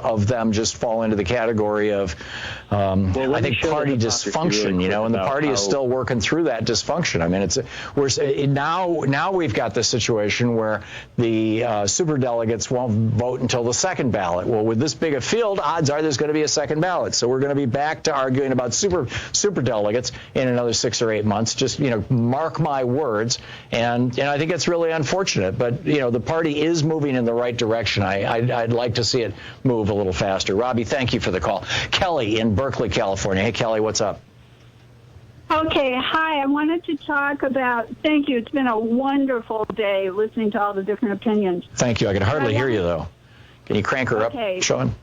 of them just fall into the category of, I think, party dysfunction, and the party is still working through that dysfunction. I mean, now we've got this situation where the superdelegates won't vote until the second ballot. Well, with this big a field, odds are there's going to be a second ballot. So we're going to be back to arguing about superdelegates in another 6 or 8 months. Just, mark my words. And I think it's really unfortunate. But, the party is moving in the right direction. I'd like to see it move a little faster. Robbie, thank you for the call. Kelly in Berkeley, California. Hey, Kelly, what's up? Okay, hi. I wanted to talk about, thank you. It's been a wonderful day listening to all the different opinions. Thank you. I can hardly hear you, though. Can you crank her up, Sean?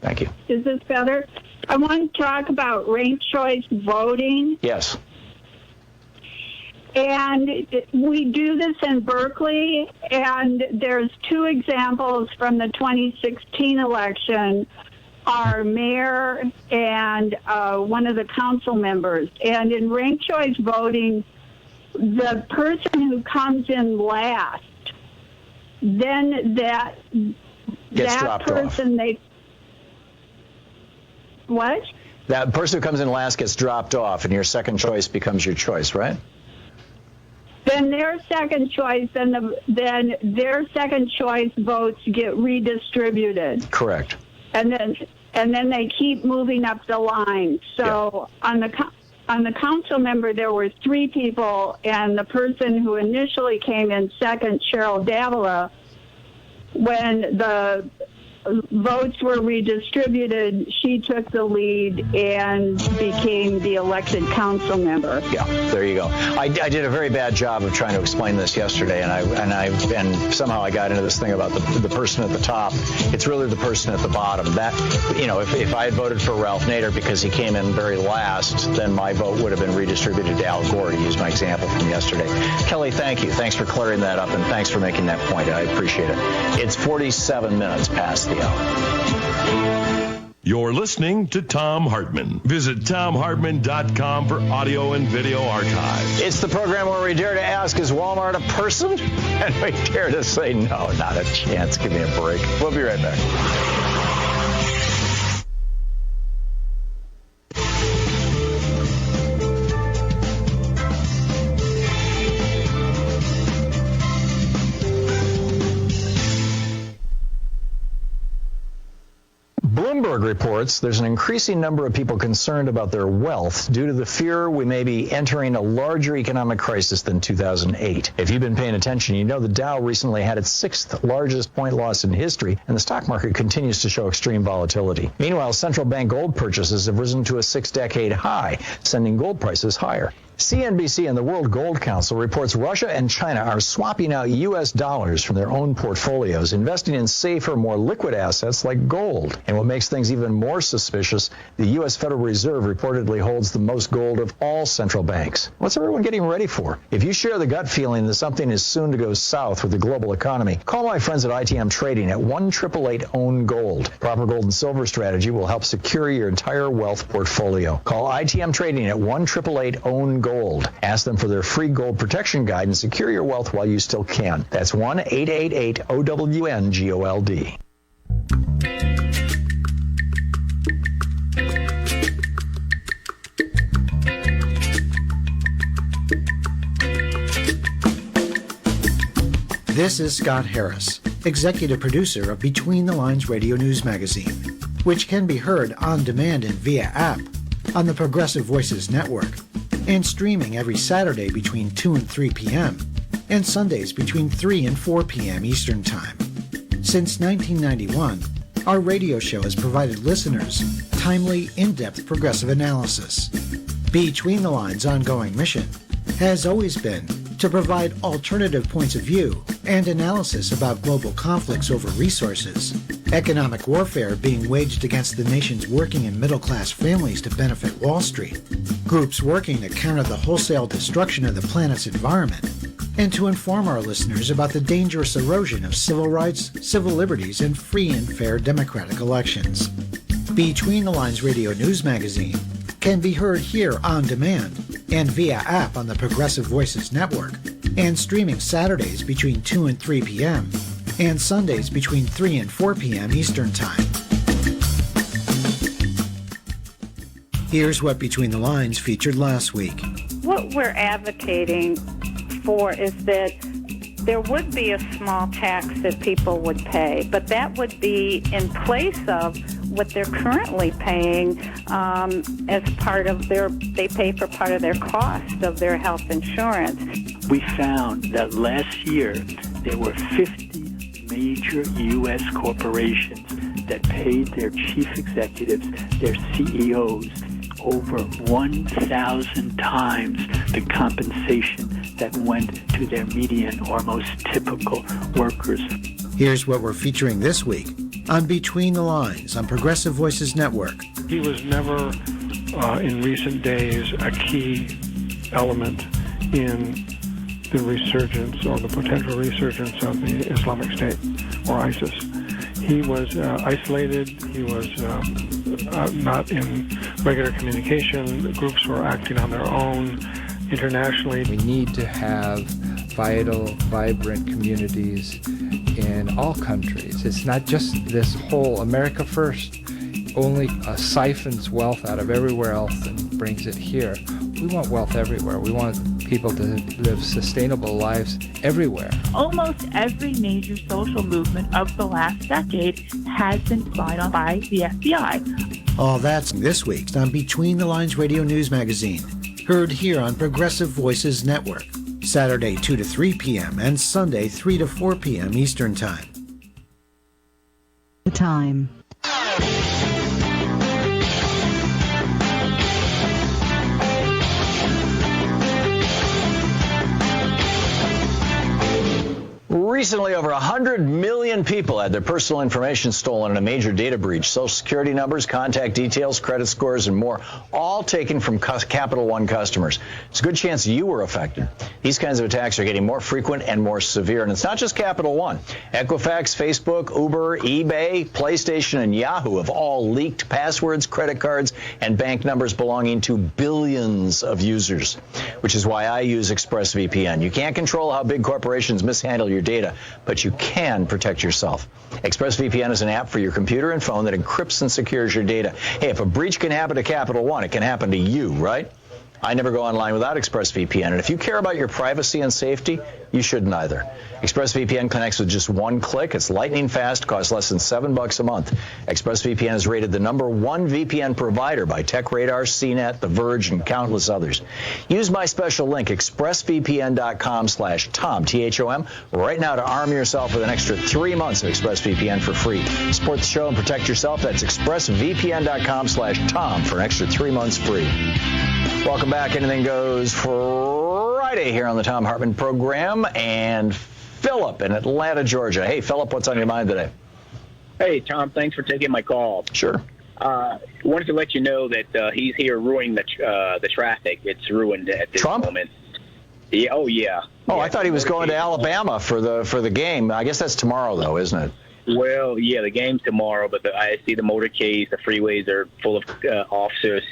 Thank you. Is this better? I want to talk about ranked choice voting. Yes. And we do this in Berkeley, and there's 2 examples from the 2016 election, our mayor and one of the council members. And in ranked choice voting, the person who comes in last, then that person off. What? That person who comes in last gets dropped off, and your second choice becomes your choice, right? Then their second choice, then their second choice votes get redistributed. Correct. And then they keep moving up the line. So on the council member, there were 3 people, and the person who initially came in second, Cheryl Davila, when the votes were redistributed, she took the lead and became the elected council member. Yeah, there you go. I did a very bad job of trying to explain this yesterday, and somehow I got into this thing about the person at the top. It's really the person at the bottom. That, if I had voted for Ralph Nader because he came in very last, then my vote would have been redistributed to Al Gore, to use my example from yesterday. Kelly, thank you. Thanks for clearing that up, and thanks for making that point. I appreciate it. It's 47 minutes past the hour. You're listening to Thom Hartmann. Visit ThomHartmann.com for audio and video archives. It's the program where we dare to ask, is Walmart a person? And we dare to say, no, not a chance. Give me a break. We'll be right back. Bloomberg reports there's an increasing number of people concerned about their wealth due to the fear we may be entering a larger economic crisis than 2008. If you've been paying attention, you know the Dow recently had its 6th largest point loss in history, and the stock market continues to show extreme volatility. Meanwhile, central bank gold purchases have risen to a 6-decade high, sending gold prices higher. CNBC and the World Gold Council reports Russia and China are swapping out U.S. dollars from their own portfolios, investing in safer, more liquid assets like gold. And what makes things even more suspicious, the U.S. Federal Reserve reportedly holds the most gold of all central banks. What's everyone getting ready for? If you share the gut feeling that something is soon to go south with the global economy, call my friends at ITM Trading at 1-888-OWN-GOLD. Proper gold and silver strategy will help secure your entire wealth portfolio. Call ITM Trading at 1-888-OWN-GOLD. Ask them for their free gold protection guide and secure your wealth while you still can. That's 1-888-OWN-GOLD. This is Scott Harris, executive producer of Between the Lines Radio News Magazine, which can be heard on demand and via app on the Progressive Voices Network, and streaming every Saturday between 2 and 3 p.m. and Sundays between 3 and 4 p.m. Eastern Time. Since 1991, our radio show has provided listeners timely, in-depth progressive analysis. Between the Lines' ongoing mission has always been to provide alternative points of view and analysis about global conflicts over resources, economic warfare being waged against the nation's working and middle-class families to benefit Wall Street, groups working to counter the wholesale destruction of the planet's environment, and to inform our listeners about the dangerous erosion of civil rights, civil liberties, and free and fair democratic elections. Between the Lines Radio News Magazine can be heard here on demand and via app on the Progressive Voices Network, and streaming Saturdays between 2 and 3 p.m. and Sundays between 3 and 4 p.m. Eastern Time. Here's what Between the Lines featured last week. What we're advocating for is that there would be a small tax that people would pay, but that would be in place of what they're currently paying as part of they pay for part of their cost of their health insurance. We found that last year there were 50 major U.S. corporations that paid their chief executives, their CEOs, over 1,000 times the compensation that went to their median or most typical workers. Here's what we're featuring this week on Between the Lines on Progressive Voices Network. He was never, in recent days, a key element in the resurgence or the potential resurgence of the Islamic State or ISIS. He was isolated. He was not in regular communication. The groups were acting on their own internationally. We need to have vital, vibrant communities in all countries. It's not just this whole America first only siphons wealth out of everywhere else and brings it here. We want wealth everywhere. We want people to live sustainable lives everywhere. Almost every major social movement of the last decade has been spied on by the FBI. All that's this week on Between the Lines Radio News Magazine. Heard here on Progressive Voices Network. Saturday 2 to 3 p.m. and Sunday 3 to 4 p.m. Eastern Time. The time. Recently, over 100 million people had their personal information stolen in a major data breach. Social security numbers, contact details, credit scores, and more, all taken from Capital One customers. It's a good chance you were affected. These kinds of attacks are getting more frequent and more severe. And it's not just Capital One. Equifax, Facebook, Uber, eBay, PlayStation, and Yahoo have all leaked passwords, credit cards, and bank numbers belonging to billions of users, which is why I use ExpressVPN. You can't control how big corporations mishandle your data, but you can protect yourself. ExpressVPN is an app for your computer and phone that encrypts and secures your data. Hey, if a breach can happen to Capital One, it can happen to you, right? I never go online without ExpressVPN, and if you care about your privacy and safety, you shouldn't either. ExpressVPN connects with just one click. It's lightning fast, costs less than $7 a month. ExpressVPN is rated the #1 VPN provider by TechRadar, CNET, The Verge, and countless others. Use my special link, expressvpn.com/Tom, T-H-O-M, right now to arm yourself with an extra 3 months of ExpressVPN for free. Support the show and protect yourself. That's expressvpn.com/Tom for an extra 3 months free. Welcome back. Anything Goes Friday here on the Tom Hartman program. And Philip in Atlanta, Georgia. Hey, Philip, what's on your mind today? Hey, Tom, thanks for taking my call. Sure. Wanted to let you know that he's here ruining the traffic. It's ruined at this moment. Yeah, oh, yeah. Oh, I thought he was going to Alabama for the game. I guess that's tomorrow, though, isn't it? Well, yeah, the game's tomorrow, but I see the motorcades, the freeways are full of officers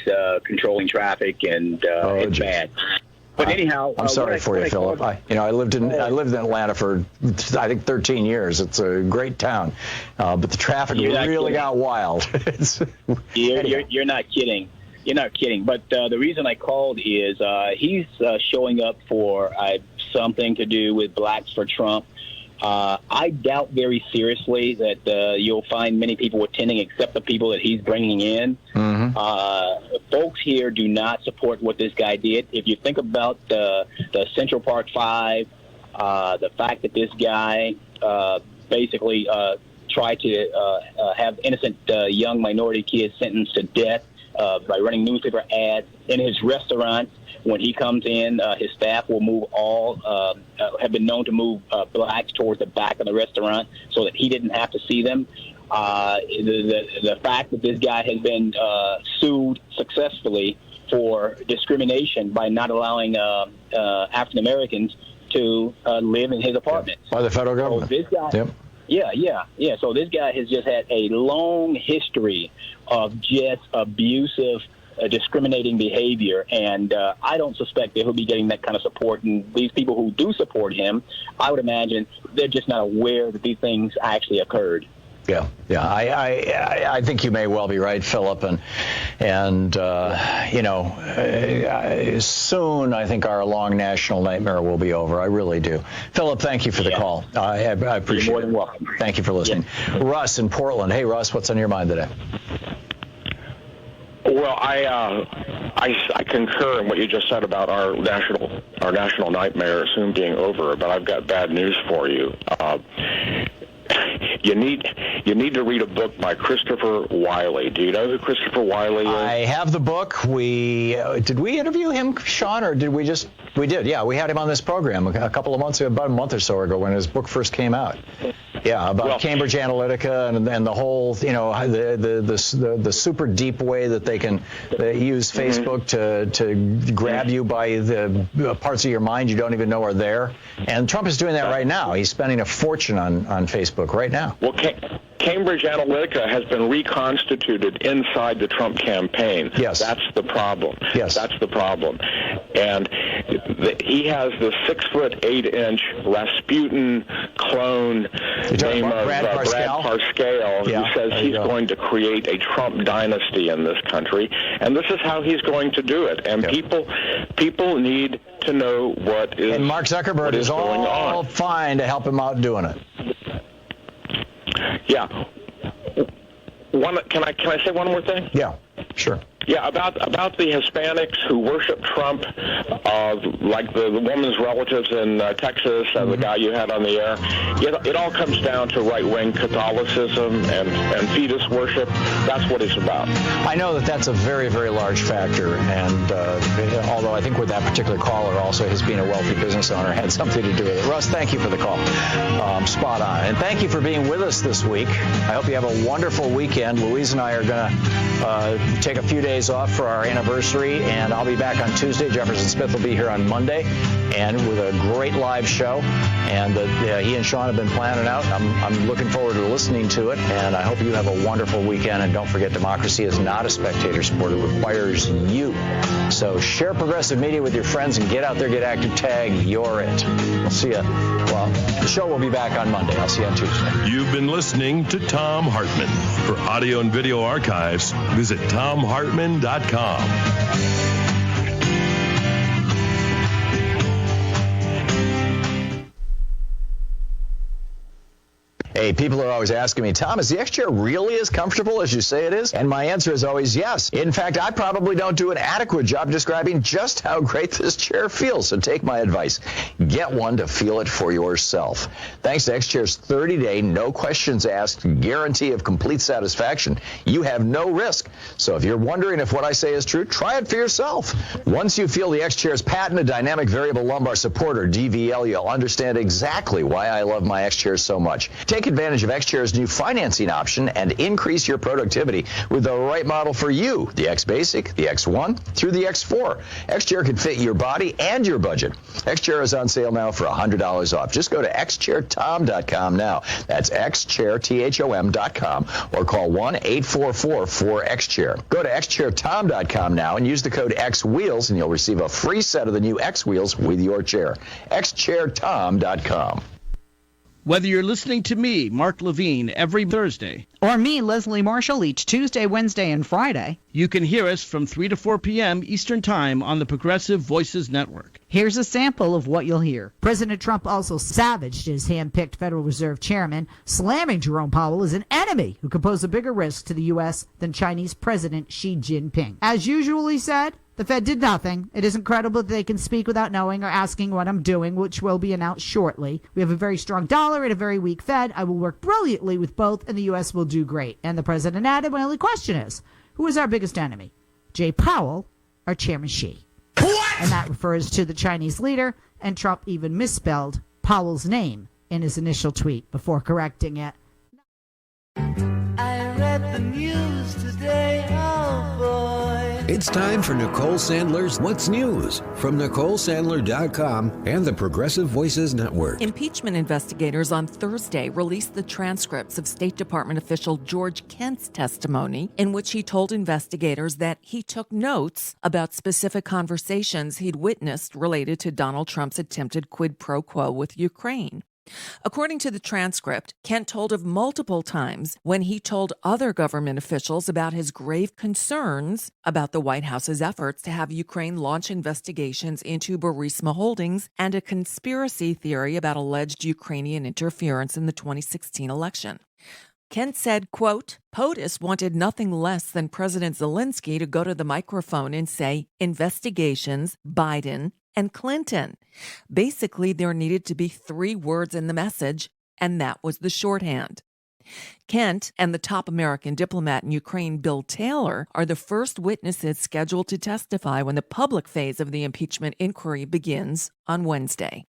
controlling traffic, and it's bad. But anyhow, I'm sorry for you, Philip. I lived in Atlanta for I think 13 years. It's a great town, but the traffic really got wild. You're not kidding. You're not kidding. But the reason I called is he's showing up for something to do with Blacks for Trump. I doubt very seriously that you'll find many people attending except the people that he's bringing in. Mm-hmm. Folks here do not support what this guy did. If you think about the Central Park Five, the fact that this guy basically tried to have innocent young minority kids sentenced to death by running newspaper ads in his restaurant. When he comes in, his staff will move have been known to move blacks towards the back of the restaurant so that he didn't have to see them. The fact that this guy has been sued successfully for discrimination by not allowing African Americans to live in his apartment. By the federal government. So this guy, Yeah. So this guy has just had a long history of just abusive, discriminating behavior, and I don't suspect that he'll be getting that kind of support. And these people who do support him, I would imagine they're just not aware that these things actually occurred. Yeah. I think you may well be right, Philip, and soon I think our long national nightmare will be over. I really do. Philip, thank you for the call. I appreciate You're more it. than welcome. Thank you for listening. Yeah. Russ in Portland. Hey, Russ, what's on your mind today? Well, I concur in what you just said about our national nightmare soon being over, but I've got bad news for you. You need to read a book by Christopher Wiley. Do you know who Christopher Wiley is? I have the book. Did we interview him, Sean, or did we just? We did. Yeah, we had him on this program a couple of months ago, about a month or so ago, when his book first came out. Yeah, about Cambridge Analytica and the whole, the super deep way that they can use Facebook to grab you by the parts of your mind you don't even know are there. And Trump is doing that right now. He's spending a fortune on Facebook right now. Well, Cambridge Analytica has been reconstituted inside the Trump campaign. Yes. That's the problem. Yes. That's the problem. And he has the 6'8" Rasputin clone name of Brad Parscale, who says he's going to create a Trump dynasty in this country, and this is how he's going to do it. And people need to know what is. And Mark Zuckerberg is all fine to help him out doing it. Yeah. Can I say one more thing? Yeah, sure. Yeah, about the Hispanics who worship Trump, like the woman's relatives in Texas and the guy you had on the air. It all comes down to right-wing Catholicism and fetus worship. That's what it's about. I know that's a very, very large factor, and although I think with that particular caller also his being a wealthy business owner had something to do with it. Russ, thank you for the call. Spot on. And thank you for being with us this week. I hope you have a wonderful weekend. Louise and I are going to take a few days off for our anniversary, and I'll be back on Tuesday. Jefferson Smith will be here on Monday, and with a great live show, and he and Sean have been planning out. I'm looking forward to listening to it, and I hope you have a wonderful weekend. And don't forget, democracy is not a spectator sport. It requires you. So share Progressive Media with your friends and get out there, get active, tag You're It. We'll see you. Well, the show will be back on Monday. I'll see you on Tuesday. You've been listening to Thom Hartmann. For audio and video archives, visit ThomHartmann.com. Hey, people are always asking me, Tom, is the X chair really as comfortable as you say it is? And my answer is always yes. In fact, I probably don't do an adequate job describing just how great this chair feels. So take my advice. Get one to feel it for yourself. Thanks to X Chair's 30-day, no questions asked guarantee of complete satisfaction, you have no risk. So if you're wondering if what I say is true, try it for yourself. Once you feel the X Chair's patented dynamic variable lumbar support, or DVL, you'll understand exactly why I love my X Chair so much. Take advantage of X-Chair's new financing option and increase your productivity with the right model for you. The X-Basic, the X1, through the X4. X-Chair can fit your body and your budget. X-Chair is on sale now for $100 off. Just go to xchairtom.com now. That's xchairtom.com, or call 1-844-4XChair. Go to xchairtom.com now and use the code XWheels, and you'll receive a free set of the new X-Wheels with your chair. xchairtom.com. Whether you're listening to me, Mark Levine, every Thursday, or me, Leslie Marshall, each Tuesday, Wednesday, and Friday, you can hear us from 3 to 4 p.m. Eastern Time on the Progressive Voices Network. Here's a sample of what you'll hear. President Trump also savaged his hand-picked Federal Reserve chairman, slamming Jerome Powell as an enemy who could pose a bigger risk to the U.S. than Chinese President Xi Jinping. As usually said, the Fed did nothing. It isn't credible that they can speak without knowing or asking what I'm doing, which will be announced shortly. We have a very strong dollar and a very weak Fed. I will work brilliantly with both, and the U.S. will do great. And the president added, my only question is, who is our biggest enemy? Jay Powell or Chairman Xi? What? And that refers to the Chinese leader, and Trump even misspelled Powell's name in his initial tweet before correcting it. I read the news today, oh boy. It's time for Nicole Sandler's What's News from NicoleSandler.com and the Progressive Voices Network. Impeachment investigators on Thursday released the transcripts of State Department official George Kent's testimony, in which he told investigators that he took notes about specific conversations he'd witnessed related to Donald Trump's attempted quid pro quo with Ukraine. According to the transcript, Kent told of multiple times when he told other government officials about his grave concerns about the White House's efforts to have Ukraine launch investigations into Burisma Holdings and a conspiracy theory about alleged Ukrainian interference in the 2016 election. Kent said, quote, POTUS wanted nothing less than President Zelensky to go to the microphone and say, investigations, Biden, and Clinton. Basically, there needed to be 3 words in the message, and that was the shorthand. Kent and the top American diplomat in Ukraine, Bill Taylor, are the first witnesses scheduled to testify when the public phase of the impeachment inquiry begins on Wednesday.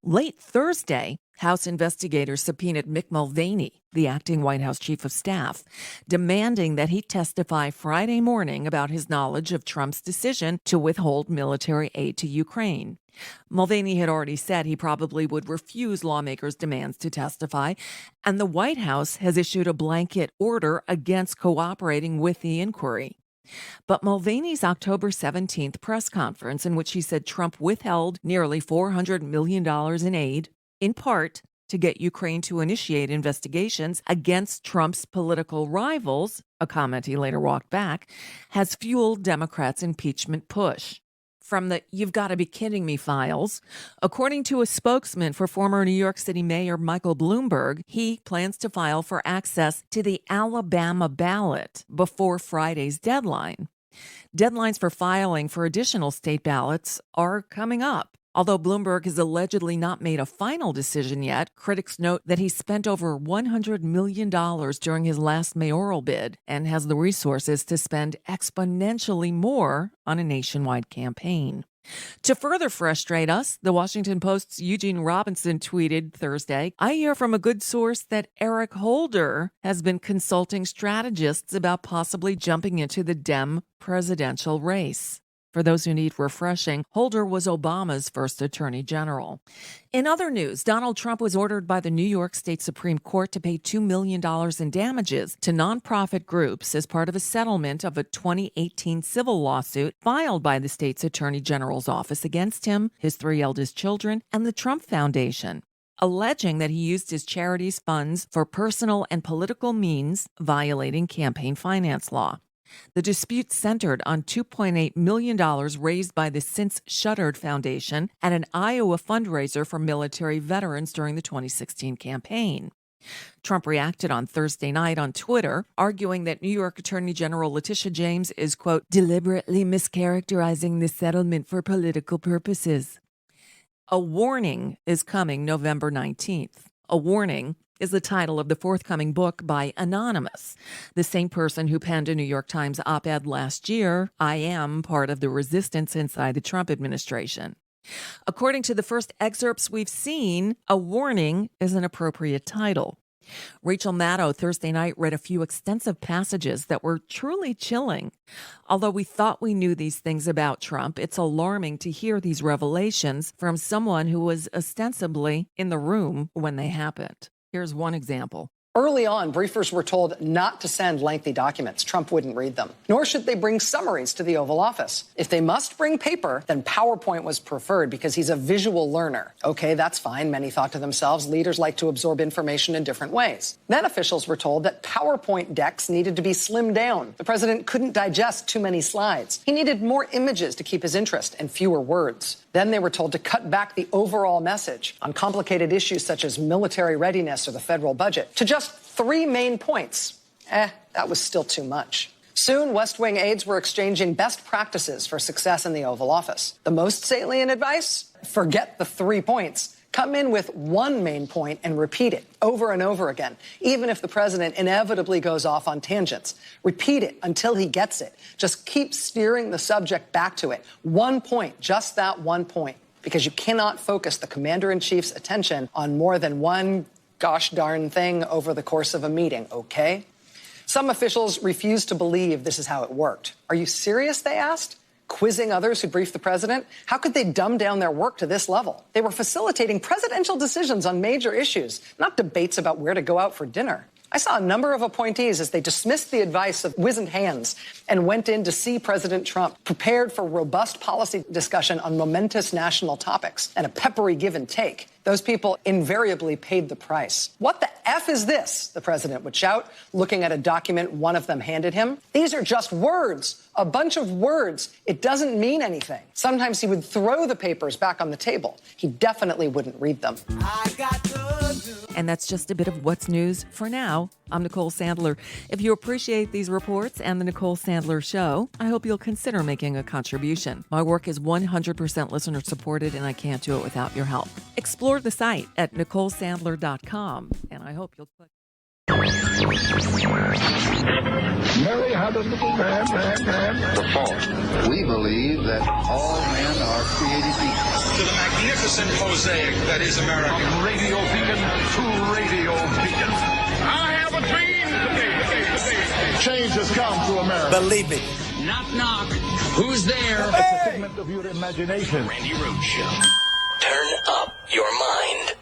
Late Thursday, House investigators subpoenaed Mick Mulvaney, the acting White House chief of staff, demanding that he testify Friday morning about his knowledge of Trump's decision to withhold military aid to Ukraine. Mulvaney had already said he probably would refuse lawmakers' demands to testify, and the White House has issued a blanket order against cooperating with the inquiry. But Mulvaney's October 17th press conference, in which he said Trump withheld nearly $400 million in aid, in part to get Ukraine to initiate investigations against Trump's political rivals, a comment he later walked back, has fueled Democrats' impeachment push. From the "you've got to be kidding me" files, according to a spokesman for former New York City Mayor Michael Bloomberg, he plans to file for access to the Alabama ballot before Friday's deadline. Deadlines for filing for additional state ballots are coming up. Although Bloomberg has allegedly not made a final decision yet, critics note that he spent over $100 million during his last mayoral bid and has the resources to spend exponentially more on a nationwide campaign. To further frustrate us, the Washington Post's Eugene Robinson tweeted Thursday, I hear from a good source that Eric Holder has been consulting strategists about possibly jumping into the Dem presidential race. For those who need refreshing, Holder was Obama's first attorney general. In other news, Donald Trump was ordered by the New York State Supreme Court to pay $2 million in damages to nonprofit groups as part of a settlement of a 2018 civil lawsuit filed by the state's attorney general's office against him, his 3 eldest children, and the Trump Foundation, alleging that he used his charity's funds for personal and political means, violating campaign finance law. The dispute centered on $2.8 million raised by the since-shuttered foundation at an Iowa fundraiser for military veterans during the 2016 campaign. Trump reacted on Thursday night on Twitter, arguing that New York Attorney General Letitia James is, quote, deliberately mischaracterizing the settlement for political purposes. A warning is coming November 19th. A warning is the title of the forthcoming book by Anonymous, the same person who penned a New York Times op-ed last year, I am part of the resistance inside the Trump administration. According to the first excerpts we've seen, a warning is an appropriate title. Rachel Maddow Thursday night read a few extensive passages that were truly chilling. Although we thought we knew these things about Trump, it's alarming to hear these revelations from someone who was ostensibly in the room when they happened. Here's one example. Early on, briefers were told not to send lengthy documents. Trump wouldn't read them. Nor should they bring summaries to the Oval Office. If they must bring paper, then PowerPoint was preferred because he's a visual learner. Okay, that's fine, many thought to themselves. Leaders like to absorb information in different ways. Then officials were told that PowerPoint decks needed to be slimmed down. The president couldn't digest too many slides. He needed more images to keep his interest and fewer words. Then they were told to cut back the overall message on complicated issues such as military readiness or the federal budget to just 3 main points. That was still too much. Soon, West Wing aides were exchanging best practices for success in the Oval Office. The most salient advice? Forget the 3 points. Come in with 1 main point and repeat it over and over again, even if the president inevitably goes off on tangents. Repeat it until he gets it. Just keep steering the subject back to it. 1 point, just that 1 point, because you cannot focus the commander-in-chief's attention on more than one gosh darn thing over the course of a meeting, okay? Some officials refused to believe this is how it worked. Are you serious, they asked? Quizzing others who briefed the president? How could they dumb down their work to this level? They were facilitating presidential decisions on major issues, not debates about where to go out for dinner. I saw a number of appointees as they dismissed the advice of wizened hands and went in to see President Trump, prepared for robust policy discussion on momentous national topics and a peppery give and take. Those people invariably paid the price. What the F is this? The president would shout, looking at a document one of them handed him. These are just words, a bunch of words. It doesn't mean anything. Sometimes he would throw the papers back on the table. He definitely wouldn't read them. And that's just a bit of what's news for now. I'm Nicole Sandler. If you appreciate these reports and the Nicole Sandler Show, I hope you'll consider making a contribution. My work is 100% listener supported, and I can't do it without your help. Explore the site at NicoleSandler.com, and I hope you'll click. Mary had a little man. The fault. We believe that all men are created equal. To the magnificent mosaic that is America. From radio beacon to radio beacon. I have a dream today. Change has come to America. Believe it. Knock, knock. Who's there? It's a figment of your imagination. Randi Rhodes Show. Turn up your mind.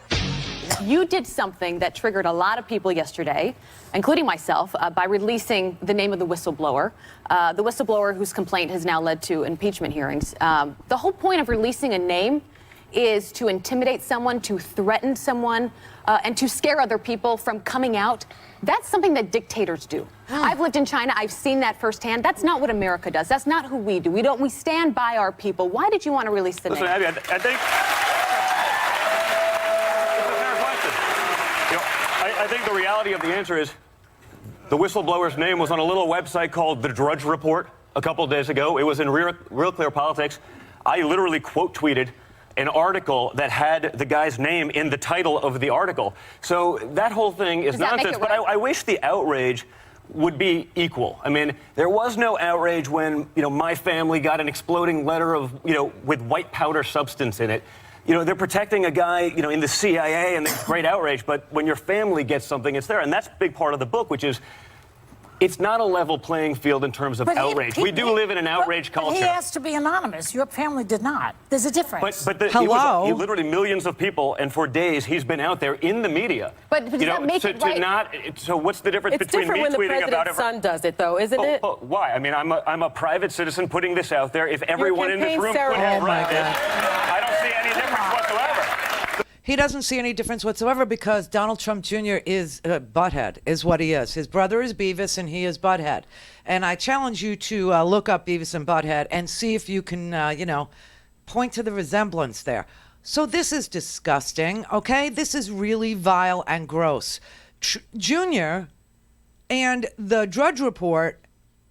You did something that triggered a lot of people yesterday, including myself, by releasing the name of the whistleblower. The whistleblower whose complaint has now led to impeachment hearings. The whole point of releasing a name is to intimidate someone, to threaten someone, and to scare other people from coming out. That's something that dictators do. I've lived in China. I've seen that firsthand. That's not what America does. That's not who we do. We stand by our people. Why did you want to release the name? Listen, Abby, I think... I think the reality of the answer is the whistleblower's name was on a little website called The Drudge Report a couple of days ago. It was in Real Clear Politics. I literally quote tweeted an article that had the guy's name in the title of the article. So that whole thing is nonsense. But I wish the outrage would be equal. I mean, there was no outrage when, my family got an exploding letter of, with white powder substance in it. They're protecting a guy, in the CIA, and there's great outrage. But when your family gets something, it's there. And that's a big part of the book, which is it's not a level playing field in terms of outrage. We do live in an outrage culture. He asked to be anonymous. Your family did not. There's a difference. But Hello? He literally millions of people, and for days he's been out there in the media. But does that make it right? So what's the difference between me tweeting about it? It's different when the president's son does it, though, isn't it? Why? I mean, I'm a private citizen putting this out there. If everyone in this room put it right, I don't see any difference whatsoever. He doesn't see any difference whatsoever because Donald Trump Jr. is butthead, is what he is. His brother is Beavis, and he is butthead. And I challenge you to look up Beavis and Butthead and see if you can, point to the resemblance there. So this is disgusting, okay? This is really vile and gross. Junior and the Drudge Report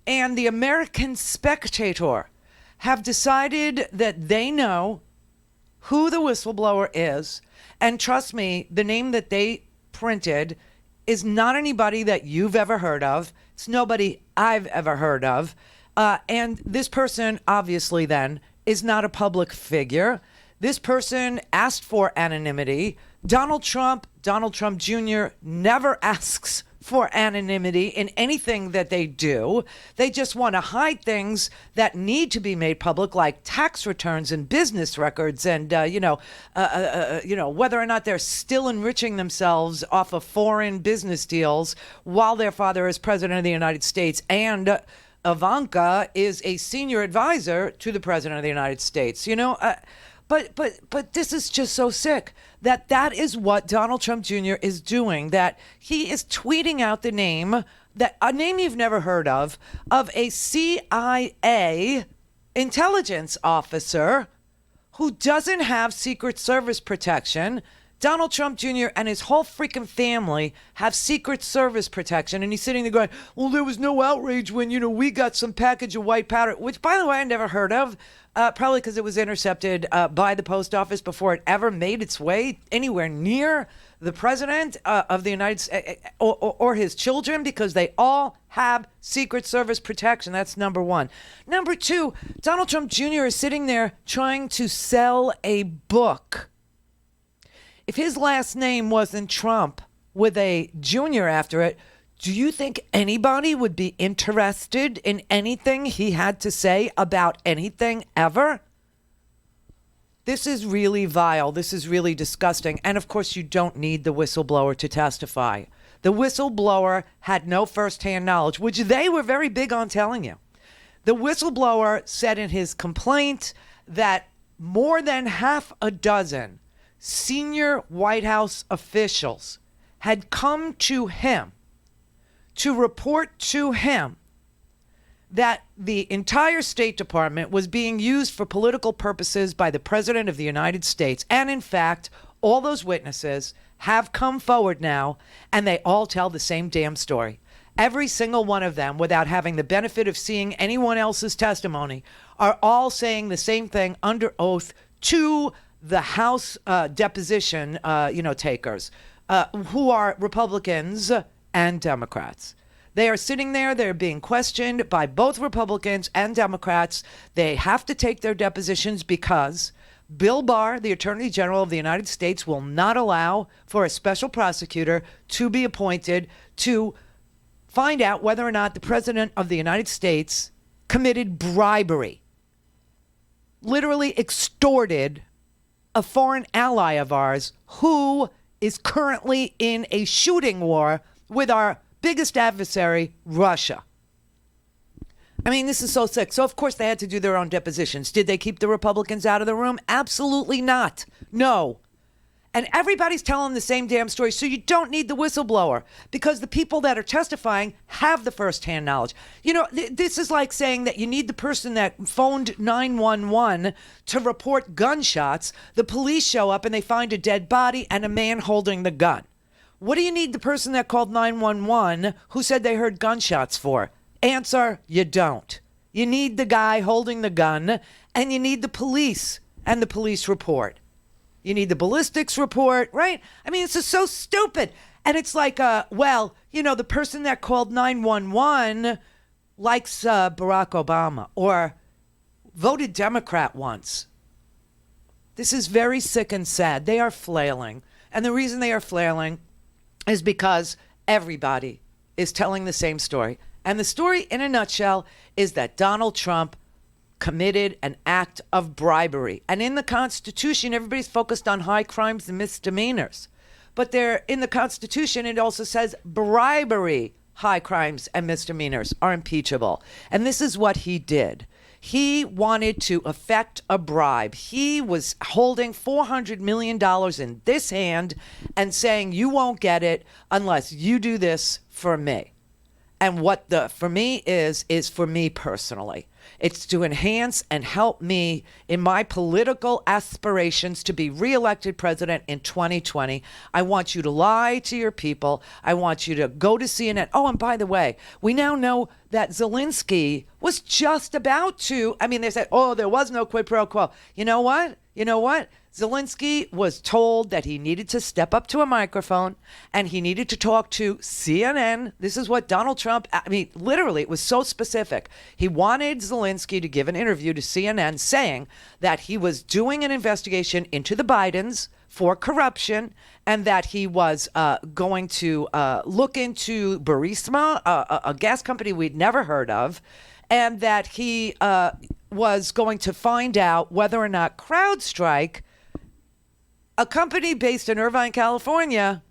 and the American Spectator have decided that they know who the whistleblower is. And trust me, the name that they printed is not anybody that you've ever heard of. It's nobody I've ever heard of. And this person, obviously, then, is not a public figure. This person asked for anonymity. Donald Trump Jr. never asks for anonymity in anything that they do. They just want to hide things that need to be made public, like tax returns and business records, and whether or not they're still enriching themselves off of foreign business deals while their father is president of the United States and Ivanka is a senior advisor to the president of the United States. But this is just so sick that is what Donald Trump Jr. is doing, that he is tweeting out the name, a name you've never heard of a CIA intelligence officer who doesn't have Secret Service protection. Donald Trump Jr. and his whole freaking family have Secret Service protection. And he's sitting there going, well, there was no outrage when, we got some package of white powder, which, by the way, I never heard of. Probably because it was intercepted by the post office before it ever made its way anywhere near the president of the United States or his children, because they all have Secret Service protection. That's number one. Number two, Donald Trump Jr. is sitting there trying to sell a book. If his last name wasn't Trump with a junior after it, do you think anybody would be interested in anything he had to say about anything ever? This is really vile. This is really disgusting. And of course, you don't need the whistleblower to testify. The whistleblower had no firsthand knowledge, which they were very big on telling you. The whistleblower said in his complaint that more than half a dozen senior White House officials had come to him to report to him that the entire State Department was being used for political purposes by the President of the United States. And in fact, all those witnesses have come forward now, and they all tell the same damn story. Every single one of them, without having the benefit of seeing anyone else's testimony, are all saying the same thing under oath to the House deposition, takers, who are Republicans and Democrats. They are sitting there. They're being questioned by both Republicans and Democrats. They have to take their depositions because Bill Barr, the Attorney General of the United States, will not allow for a special prosecutor to be appointed to find out whether or not the President of the United States committed bribery, literally extorted a foreign ally of ours who is currently in a shooting war with our biggest adversary, Russia. I mean, this is so sick. So, of course, they had to do their own depositions. Did they keep the Republicans out of the room? Absolutely not. No. And everybody's telling the same damn story. So you don't need the whistleblower because the people that are testifying have the firsthand knowledge. This is like saying that you need the person that phoned 911 to report gunshots. The police show up and they find a dead body and a man holding the gun. What do you need the person that called 911 who said they heard gunshots for? Answer, you don't. You need the guy holding the gun, and you need the police and the police report. You need the ballistics report, right? I mean, it's just so stupid. And it's like, the person that called 911 likes Barack Obama or voted Democrat once. This is very sick and sad. They are flailing. And the reason they are flailing is because everybody is telling the same story. And the story, in a nutshell, is that Donald Trump committed an act of bribery. And in the Constitution, everybody's focused on high crimes and misdemeanors. But in the Constitution, it also says bribery, high crimes and misdemeanors are impeachable. And this is what he did. He wanted to effect a bribe. He was holding $400 million in this hand and saying, you won't get it unless you do this for me. And what the for me is for me personally. It's to enhance and help me in my political aspirations to be reelected president in 2020. I want you to lie to your people. I want you to go to CNN. Oh, and by the way, we now know that Zelensky was just about to, they said, there was no quid pro quo. You know what? Zelensky was told that he needed to step up to a microphone and he needed to talk to CNN. This is what Donald Trump, literally, it was so specific. He wanted Zelensky to give an interview to CNN saying that he was doing an investigation into the Bidens for corruption and that he was going to look into Burisma, a gas company we'd never heard of, and that he was going to find out whether or not CrowdStrike, a company based in Irvine, California,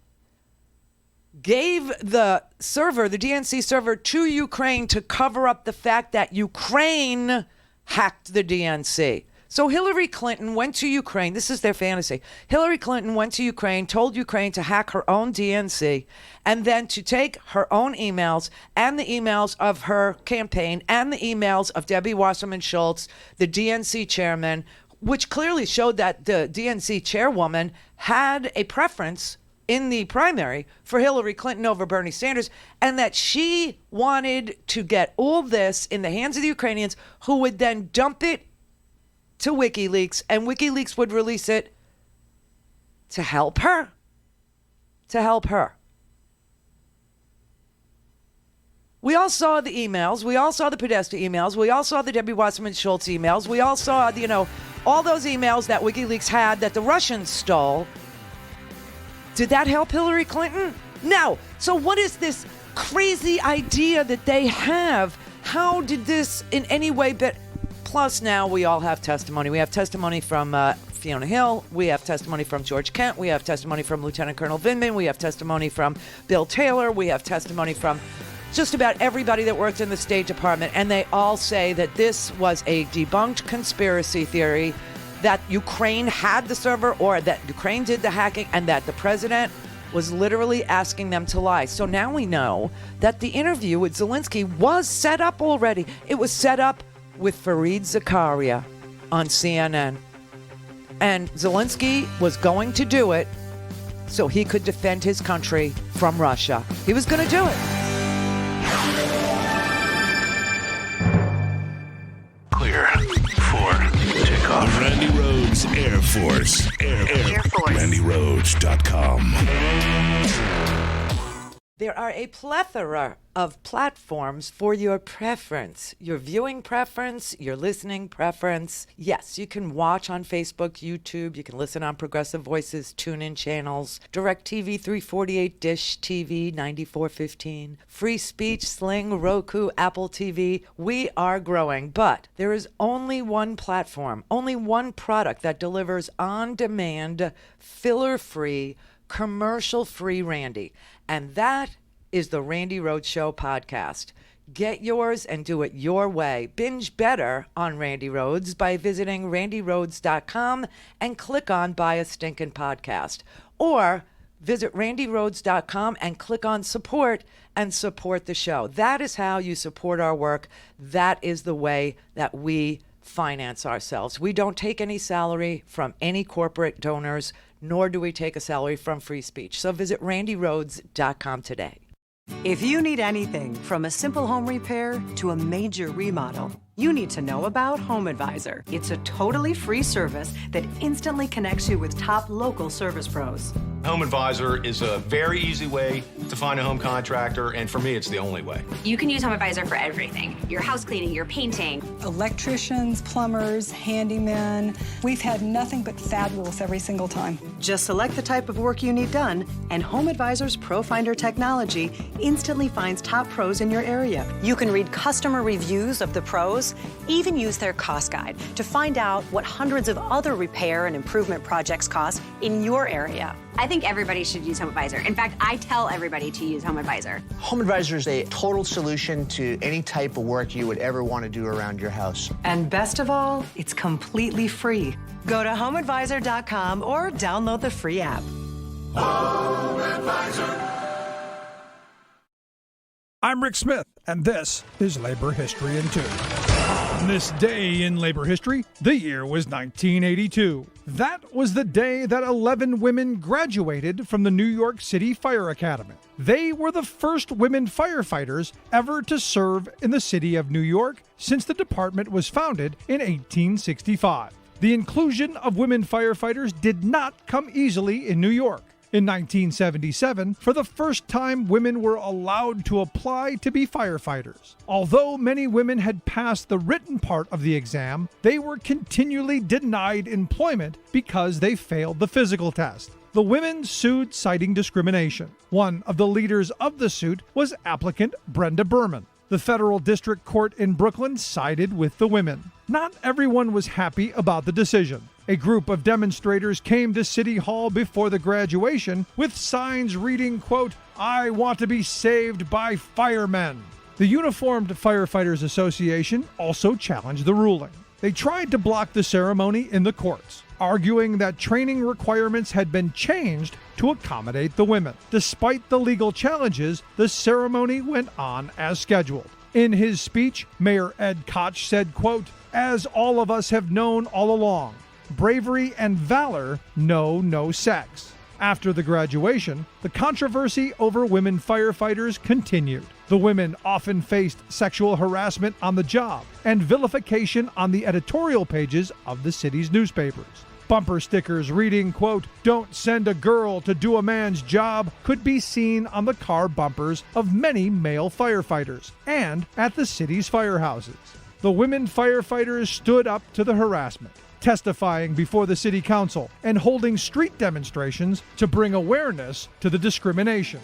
gave the server, the DNC server, to Ukraine to cover up the fact that Ukraine hacked the DNC. So Hillary Clinton went to Ukraine. This is their fantasy. Hillary Clinton went to Ukraine, told Ukraine to hack her own DNC, and then to take her own emails and the emails of her campaign and the emails of Debbie Wasserman Schultz, the DNC chairman, which clearly showed that the DNC chairwoman had a preference in the primary for Hillary Clinton over Bernie Sanders, and that she wanted to get all this in the hands of the Ukrainians, who would then dump it to WikiLeaks, and WikiLeaks would release it to help her. We all saw the emails. We all saw the Podesta emails. We all saw the Debbie Wasserman Schultz emails. We all saw, all those emails that WikiLeaks had that the Russians stole. Did that help Hillary Clinton? No. So what is this crazy idea that they have? How did this in any way Plus, now we all have testimony. We have testimony from Fiona Hill. We have testimony from George Kent. We have testimony from Lieutenant Colonel Vindman. We have testimony from Bill Taylor. We have testimony from just about everybody that worked in the State Department. And they all say that this was a debunked conspiracy theory, that Ukraine had the server or that Ukraine did the hacking, and that the president was literally asking them to lie. So now we know that the interview with Zelensky was set up already. It was set up with Fareed Zakaria on CNN. And Zelensky was going to do it so he could defend his country from Russia. He was going to do it. Clear for takeoff. Randi Rhodes Air Force. Air Force. RandiRhodes.com. There are a plethora of platforms for your preference, your viewing preference, your listening preference. Yes, you can watch on Facebook, YouTube. You can listen on Progressive Voices, TuneIn channels, DirecTV 348, Dish TV 9415, Free Speech, Sling, Roku, Apple TV. We are growing, but there is only one platform, only one product that delivers on-demand, filler-free, commercial-free Randi. And that is the Randi Rhodes Show podcast. Get yours and do it your way. Binge better on Randi Rhodes by visiting RandiRhodes.com and click on Buy a Stinkin' Podcast. Or visit RandiRhodes.com and click on Support and support the show. That is how you support our work. That is the way that we finance ourselves. We don't take any salary from any corporate donors, nor do we take a salary from free speech. So visit RandiRhodes.com today. If you need anything from a simple home repair to a major remodel, you need to know about Home Advisor. It's a totally free service that instantly connects you with top local service pros. Home Advisor is a very easy way to find a home contractor, and for me, it's the only way. You can use Home Advisor for everything. Your house cleaning, your painting. Electricians, plumbers, handymen. We've had nothing but fabulous every single time. Just select the type of work you need done, and Home Advisor's ProFinder technology instantly finds top pros in your area. You can read customer reviews of the pros, even use their cost guide to find out what hundreds of other repair and improvement projects cost in your area. I think everybody should use Home Advisor. In fact, I tell everybody to use Home Advisor. Home Advisor is a total solution to any type of work you would ever want to do around your house. And best of all, it's completely free. Go to HomeAdvisor.com or download the free app. Home Advisor. I'm Rick Smith, and this is Labor History in 2. On this day in labor history, the year was 1982. That was the day that 11 women graduated from the New York City Fire Academy. They were the first women firefighters ever to serve in the city of New York since the department was founded in 1865. The inclusion of women firefighters did not come easily in New York. In 1977, for the first time, women were allowed to apply to be firefighters. Although many women had passed the written part of the exam, they were continually denied employment because they failed the physical test. The women sued citing discrimination. One of the leaders of the suit was applicant Brenda Berman. The federal district court in Brooklyn sided with the women. Not everyone was happy about the decision. A group of demonstrators came to City Hall before the graduation with signs reading, quote, "I want to be saved by firemen." The Uniformed Firefighters Association also challenged the ruling. They tried to block the ceremony in the courts, arguing that training requirements had been changed to accommodate the women. Despite the legal challenges, the ceremony went on as scheduled. In his speech, Mayor Ed Koch said, quote, "As all of us have known all along, bravery and valor know no sex." After the graduation, the controversy over women firefighters continued. The women often faced sexual harassment on the job and vilification on the editorial pages of the city's newspapers. Bumper stickers reading, quote, "Don't send a girl to do a man's job," could be seen on the car bumpers of many male firefighters and at the city's firehouses. The women firefighters stood up to the harassment, testifying before the city council and holding street demonstrations to bring awareness to the discrimination.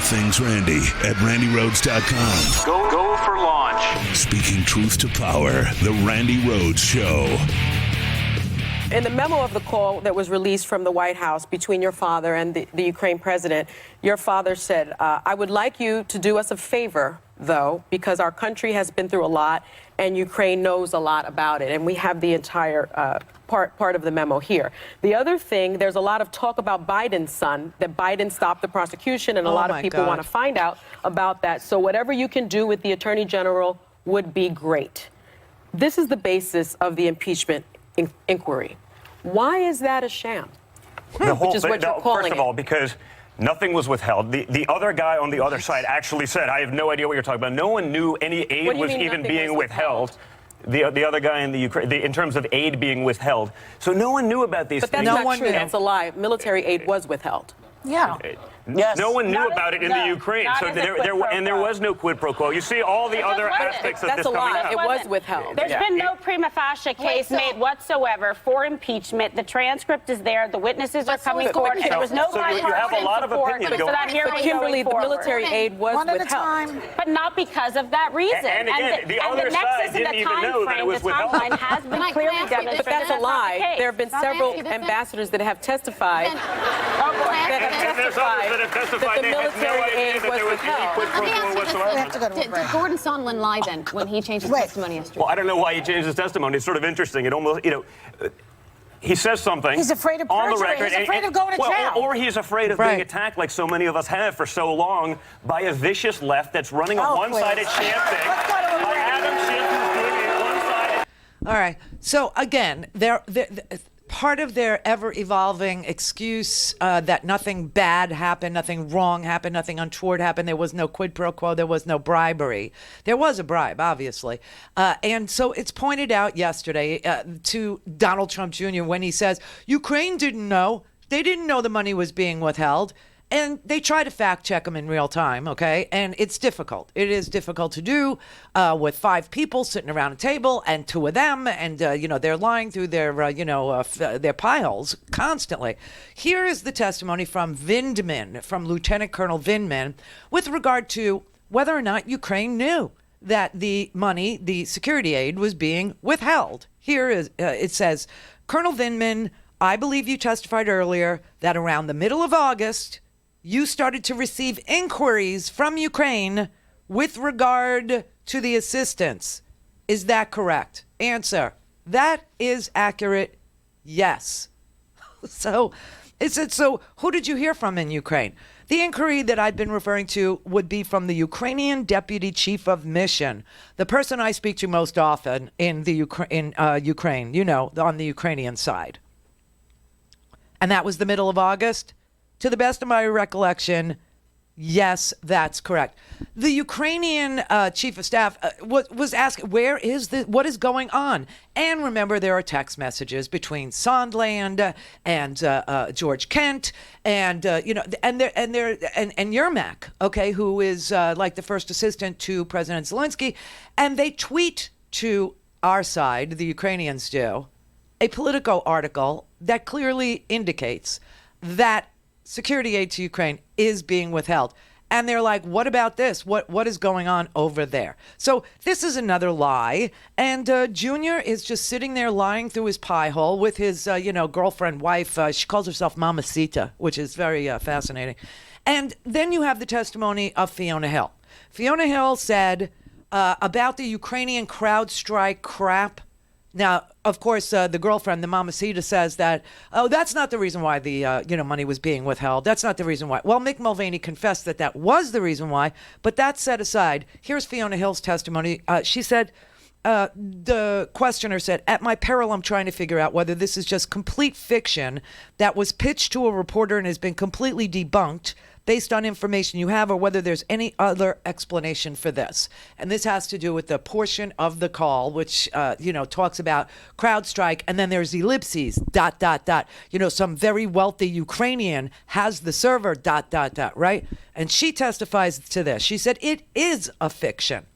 things Randy at randyrhodes.com. Go for launch. Speaking truth to power, the Randi Rhodes Show. In the memo of the call that was released from the White House between your father and the Ukraine president, your father said, I would like you to do us a favor, though, because our country has been through a lot and Ukraine knows a lot about it. And we have the entire part of the memo here. The other thing, there's a lot of talk about Biden's son, that Biden stopped the prosecution, and a lot of people want to find out about that. So whatever you can do with the Attorney General would be great. This is the basis of the impeachment inquiry. Why is that a sham? The whole Which is thing, what you're calling first of all, because nothing was withheld. The other guy on the other side actually said, I have no idea what you're talking about. No one knew any aid was even being withheld. The other guy in the Ukraine, in terms of aid being withheld. So no one knew about these but things. that's not true. That's a lie. Military aid was withheld. Yeah. Yes. No one knew about it in the Ukraine, so there was no quid pro quo. You see all the other aspects of this coming out. It was withheld. There's been no prima facie case made whatsoever for impeachment. The transcript is there. The witnesses are coming forward. There was no bipartisan support for that hearing Kimberly, going the forward. military aid was withheld. But not because of that reason. And again, the other side didn't even know that it was withheld. The timeline has been clearly demonstrated. But that's a lie. There have been several ambassadors that have testified. That the military aid was withheld. Did Gordon Sondland lie then when he changed his testimony yesterday? Well, I don't know why he changed his testimony. It's sort of interesting. It almost, he says something. He's afraid of on the perjury. record. He's afraid of going to jail. Or he's afraid of being attacked, like so many of us have for so long, by a vicious left that's running a one-sided sham thing. By Adam Schiff, who's doing a one-sided. All right. So again, part of their ever-evolving excuse that nothing bad happened, nothing wrong happened, nothing untoward happened, there was no quid pro quo, there was no bribery. There was a bribe, obviously. And so it's pointed out yesterday to Donald Trump Jr. when he says, Ukraine didn't know. They didn't know the money was being withheld. And they try to fact check them in real time, okay? And it's difficult. It is difficult to do with 5 people sitting around a table and 2 of them, and they're lying through their their pie holes constantly. Here is the testimony from Vindman, from Lieutenant Colonel Vindman, with regard to whether or not Ukraine knew that the money, the security aid, was being withheld. Here is it says, Colonel Vindman, I believe you testified earlier that around the middle of August, you started to receive inquiries from Ukraine with regard to the assistance. Is that correct? Answer. That is accurate. Yes. So who did you hear from in Ukraine? The inquiry that I've been referring to would be from the Ukrainian Deputy Chief of Mission, the person I speak to most often in Ukraine, on the Ukrainian side. And that was the middle of August? To the best of my recollection, yes, that's correct. The Ukrainian chief of staff was asked, what is going on? And remember, there are text messages between Sondland and George Kent and Yermak, okay, who is like the first assistant to President Zelensky, and they tweet to our side, the Ukrainians do, a Politico article that clearly indicates that security aid to Ukraine is being withheld. And they're like, what about this? What is going on over there? So this is another lie. And Junior is just sitting there lying through his pie hole with his, girlfriend, wife. She calls herself Mamacita, which is very fascinating. And then you have the testimony of Fiona Hill. Fiona Hill said about the Ukrainian CrowdStrike crap. Now, of course, the girlfriend, the Mamacita, says that, that's not the reason why the money was being withheld. That's not the reason why. Well, Mick Mulvaney confessed that was the reason why, but that's set aside. Here's Fiona Hill's testimony. She said, the questioner said, at my peril, I'm trying to figure out whether this is just complete fiction that was pitched to a reporter and has been completely debunked based on information you have, or whether there's any other explanation for this. And this has to do with the portion of the call which, talks about CrowdStrike, and then there's ellipses, ... some very wealthy Ukrainian has the server, ... right? And she testifies to this. She said, it is a fiction.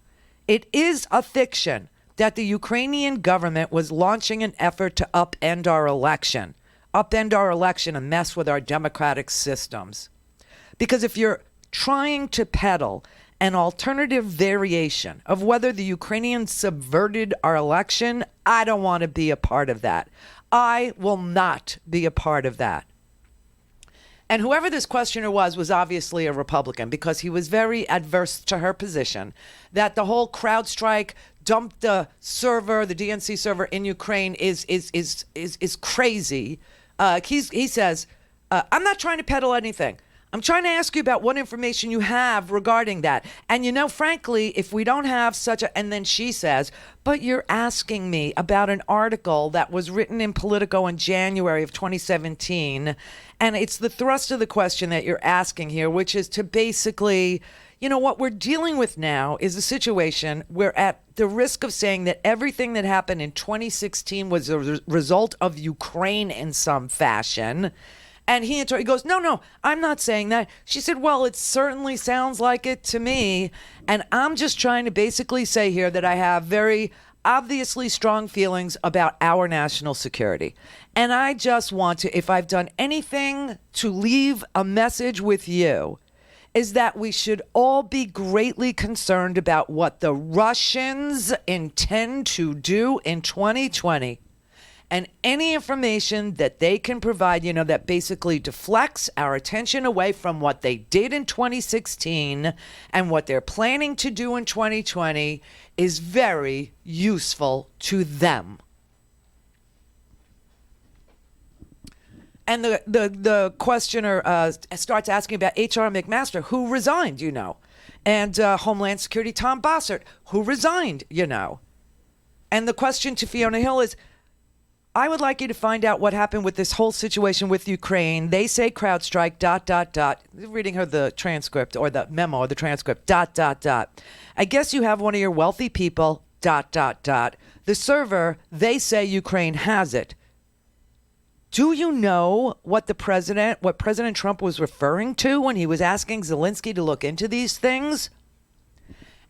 It is a fiction that the Ukrainian government was launching an effort to upend our election and mess with our democratic systems. Because if you're trying to peddle an alternative variation of whether the Ukrainians subverted our election, I don't want to be a part of that. I will not be a part of that. And whoever this questioner was obviously a Republican, because he was very adverse to her position that the whole CrowdStrike dumped the server, the DNC server in Ukraine is crazy. He says, I'm not trying to peddle anything. I'm trying to ask you about what information you have regarding that. And, you know, frankly, if we don't have such a... And then she says, but you're asking me about an article that was written in Politico in January of 2017. And it's the thrust of the question that you're asking here, which is to basically... You know, what we're dealing with now is a situation where, at the risk of saying that everything that happened in 2016 was a result of Ukraine in some fashion... And he goes, no, I'm not saying that. She said, well, it certainly sounds like it to me. And I'm just trying to basically say here that I have very obviously strong feelings about our national security. And I just want to, if I've done anything to leave a message with you, is that we should all be greatly concerned about what the Russians intend to do in 2020. And any information that they can provide, you know, that basically deflects our attention away from what they did in 2016 and what they're planning to do in 2020 is very useful to them. And the questioner starts asking about H.R. McMaster, who resigned, you know, and Homeland Security Tom Bossert, who resigned, you know. And the question to Fiona Hill is, I would like you to find out what happened with this whole situation with Ukraine. They say CrowdStrike, ... Reading her the transcript or the memo or the transcript, ... I guess you have one of your wealthy people, ... The server, they say Ukraine has it. Do you know what President Trump was referring to when he was asking Zelensky to look into these things?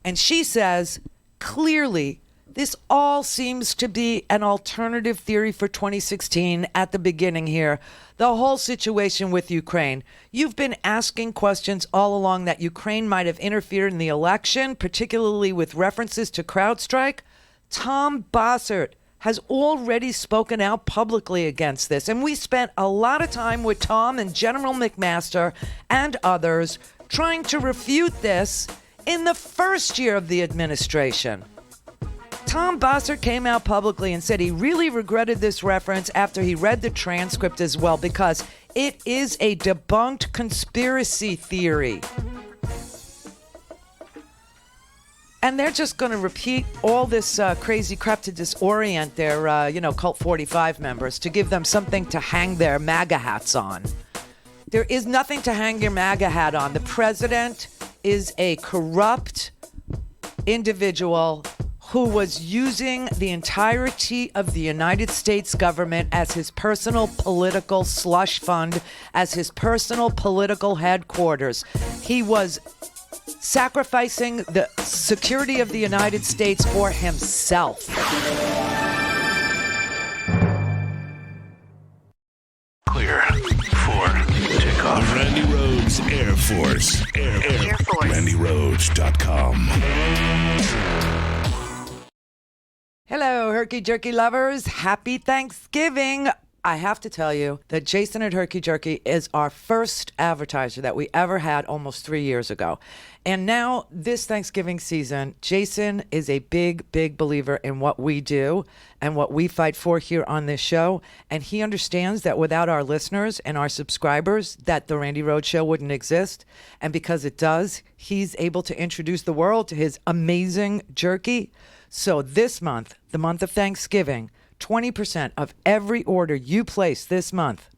And she says, clearly, this all seems to be an alternative theory for 2016 at the beginning here. The whole situation with Ukraine. You've been asking questions all along that Ukraine might have interfered in the election, particularly with references to CrowdStrike. Tom Bossert has already spoken out publicly against this. And we spent a lot of time with Tom and General McMaster and others trying to refute this in the first year of the administration. Tom Bossert came out publicly and said he really regretted this reference after he read the transcript as well, because it is a debunked conspiracy theory. And they're just going to repeat all this crazy crap to disorient their, Cult 45 members, to give them something to hang their MAGA hats on. There is nothing to hang your MAGA hat on. The president is a corrupt individual who was using the entirety of the United States government as his personal political slush fund, as his personal political headquarters. He was sacrificing the security of the United States for himself. Clear for takeoff. Randi Rhodes Air Force. Air Force. RandiRhodes.com. Hello, Herky Jerky lovers. Happy Thanksgiving. I have to tell you that Jason at Herky Jerky is our first advertiser that we ever had almost 3 years ago. And now this Thanksgiving season, Jason is a big, big believer in what we do and what we fight for here on this show. And he understands that without our listeners and our subscribers, that the Randi Rhodes Show wouldn't exist. And because it does, he's able to introduce the world to his amazing jerky. So this month, the month of Thanksgiving, 20% of every order you place this month,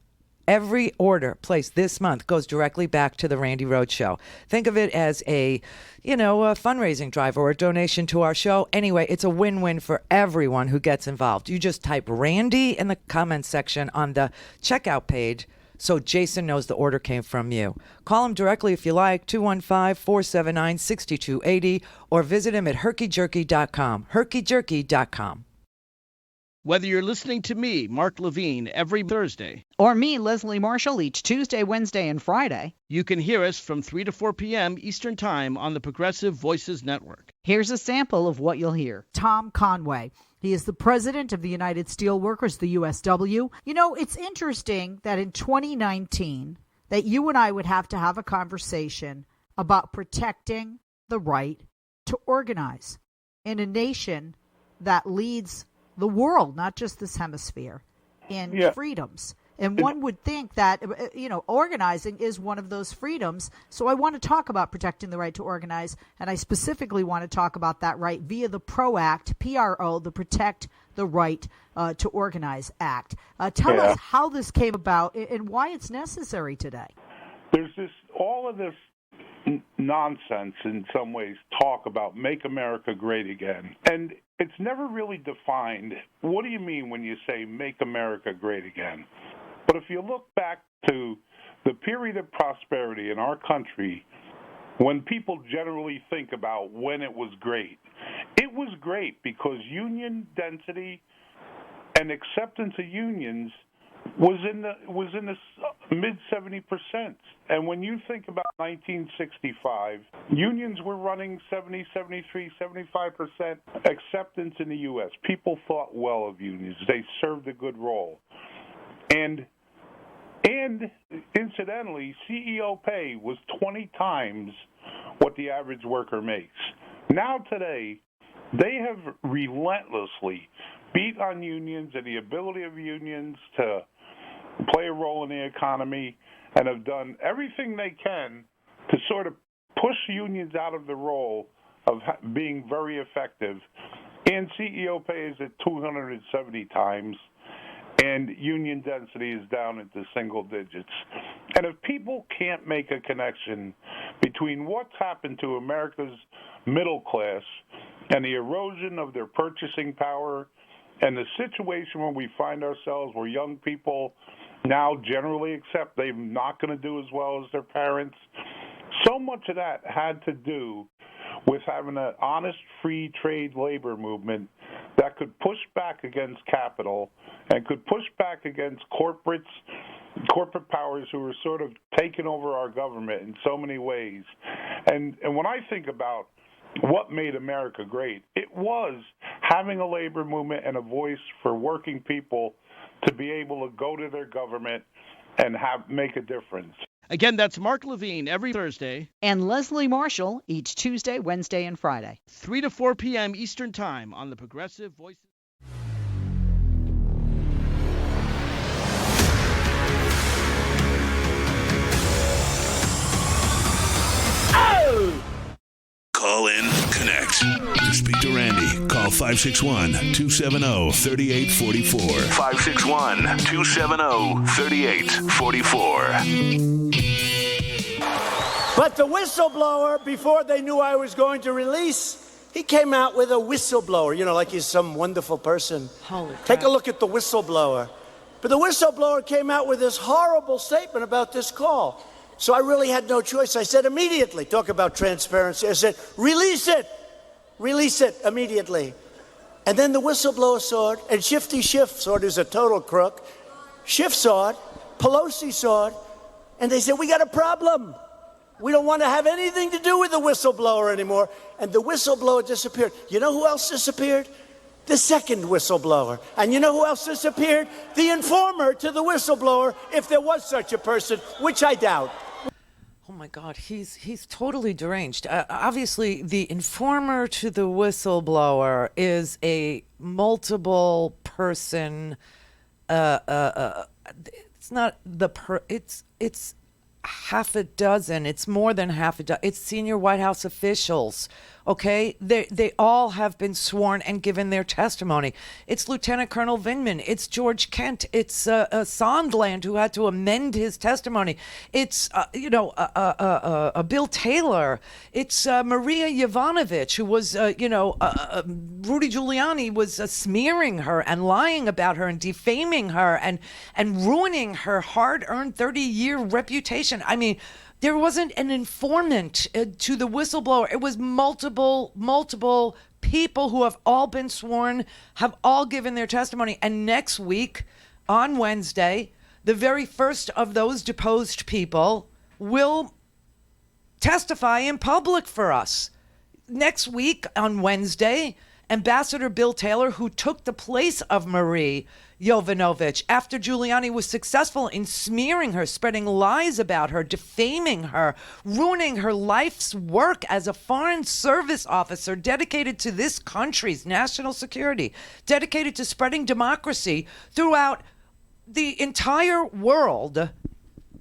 every order placed this month goes directly back to the Randi Rhodes Show. Think of it as a fundraising drive or a donation to our show. Anyway, it's a win-win for everyone who gets involved. You just type Randi in the comments section on the checkout page so Jason knows the order came from you. Call him directly if you like, 215-479-6280, or visit him at herkyjerky.com, herkyjerky.com. Whether you're listening to me, Mark Levine, every Thursday, or me, Leslie Marshall, each Tuesday, Wednesday, and Friday, you can hear us from 3 to 4 p.m. Eastern Time on the Progressive Voices Network. Here's a sample of what you'll hear. Tom Conway. He is the president of the United Steelworkers, the USW. You know, it's interesting that in 2019 that you and I would have to have a conversation about protecting the right to organize in a nation that leads the world, not just this hemisphere, in freedoms. And one would think that, organizing is one of those freedoms. So I want to talk about protecting the right to organize, and I specifically want to talk about that right via the PRO Act, PRO, the Protect the Right to Organize Act. Tell us how this came about and why it's necessary today. There's all of this nonsense in some ways, talk about make America great again. And it's never really defined. What do you mean when you say make America great again? But if you look back to the period of prosperity in our country, when people generally think about when it was great because union density and acceptance of unions was in the mid 70%. And when you think about 1965, unions were running 70, 73, 75% acceptance in the U.S. People thought well of unions. They served a good role. And incidentally, CEO pay was 20 times what the average worker makes. Now today, they have relentlessly beat on unions and the ability of unions to play a role in the economy, and have done everything they can to sort of push unions out of the role of being very effective. And CEO pay is at 270 times, and union density is down into single digits. And if people can't make a connection between what's happened to America's middle class and the erosion of their purchasing power and the situation where we find ourselves where young people now generally accept they're not going to do as well as their parents, so much of that had to do with having an honest free trade labor movement that could push back against capital and could push back against corporate powers who are sort of taking over our government in so many ways. And when I think about what made America great, it was having a labor movement and a voice for working people to be able to go to their government and make a difference. Again, that's Mark Levine every Thursday. And Leslie Marshall each Tuesday, Wednesday, and Friday. 3 to 4 p.m. Eastern Time on the Progressive Voices. Call in, connect. To speak to Randy, call 561-270-3844. 561-270-3844. But the whistleblower, before they knew I was going to release, he came out with a whistleblower, like he's some wonderful person. Holy crap. Take a look at the whistleblower. But the whistleblower came out with this horrible statement about this call. So I really had no choice. I said immediately, talk about transparency. I said, release it immediately. And then the whistleblower saw it, and Shifty Schiff saw it, who's a total crook. Schiff saw it, Pelosi saw it, and they said, we got a problem. We don't want to have anything to do with the whistleblower anymore. And the whistleblower disappeared. You know who else disappeared? The second whistleblower. And you know who else disappeared? The informer to the whistleblower, if there was such a person, which I doubt. Oh my God, he's totally deranged. Obviously, the informer to the whistleblower is a multiple person. It's not it's half a dozen. It's more than half a dozen. It's senior White House officials. Okay, they all have been sworn and given their testimony. It's Lieutenant Colonel Vindman. It's George Kent. It's Sondland, who had to amend his testimony. It's Bill Taylor. It's Maria Yovanovitch, who was Rudy Giuliani was smearing her and lying about her and defaming her and ruining her hard-earned 30-year reputation. I mean, there wasn't an informant to the whistleblower. It was multiple people who have all been sworn, have all given their testimony. And next week, on Wednesday, the very first of those deposed people will testify in public for us. Next week, on Wednesday, Ambassador Bill Taylor, who took the place of Marie Yovanovitch after Giuliani was successful in smearing her, spreading lies about her, defaming her, ruining her life's work as a foreign service officer dedicated to this country's national security, dedicated to spreading democracy throughout the entire world,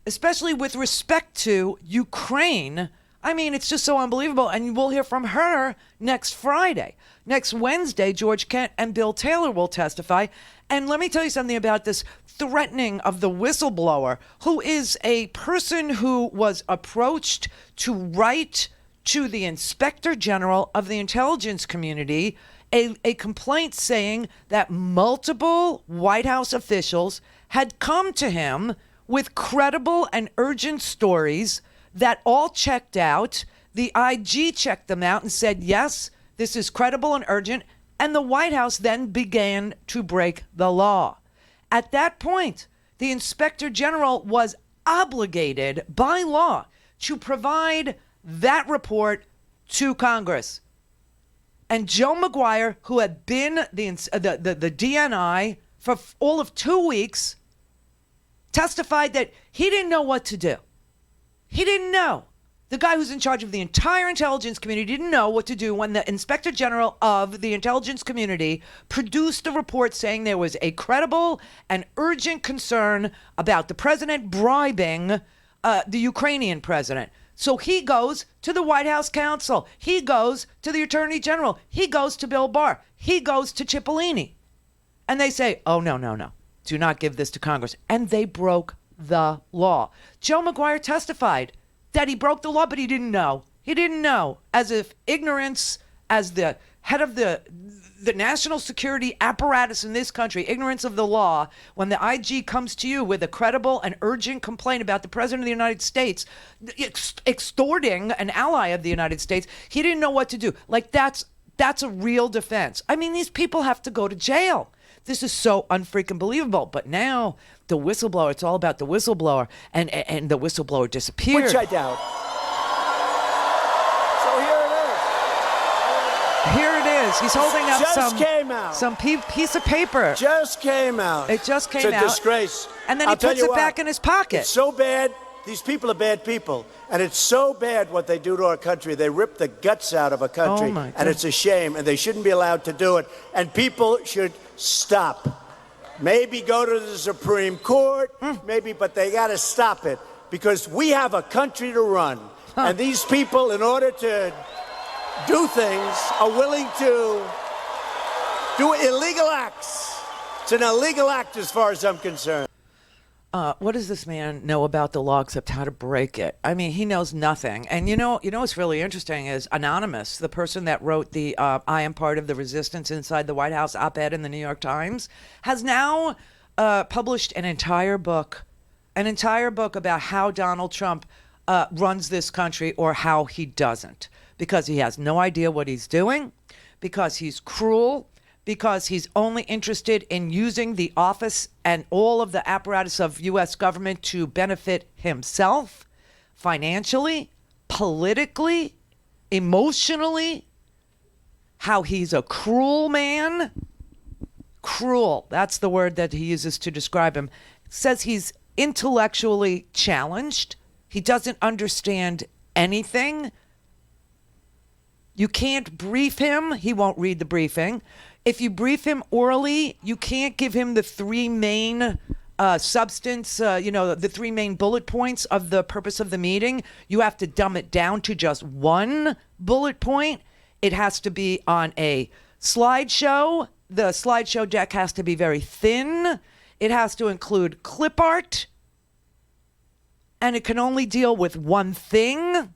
especially with respect to Ukraine. I mean, it's just so unbelievable. And we'll hear from her next Friday. Next Wednesday, George Kent and Bill Taylor will testify. And let me tell you something about this threatening of the whistleblower, who is a person who was approached to write to the Inspector General of the intelligence community a complaint saying that multiple White House officials had come to him with credible and urgent stories that all checked out. The IG checked them out and said, yes, this is credible and urgent. And the White House then began to break the law. At that point, the Inspector General was obligated by law to provide that report to Congress. And Joe McGuire, who had been the DNI for all of 2 weeks, testified that he didn't know what to do. He didn't know. The guy who's in charge of the entire intelligence community didn't know what to do when the Inspector General of the intelligence community produced a report saying there was a credible and urgent concern about the president bribing the Ukrainian president. So he goes to the White House counsel. He goes to the Attorney General. He goes to Bill Barr. He goes to Cipollini. And they say, oh, no. Do not give this to Congress. And they broke the law. Joe McGuire testified that he broke the law, but he didn't know. He didn't know, as if ignorance, as the head of the national security apparatus in this country, ignorance of the law, when the IG comes to you with a credible and urgent complaint about the President of the United States extorting an ally of the United States, he didn't know what to do. Like, that's a real defense. I mean, these people have to go to jail. This is so unfreaking believable. But now the whistleblower, it's all about the whistleblower, and the whistleblower disappeared. Which I doubt. So here it is. Here it is. He's holding up some piece of paper. Just came out. It just came out. It's a disgrace. And then he puts it back in his pocket. It's so bad. These people are bad people. And it's so bad what they do to our country. They rip the guts out of a country. Oh my God. And it's a shame. And they shouldn't be allowed to do it. And people should stop. Maybe go to the Supreme Court, maybe, but they got to stop it because we have a country to run. And these people, in order to do things, are willing to do illegal acts. It's an illegal act as far as I'm concerned. What does this man know about the law except how to break it? I mean, he knows nothing. And you know what's really interesting is Anonymous, the person that wrote the I am part of the resistance inside the White House op-ed in the New York Times, has now published an entire book about how Donald Trump runs this country, or how he doesn't, because he has no idea what he's doing, because he's cruel, because he's only interested in using the office and all of the apparatus of U.S. government to benefit himself financially, politically, emotionally, how he's a cruel man. Cruel, that's the word that he uses to describe him. Says he's intellectually challenged. He doesn't understand anything. You can't brief him. He won't read the briefing. If you brief him orally, you can't give him the three main the three main bullet points of the purpose of the meeting. You have to dumb it down to just one bullet point. It has to be on a slideshow. The slideshow deck has to be very thin. It has to include clip art. And it can only deal with one thing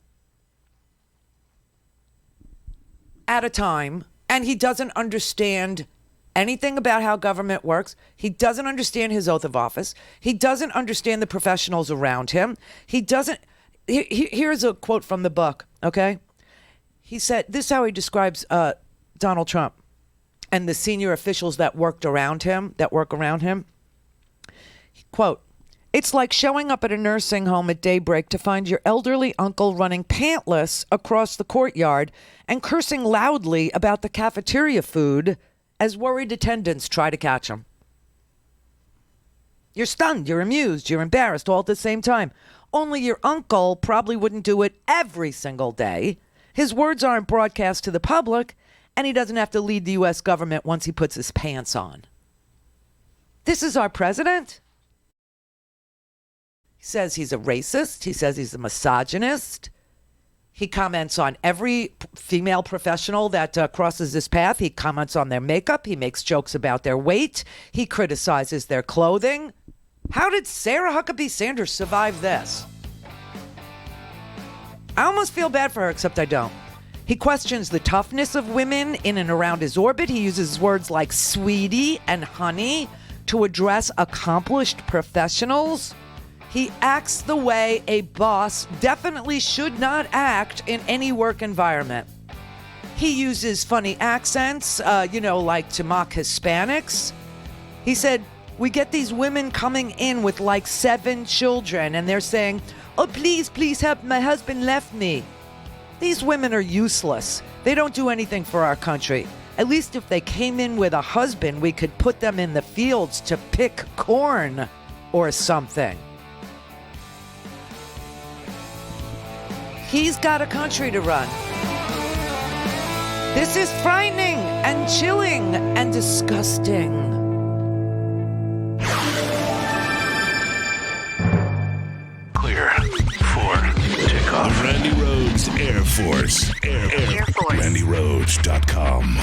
at a time. And he doesn't understand anything about how government works. He doesn't understand his oath of office. He doesn't understand the professionals around him. He doesn't. Here's a quote from the book, okay? He said, this is how he describes Donald Trump and the senior officials that work around him. Quote, "It's like showing up at a nursing home at daybreak to find your elderly uncle running pantless across the courtyard and cursing loudly about the cafeteria food as worried attendants try to catch him. You're stunned, you're amused, you're embarrassed all at the same time. Only your uncle probably wouldn't do it every single day. His words aren't broadcast to the public, and he doesn't have to lead the U.S. government once he puts his pants on. This is our president? He says he's a racist. He says he's a misogynist. He comments on every female professional that crosses his path. He comments on their makeup. He makes jokes about their weight. He criticizes their clothing. How did Sarah Huckabee Sanders survive this? I almost feel bad for her, except I don't. He questions the toughness of women in and around his orbit. He uses words like sweetie and honey to address accomplished professionals. He acts the way a boss definitely should not act in any work environment. He uses funny accents, like to mock Hispanics. He said, we get these women coming in with like 7 children and they're saying, oh, please help, my husband left me. These women are useless. They don't do anything for our country. At least if they came in with a husband, we could put them in the fields to pick corn or something. He's got a country to run. This is frightening and chilling and disgusting. Clear for takeoff. The Randi Rhodes Air Force. Air Force. RandiRhodes.com.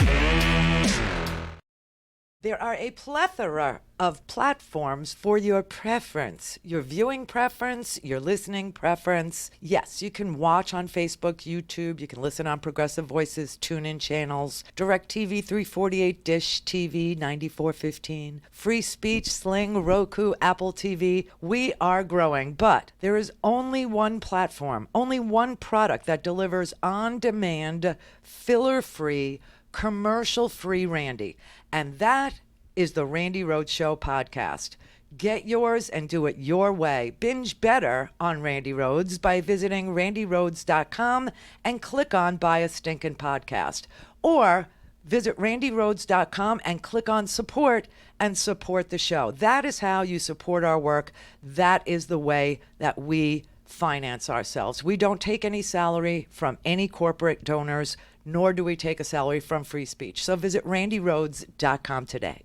There are a plethora of platforms for your preference, your viewing preference, your listening preference. Yes, you can watch on Facebook, YouTube. You can listen on Progressive Voices, TuneIn channels, DirecTV 348, Dish TV 9415, Free Speech, Sling, Roku, Apple TV. We are growing, but there is only one platform, only one product that delivers on-demand, filler-free, commercial-free Randi. And that is the Randi Rhodes Show podcast. Get yours and do it your way. Binge better on Randi Rhodes by visiting RandiRhodes.com and click on Buy a Stinkin' Podcast. Or visit RandiRhodes.com and click on Support and support the show. That is how you support our work. That is the way that we finance ourselves. We don't take any salary from any corporate donors, nor do we take a salary from free speech. So visit RandiRhodes.com today.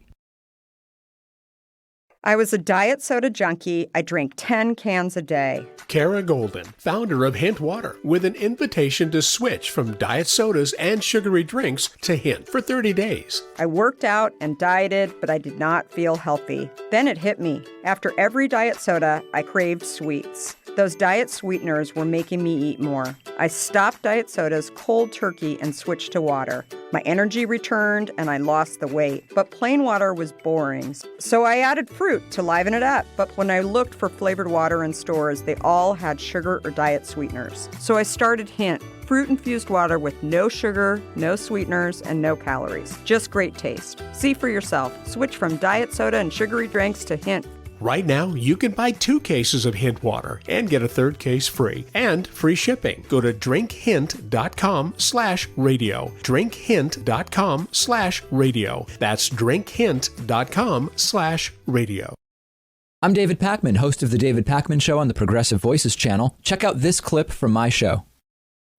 I was a diet soda junkie. I drank 10 cans a day. Kara Golden, founder of Hint Water, with an invitation to switch from diet sodas and sugary drinks to Hint for 30 days. I worked out and dieted, but I did not feel healthy. Then it hit me. After every diet soda, I craved sweets. Those diet sweeteners were making me eat more. I stopped diet sodas cold turkey and switched to water. My energy returned and I lost the weight, but plain water was boring. So I added fruit to liven it up. But when I looked for flavored water in stores, they all had sugar or diet sweeteners. So I started Hint, fruit-infused water with no sugar, no sweeteners, and no calories. Just great taste. See for yourself. Switch from diet soda and sugary drinks to Hint. Right now, you can buy 2 cases of Hint Water and get a 3rd case free and free shipping. Go to drinkhint.com/radio. drinkhint.com/radio. That's drinkhint.com/radio. I'm David Pakman, host of The David Pakman Show on the Progressive Voices channel. Check out this clip from my show.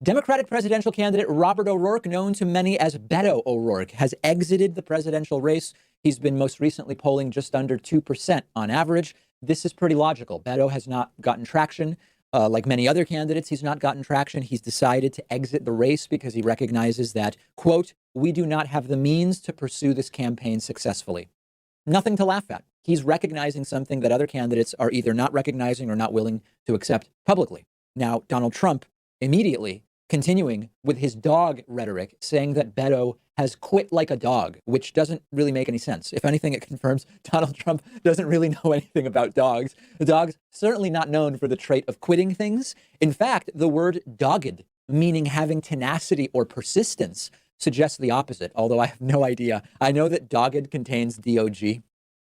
Democratic presidential candidate Robert O'Rourke, known to many as Beto O'Rourke, has exited the presidential race. He's been most recently polling just under 2% on average. This is pretty logical. Beto has not gotten traction. Like many other candidates, he's not gotten traction. He's decided to exit the race because he recognizes that, quote, we do not have the means to pursue this campaign successfully. Nothing to laugh at. He's recognizing something that other candidates are either not recognizing or not willing to accept publicly. Now, Donald Trump immediately continuing with his dog rhetoric, saying that Beto has quit like a dog, which doesn't really make any sense. If anything, it confirms Donald Trump doesn't really know anything about dogs. The dog's certainly not known for the trait of quitting things. In fact, the word dogged, meaning having tenacity or persistence, suggests the opposite, although I have no idea. I know that dogged contains D-O-G,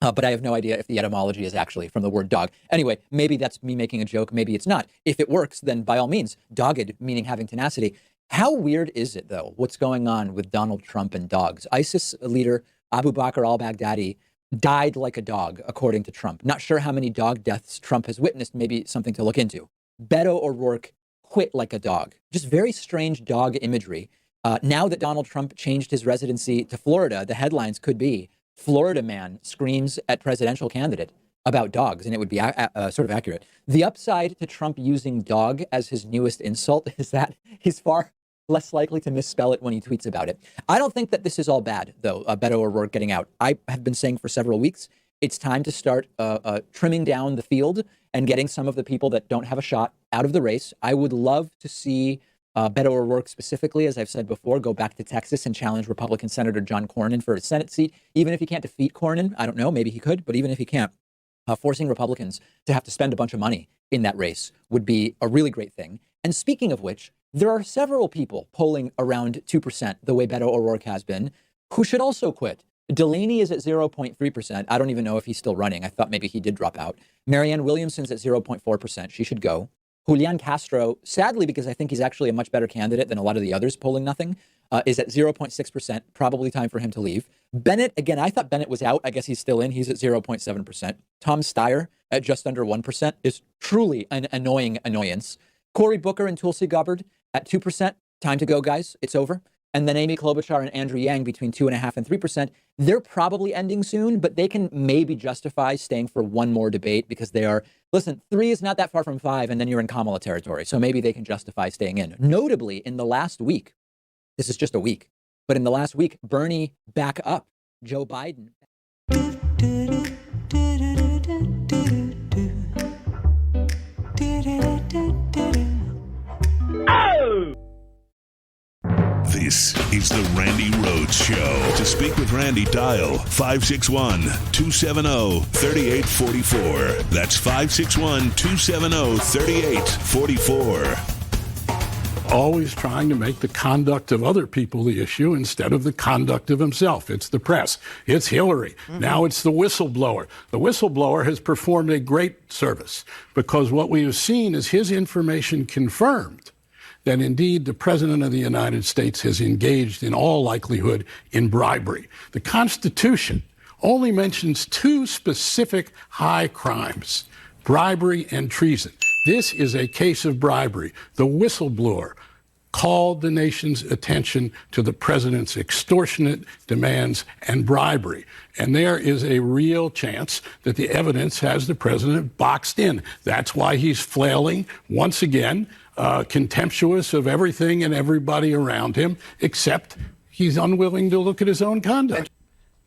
but I have no idea if the etymology is actually from the word dog. Anyway, maybe that's me making a joke. Maybe it's not. If it works, then by all means, dogged, meaning having tenacity. How weird is it, though, what's going on with Donald Trump and dogs? ISIS leader Abu Bakr al-Baghdadi died like a dog, according to Trump. Not sure how many dog deaths Trump has witnessed, maybe something to look into. Beto O'Rourke quit like a dog. Just very strange dog imagery. Now that Donald Trump changed his residency to Florida, the headlines could be, Florida man screams at presidential candidate about dogs, and it would be sort of accurate. The upside to Trump using dog as his newest insult is that he's far less likely to misspell it when he tweets about it. I don't think that this is all bad, though, Beto O'Rourke getting out. I have been saying for several weeks, it's time to start trimming down the field and getting some of the people that don't have a shot out of the race. I would love to see Beto O'Rourke specifically, as I've said before, go back to Texas and challenge Republican Senator John Cornyn for his Senate seat. Even if he can't defeat Cornyn, I don't know, maybe he could, but even if he can't, forcing Republicans to have to spend a bunch of money in that race would be a really great thing. And speaking of which, there are several people polling around 2%, the way Beto O'Rourke has been, who should also quit. Delaney is at 0.3%. I don't even know if he's still running. I thought maybe he did drop out. Marianne Williamson's at 0.4%. She should go. Julian Castro, sadly, because I think he's actually a much better candidate than a lot of the others polling nothing, is at 0.6%. Probably time for him to leave. Bennett, again, I thought Bennett was out. I guess he's still in. He's at 0.7%. Tom Steyer at just under 1% is truly an annoying annoyance. Cory Booker and Tulsi Gabbard at 2%. Time to go, guys. It's over. And then Amy Klobuchar and Andrew Yang between 2.5% and 3%. They're probably ending soon, but they can maybe justify staying for one more debate because they are, listen, 3 is not that far from 5, and then you're in Kamala territory. So maybe they can justify staying in. Notably, in the last week, this is just a week, but in the last week, Bernie back up, Joe Biden. Oh! This is the Randi Rhodes Show. To speak with Randi, dial 561-270-3844. That's 561-270-3844. Always trying to make the conduct of other people the issue instead of the conduct of himself. It's the press. It's Hillary. Mm-hmm. Now it's the whistleblower. The whistleblower has performed a great service because what we have seen is his information confirmed that indeed the President of the United States has engaged in all likelihood in bribery. The Constitution only mentions 2 specific high crimes, bribery and treason. This is a case of bribery. The whistleblower called the nation's attention to the president's extortionate demands and bribery. And there is a real chance that the evidence has the president boxed in. That's why he's flailing once again, contemptuous of everything and everybody around him, except he's unwilling to look at his own conduct.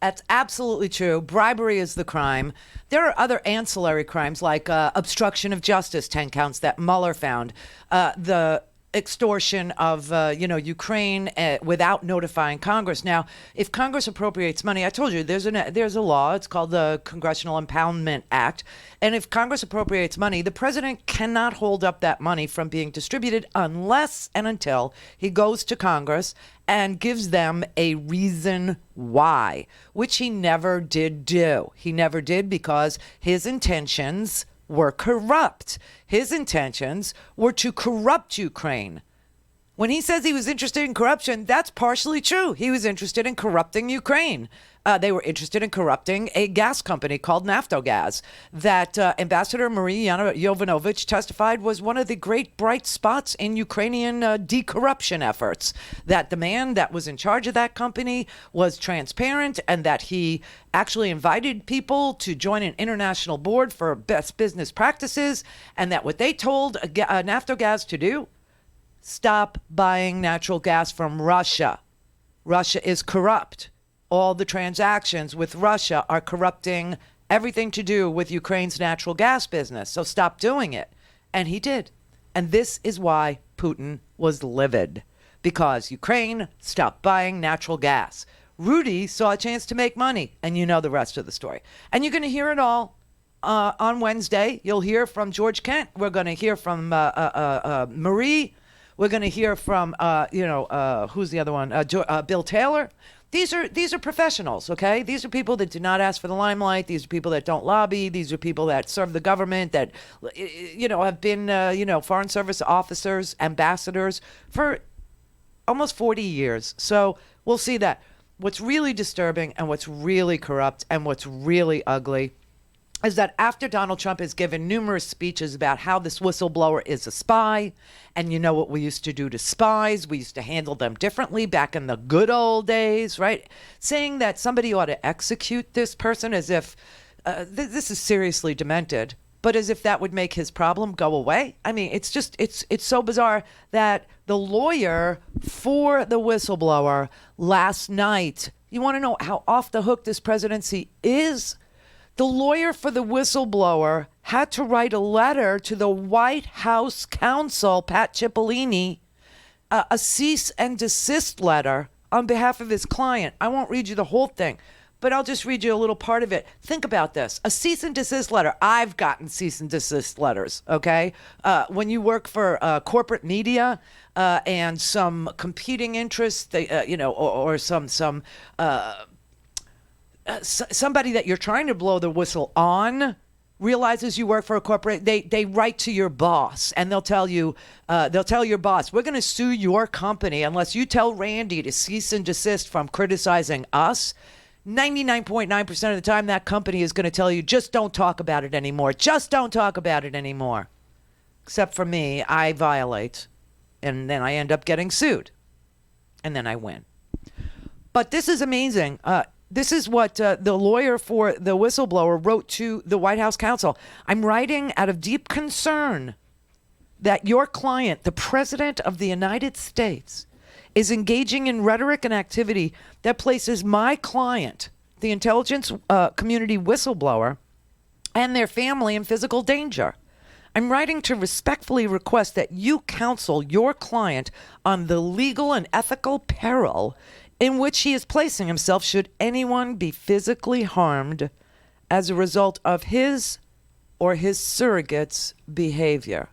That's absolutely true. Bribery is the crime. There are other ancillary crimes like obstruction of justice, 10 counts that Mueller found. The extortion of, Ukraine without notifying Congress. Now, if Congress appropriates money, I told you there's a law. It's called the Congressional Impoundment Act. And if Congress appropriates money, the president cannot hold up that money from being distributed unless and until he goes to Congress and gives them a reason why, which he never did do. He never did because his intentions were corrupt. His intentions were to corrupt Ukraine. When he says he was interested in corruption, that's partially true. He was interested in corrupting Ukraine. They were interested in corrupting a gas company called Naftogaz that Ambassador Marie Yovanovitch testified was one of the great bright spots in Ukrainian de-corruption efforts, that the man that was in charge of that company was transparent and that he actually invited people to join an international board for best business practices, and that what they told Naftogaz to do, stop buying natural gas from Russia. Russia is corrupt. All the transactions with Russia are corrupting everything to do with Ukraine's natural gas business. So stop doing it. And he did. And this is why Putin was livid because Ukraine stopped buying natural gas. Rudy saw a chance to make money, and you know the rest of the story. And you're going to hear it all on Wednesday. You'll hear from George Kent. We're going to hear from Marie. We're going to hear from, who's the other one? Bill Taylor. These are professionals, okay? These are people that do not ask for the limelight. These are people that don't lobby. These are people that serve the government, that, have been, foreign service officers, ambassadors for almost 40 years. So we'll see that. What's really disturbing and what's really corrupt and what's really ugly is that after Donald Trump has given numerous speeches about how this whistleblower is a spy, and you know what we used to do to spies, we used to handle them differently back in the good old days, right? Saying that somebody ought to execute this person as if this is seriously demented, but as if that would make his problem go away. I mean, it's so bizarre that the lawyer for the whistleblower last night, you want to know how off the hook this presidency is? The lawyer for the whistleblower had to write a letter to the White House counsel, Pat Cipollini, a cease and desist letter on behalf of his client. I won't read you the whole thing, but I'll just read you a little part of it. Think about this. A cease and desist letter. I've gotten cease and desist letters, okay? When you work for corporate media and some competing interests, or some somebody that you're trying to blow the whistle on realizes you work for a corporate, they write to your boss and they'll tell your boss, we're going to sue your company unless you tell Randy to cease and desist from criticizing us. 99.9% of the time that company is going to tell you, just don't talk about it anymore. Just don't talk about it anymore. Except for me, I violate and then I end up getting sued and then I win. But this is amazing. This is what the lawyer for the whistleblower wrote to the White House counsel. I'm writing out of deep concern that your client, the President of the United States, is engaging in rhetoric and activity that places my client, the intelligence community whistleblower, and their family in physical danger. I'm writing to respectfully request that you counsel your client on the legal and ethical peril in which he is placing himself should anyone be physically harmed as a result of his or his surrogate's behavior.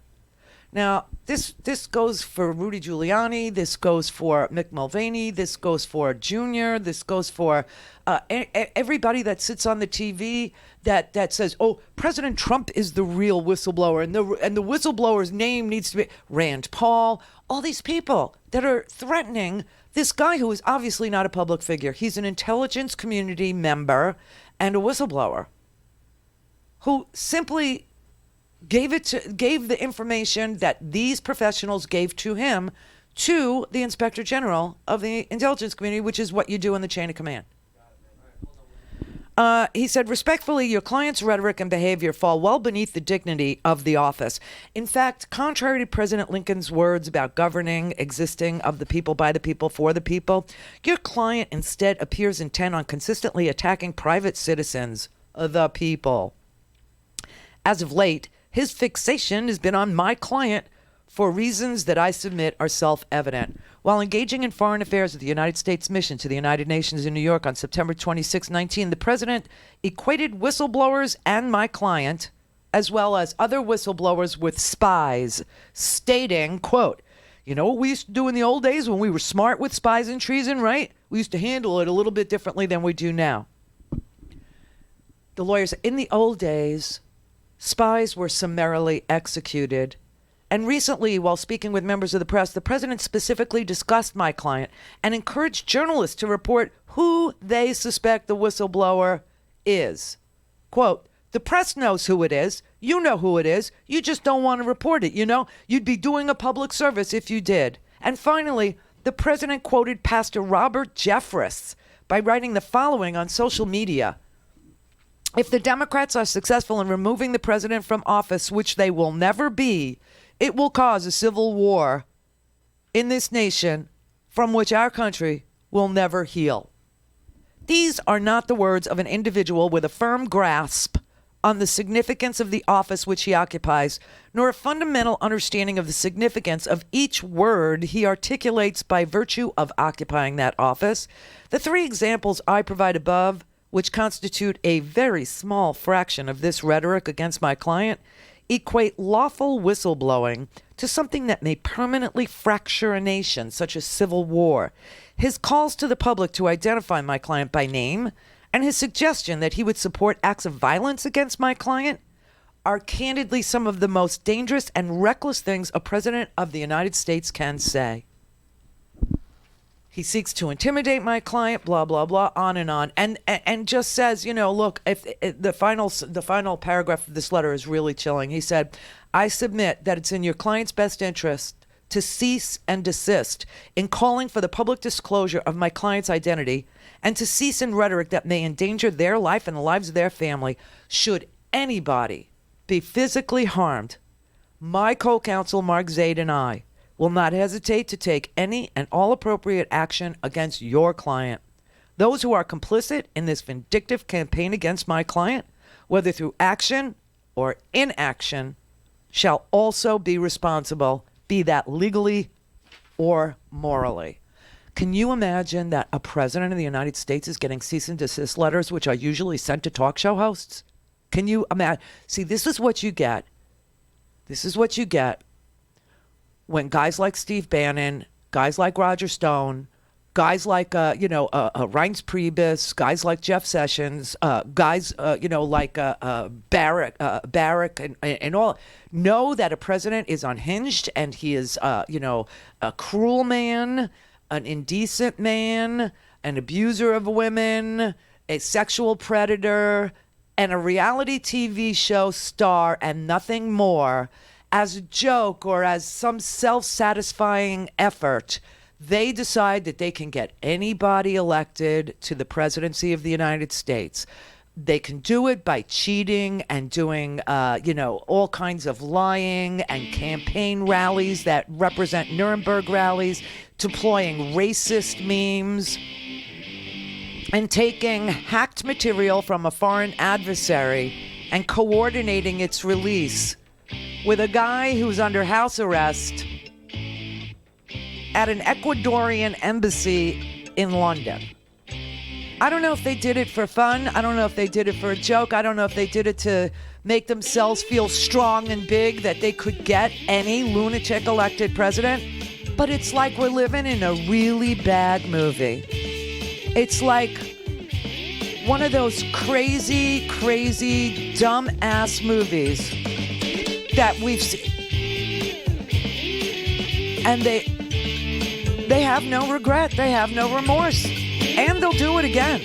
Now, this goes for Rudy Giuliani, this goes for Mick Mulvaney, this goes for Junior, this goes for everybody that sits on the TV that says, oh, President Trump is the real whistleblower, and the whistleblower's name needs to be Rand Paul, all these people that are threatening this guy who is obviously not a public figure. He's an intelligence community member and a whistleblower who simply gave the information that these professionals gave to him to the Inspector General of the intelligence community, which is what you do in the chain of command. He said, respectfully, your client's rhetoric and behavior fall well beneath the dignity of the office. In fact, contrary to President Lincoln's words about governing, existing of the people, by the people, for the people, your client instead appears intent on consistently attacking private citizens, the people. As of late, his fixation has been on my client for reasons that I submit are self-evident. While engaging in foreign affairs with the United States mission to the United Nations in New York on September 26, 19, the president equated whistleblowers and my client, as well as other whistleblowers, with spies, stating, quote, you know what we used to do in the old days when we were smart with spies and treason, right? We used to handle it a little bit differently than we do now. The lawyer said, in the old days, spies were summarily executed. And recently, while speaking with members of the press, the president specifically discussed my client and encouraged journalists to report who they suspect the whistleblower is. Quote, the press knows who it is. You know who it is. You just don't want to report it, you know? You'd be doing a public service if you did. And finally, the president quoted Pastor Robert Jeffress by writing the following on social media. If the Democrats are successful in removing the president from office, which they will never be, it will cause a civil war in this nation from which our country will never heal. These are not the words of an individual with a firm grasp on the significance of the office which he occupies, nor a fundamental understanding of the significance of each word he articulates by virtue of occupying that office. The three examples I provide above, which constitute a very small fraction of this rhetoric against my client, equate lawful whistleblowing to something that may permanently fracture a nation, such as civil war. His calls to the public to identify my client by name and his suggestion that he would support acts of violence against my client are candidly some of the most dangerous and reckless things a president of the United States can say. He seeks to intimidate my client, blah, blah, blah, on, and just says, look, if the final paragraph of this letter is really chilling. He said, I submit that it's in your client's best interest to cease and desist in calling for the public disclosure of my client's identity and to cease in rhetoric that may endanger their life and the lives of their family. Should anybody be physically harmed, my co-counsel Mark Zaid and I will not hesitate to take any and all appropriate action against your client. Those who are complicit in this vindictive campaign against my client, whether through action or inaction, shall also be responsible, be that legally or morally. Can you imagine that a president of the United States is getting cease and desist letters, which are usually sent to talk show hosts? Can you imagine? See, this is what you get. This is what you get when guys like Steve Bannon, guys like Roger Stone, guys like Reince Priebus, guys like Jeff Sessions, guys like Barrack and all know that a president is unhinged and he is a cruel man, an indecent man, an abuser of women, a sexual predator, and a reality TV show star and nothing more. As a joke or as some self-satisfying effort, they decide that they can get anybody elected to the presidency of the United States. They can do it by cheating and doing, all kinds of lying and campaign rallies that represent Nuremberg rallies, deploying racist memes, and taking hacked material from a foreign adversary and coordinating its release with a guy who's under house arrest at an Ecuadorian embassy in London. I don't know if they did it for fun. I don't know if they did it for a joke. I don't know if they did it to make themselves feel strong and big that they could get any lunatic elected president. But it's like we're living in a really bad movie. It's like one of those crazy, crazy, dumb-ass movies that we've seen. And they have no regret. They have no remorse. And they'll do it again.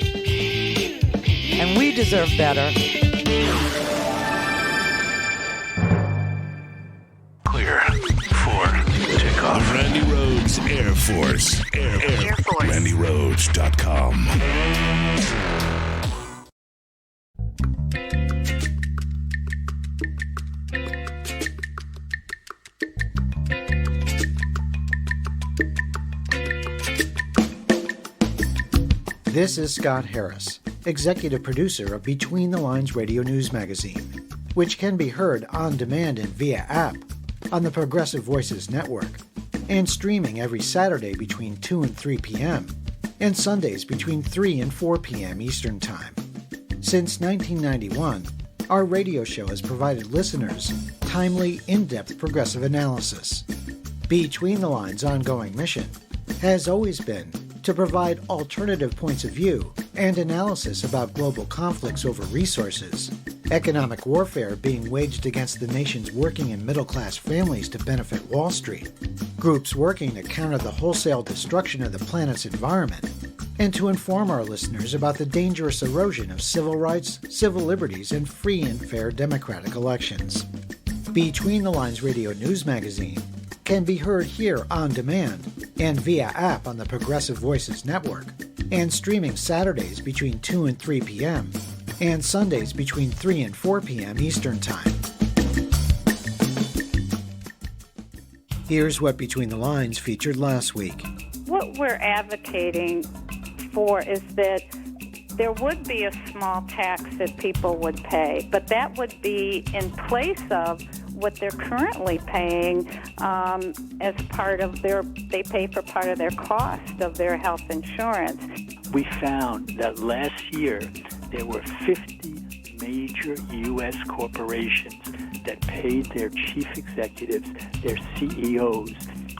And we deserve better. Clear for takeoff. Randi Rhodes Air Force. Air Force. RandiRhodes.com. This is Scott Harris, executive producer of Between the Lines Radio News Magazine, which can be heard on demand and via app on the Progressive Voices Network, and streaming every Saturday between 2 and 3 p.m., and Sundays between 3 and 4 p.m. Eastern Time. Since 1991, our radio show has provided listeners timely, in-depth progressive analysis. Between the Lines' ongoing mission has always been to provide alternative points of view and analysis about global conflicts over resources, economic warfare being waged against the nation's working and middle-class families to benefit Wall Street, groups working to counter the wholesale destruction of the planet's environment, and to inform our listeners about the dangerous erosion of civil rights, civil liberties, and free and fair democratic elections. Between the Lines Radio News Magazine can be heard here on demand and via app on the Progressive Voices Network, and streaming Saturdays between 2 and 3 p.m. and Sundays between 3 and 4 p.m. Eastern Time. Here's what Between the Lines featured last week. What we're advocating for is that there would be a small tax that people would pay, but that would be in place of what they're currently paying as part of they pay for part of their cost of their health insurance. We found that last year there were 50 major U.S. corporations that paid their chief executives, their CEOs,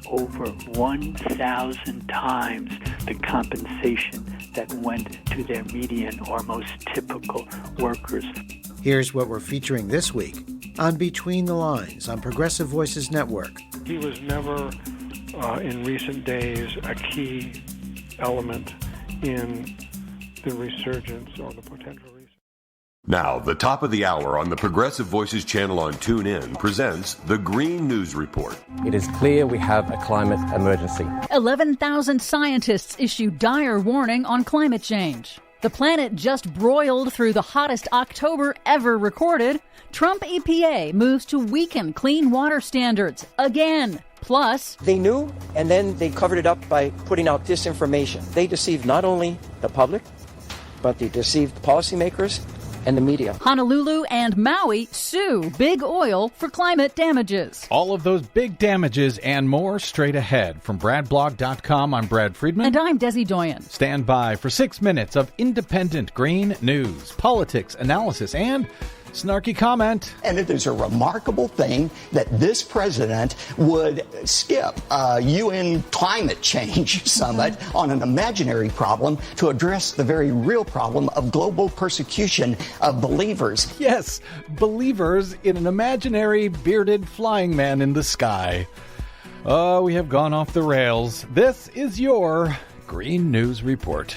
over 1,000 times the compensation that went to their median or most typical workers. Here's what we're featuring this week on Between the Lines on Progressive Voices Network. He was never, in recent days, a key element in the resurgence or the potential resurgence. Now, the top of the hour on the Progressive Voices channel on TuneIn presents the Green News Report. It is clear we have a climate emergency. 11,000 scientists issue dire warning on climate change. The planet just broiled through the hottest October ever recorded. Trump EPA moves to weaken clean water standards again. Plus, they knew, and then they covered it up by putting out disinformation. They deceived not only the public, but they deceived policymakers and the media. Honolulu and Maui sue Big Oil for climate damages. All of those big damages and more straight ahead. From BradBlog.com, I'm Brad Friedman. And I'm Desi Doyen. Stand by for 6 minutes of independent green news, politics, analysis, and snarky comment. And it is a remarkable thing that this president would skip a UN climate change summit on an imaginary problem to address the very real problem of global persecution of believers. Yes, believers in an imaginary bearded flying man in the sky. Oh, we have gone off the rails. This is your Green News Report.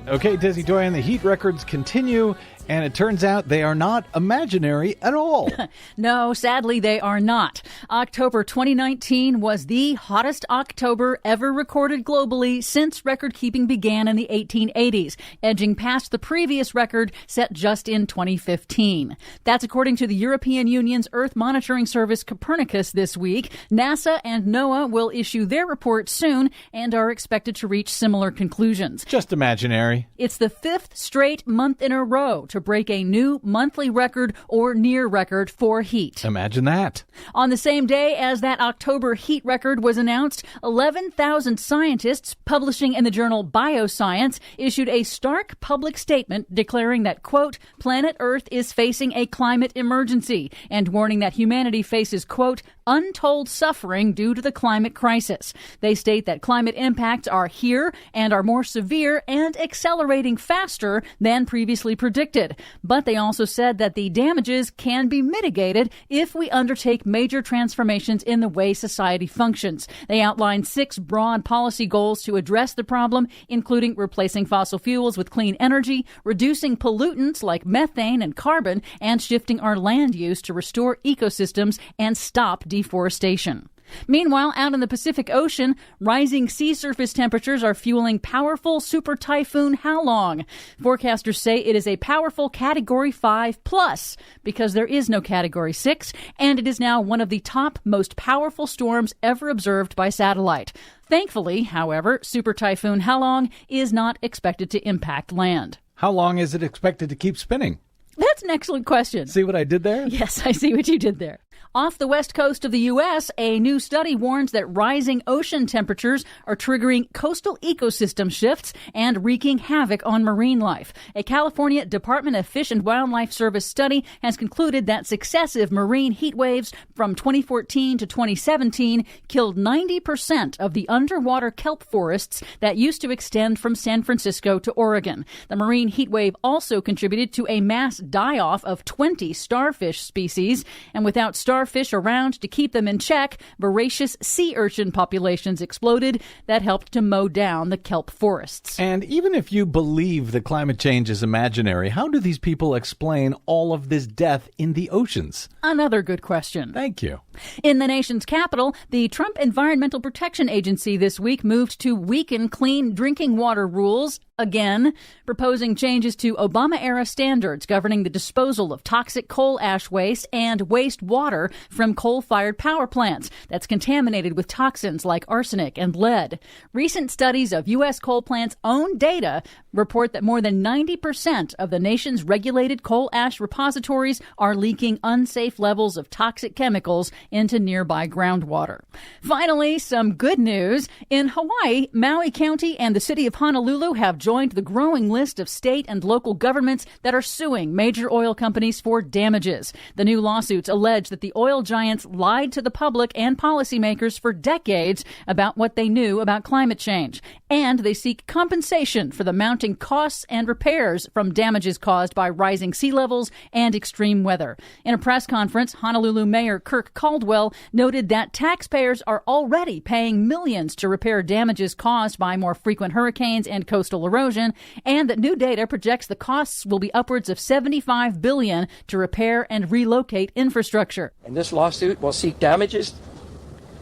Okay, Desi Doyen, the heat records continue, and it turns out they are not imaginary at all. No, sadly, they are not. October 2019 was the hottest October ever recorded globally since record-keeping began in the 1880s, edging past the previous record set just in 2015. That's according to the European Union's Earth monitoring service Copernicus this week. NASA and NOAA will issue their report soon and are expected to reach similar conclusions. Just imaginary. It's the fifth straight month in a row to break a new monthly record or near record for heat. Imagine that. On the same day as that October heat record was announced, 11,000 scientists publishing in the journal Bioscience issued a stark public statement declaring that, quote, planet Earth is facing a climate emergency and warning that humanity faces, quote, untold suffering due to the climate crisis. They state that climate impacts are here and are more severe and accelerating faster than previously predicted. But they also said that the damages can be mitigated if we undertake major transformations in the way society functions. They outlined 6 broad policy goals to address the problem, including replacing fossil fuels with clean energy, reducing pollutants like methane and carbon, and shifting our land use to restore ecosystems and stop deforestation. Meanwhile, out in the Pacific Ocean, rising sea surface temperatures are fueling powerful super typhoon Halong. Forecasters say it is a powerful Category 5 plus because there is no Category 6, and it is now one of the top most powerful storms ever observed by satellite. Thankfully, however, super typhoon Halong is not expected to impact land. How long is it expected to keep spinning? That's an excellent question. See what I did there? Yes, I see what you did there. Off the west coast of the U.S., a new study warns that rising ocean temperatures are triggering coastal ecosystem shifts and wreaking havoc on marine life. A California Department of Fish and Wildlife Service study has concluded that successive marine heat waves from 2014 to 2017 killed 90% of the underwater kelp forests that used to extend from San Francisco to Oregon. The marine heat wave also contributed to a mass die-off of 20 starfish species, and without starfish around to keep them in check, voracious sea urchin populations exploded that helped to mow down the kelp forests. And even if you believe that climate change is imaginary, how do these people explain all of this death in the oceans? Another good question. Thank you. In the nation's capital, the Trump Environmental Protection Agency this week moved to weaken clean drinking water rules again, proposing changes to Obama-era standards governing the disposal of toxic coal ash waste and wastewater from coal-fired power plants that's contaminated with toxins like arsenic and lead. Recent studies of U.S. coal plants' own data report that more than 90% of the nation's regulated coal ash repositories are leaking unsafe levels of toxic chemicals into nearby groundwater. Finally, some good news. In Hawaii, Maui County and the city of Honolulu have joined the growing list of state and local governments that are suing major oil companies for damages. The new lawsuits allege that the oil giants lied to the public and policymakers for decades about what they knew about climate change. And they seek compensation for the mounting costs and repairs from damages caused by rising sea levels and extreme weather. In a press conference, Honolulu Mayor Kirk Caldwell noted that taxpayers are already paying millions to repair damages caused by more frequent hurricanes and coastal erosion, and that new data projects the costs will be upwards of $75 billion to repair and relocate infrastructure. And this lawsuit will seek damages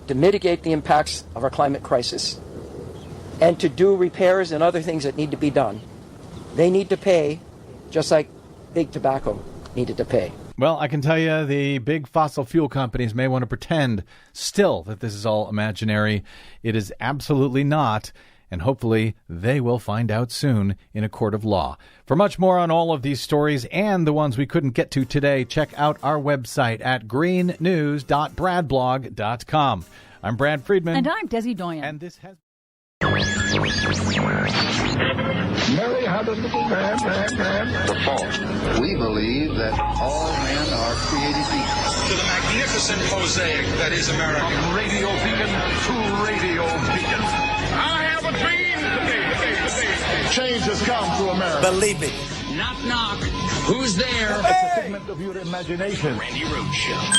to mitigate the impacts of our climate crisis and to do repairs and other things that need to be done. They need to pay just like big tobacco needed to pay. Well, I can tell you the big fossil fuel companies may want to pretend still that this is all imaginary. It is absolutely not, and hopefully they will find out soon in a court of law. For much more on all of these stories and the ones we couldn't get to today, check out our website at greennews.bradblog.com. I'm Brad Friedman. And I'm Desi Doyen. And this has... Mary had a little man. The fault. We believe that all men are created equal. To the magnificent mosaic that is America. From radio beacon to radio beacon. I have a dream. Change has come to America. Believe it. Knock, knock. Who's there? It's a figment of your imagination. Randi Rhodes Show.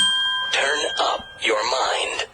Turn up your mind.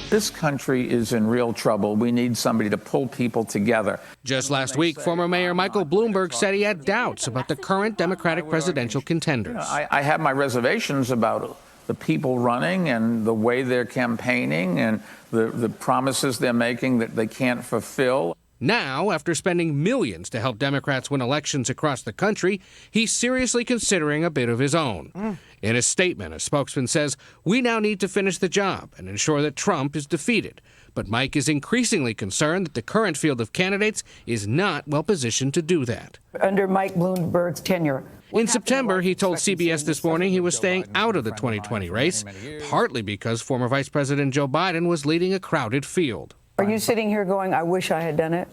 This country is in real trouble. We need somebody to pull people together. Just last week, former Mayor Michael Bloomberg said he had doubts about the current Democratic presidential contenders. I have my reservations about the people running and the way they're campaigning and the promises they're making that they can't fulfill. Now, after spending millions to help Democrats win elections across the country, he's seriously considering a bit of his own. In a statement, a spokesman says, "We now need to finish the job and ensure that Trump is defeated." But Mike is increasingly concerned that the current field of candidates is not well positioned to do that. Under Mike Bloomberg's tenure. In September, he told CBS This Morning he was staying out of the 2020 race, partly because former Vice President Joe Biden was leading a crowded field. Are you sitting here going, I wish I had done it?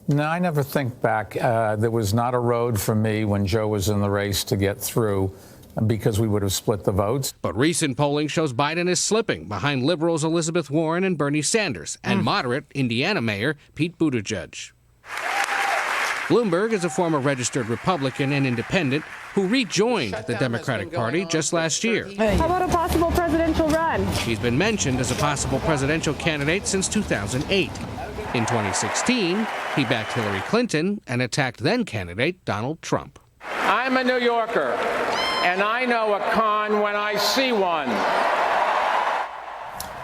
No, I never think back. There was not a road for me when Joe was in the race to get through because we would have split the votes. But recent polling shows Biden is slipping behind liberals Elizabeth Warren and Bernie Sanders and moderate Indiana Mayor Pete Buttigieg. Bloomberg is a former registered Republican and independent who rejoined the Democratic Party just last year. How about a possible presidential run? He's been mentioned as a possible presidential candidate since 2008. In 2016, he backed Hillary Clinton and attacked then-candidate Donald Trump. I'm a New Yorker, and I know a con when I see one.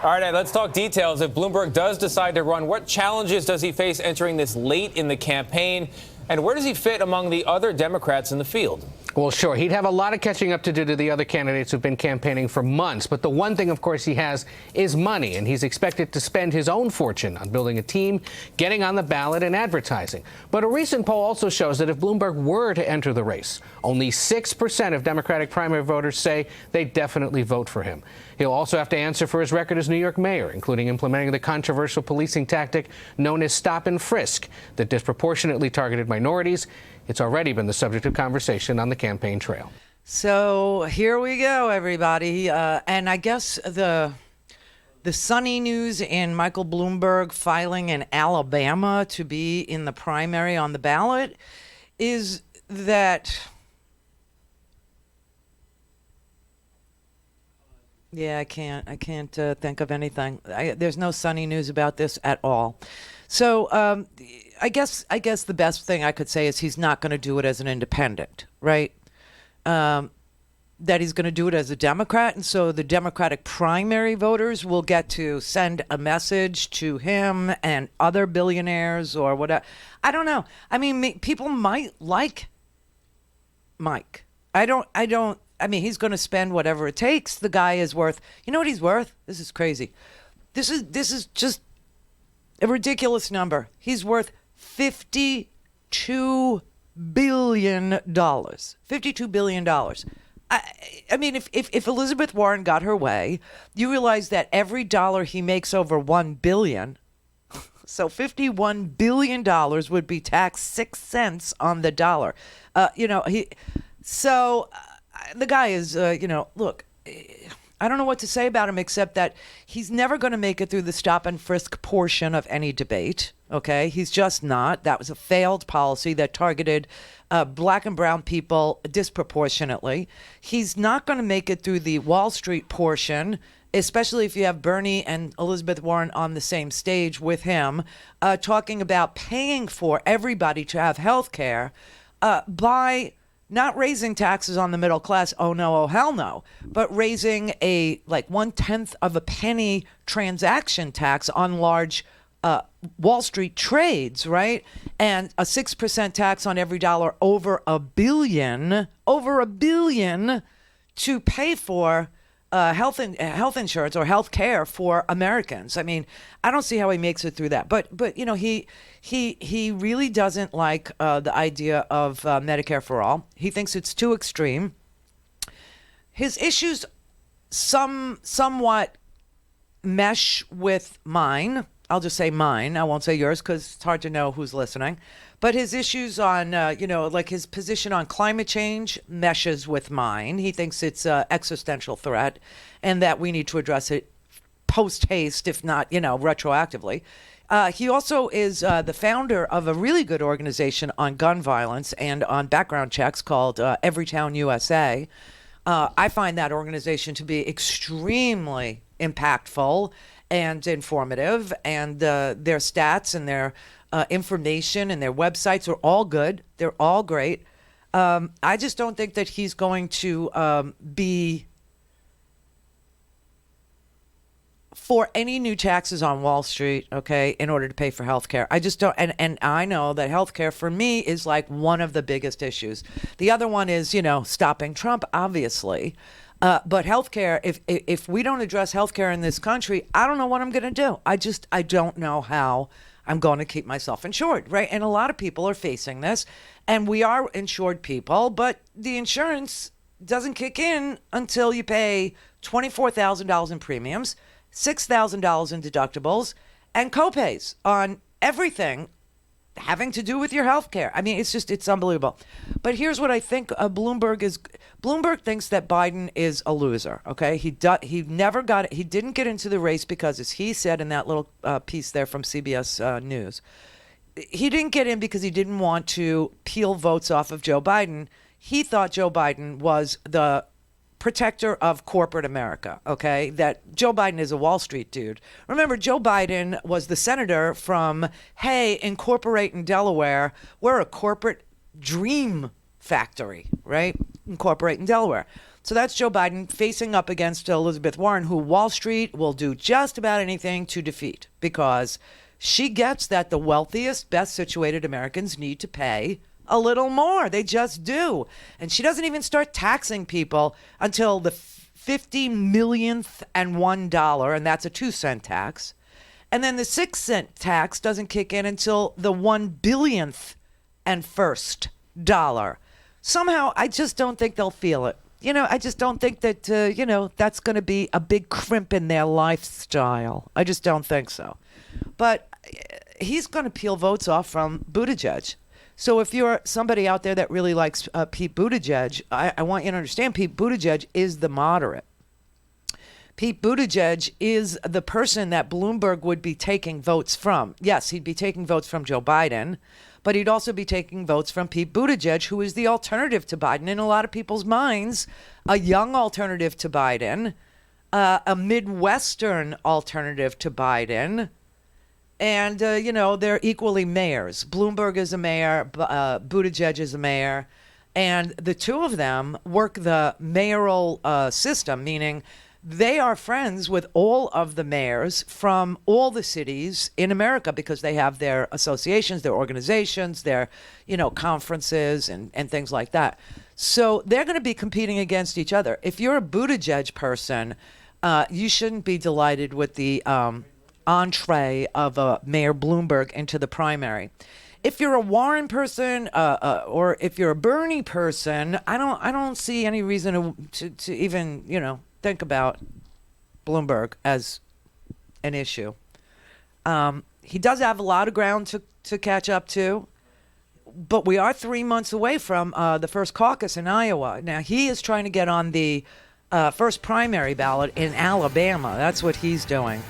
All right, let's talk details. If Bloomberg does decide to run, what challenges does he face entering this late in the campaign? And where does he fit among the other Democrats in the field? Well, sure. He'd have a lot of catching up to do to the other candidates who've been campaigning for months. But the one thing, of course, he has is money. And he's expected to spend his own fortune on building a team, getting on the ballot, and advertising. But a recent poll also shows that if Bloomberg were to enter the race, only 6% of Democratic primary voters say they definitely vote for him. He'll also have to answer for his record as New York mayor, including implementing the controversial policing tactic known as stop and frisk that disproportionately targeted minorities. It's already been the subject of conversation on the campaign trail. So here we go, everybody. And I guess the sunny news in Michael Bloomberg filing in Alabama to be in the primary on the ballot is that... Yeah, I can't think of anything. There's no sunny news about this at all. So I guess the best thing I could say is he's not going to do it as an independent, right? that he's going to do it as a Democrat. And so the Democratic primary voters will get to send a message to him and other billionaires or whatever. I don't know. I mean, people might like Mike. I mean, he's going to spend whatever it takes. The guy is worth, you know what he's worth? This is crazy. This is just a ridiculous number. He's worth $52 billion. $52 billion. I mean, if Elizabeth Warren got her way, you realize that every dollar he makes over $1 billion, so $51 billion would be taxed 6 cents on the dollar. The guy is, look, I don't know what to say about him except that he's never going to make it through the stop and frisk portion of any debate. Okay, he's just not. That was a failed policy that targeted black and brown people disproportionately. He's not going to make it through the Wall Street portion, especially if you have Bernie and Elizabeth Warren on the same stage with him, talking about paying for everybody to have health care by not raising taxes on the middle class. Oh, no. Oh, hell no. But raising a 1/10 of a penny transaction tax on large Wall Street trades, right? And a 6% tax on every dollar over $1 billion to pay for health insurance or health care for Americans. I mean, I don't see how he makes it through that. But he really doesn't like the idea of Medicare for all. He thinks it's too extreme. His issues somewhat mesh with mine. I'll just say mine. I won't say yours because it's hard to know who's listening. But his issues on, his position on climate change meshes with mine. He thinks it's an existential threat and that we need to address it post-haste, if not, retroactively. He also is the founder of a really good organization on gun violence and on background checks called Everytown USA. I find that organization to be extremely impactful and informative, and their stats and their information and their websites are all good. They're all great. I just don't think that he's going to be for any new taxes on Wall Street, okay, in order to pay for health care. I just don't, and I know that health care for me is like one of the biggest issues. The other one is, stopping Trump, obviously. But healthcare, if we don't address healthcare in this country, I don't know what I'm going to do. I don't know how I'm going to keep myself insured, right? And a lot of people are facing this, and we are insured people, but the insurance doesn't kick in until you pay $24,000 in premiums, $6,000 in deductibles, and copays on everything having to do with your health care. I mean, it's unbelievable. But here's what I think Bloomberg thinks that Biden is a loser, okay? He didn't get into the race because, as he said in that little piece there from CBS News, he didn't get in because he didn't want to peel votes off of Joe Biden. He thought Joe Biden was the protector of corporate America, okay? That Joe Biden is a Wall Street dude. Remember, Joe Biden was the senator from, hey, incorporate in Delaware. We're a corporate dream factory, right? Incorporate in Delaware. So that's Joe Biden facing up against Elizabeth Warren, who Wall Street will do just about anything to defeat because she gets that the wealthiest, best situated Americans need to pay a little more. They just do. And she doesn't even start taxing people until the 50 millionth and $1, and that's a 2-cent tax. And then the 6-cent tax doesn't kick in until the 1 billionth and first dollar. Somehow, I just don't think they'll feel it. I just don't think that, that's going to be a big crimp in their lifestyle. I just don't think so. But he's going to peel votes off from Buttigieg. So if you're somebody out there that really likes Pete Buttigieg, I want you to understand Pete Buttigieg is the moderate. Pete Buttigieg is the person that Bloomberg would be taking votes from. Yes, he'd be taking votes from Joe Biden, but he'd also be taking votes from Pete Buttigieg, who is the alternative to Biden in a lot of people's minds, a young alternative to Biden, a Midwestern alternative to Biden. And, they're equally mayors. Bloomberg is a mayor. Buttigieg is a mayor. And the two of them work the mayoral system, meaning they are friends with all of the mayors from all the cities in America because they have their associations, their organizations, their, conferences and things like that. So they're going to be competing against each other. If you're a Buttigieg person, you shouldn't be delighted with the entree of Mayor Bloomberg into the primary. If you're a Warren person or if you're a Bernie person, I don't see any reason to even, think about Bloomberg as an issue. He does have a lot of ground to catch up to, but we are 3 months away from the first caucus in Iowa. Now, he is trying to get on the first primary ballot in Alabama. That's what he's doing.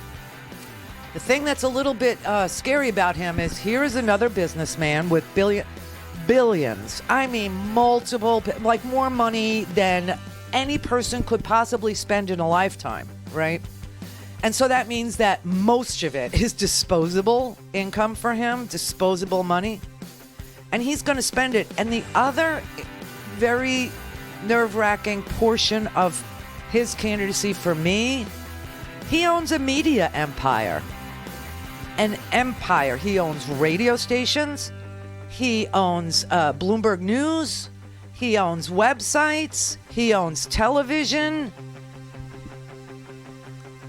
The thing that's a little bit scary about him is here is another businessman with billions. I mean, multiple, like more money than any person could possibly spend in a lifetime, right? And so that means that most of it is disposable income for him, disposable money. And he's going to spend it. And the other very nerve-wracking portion of his candidacy for me, he owns a media empire. An empire. He owns radio stations. He owns Bloomberg News. He owns websites. He owns television.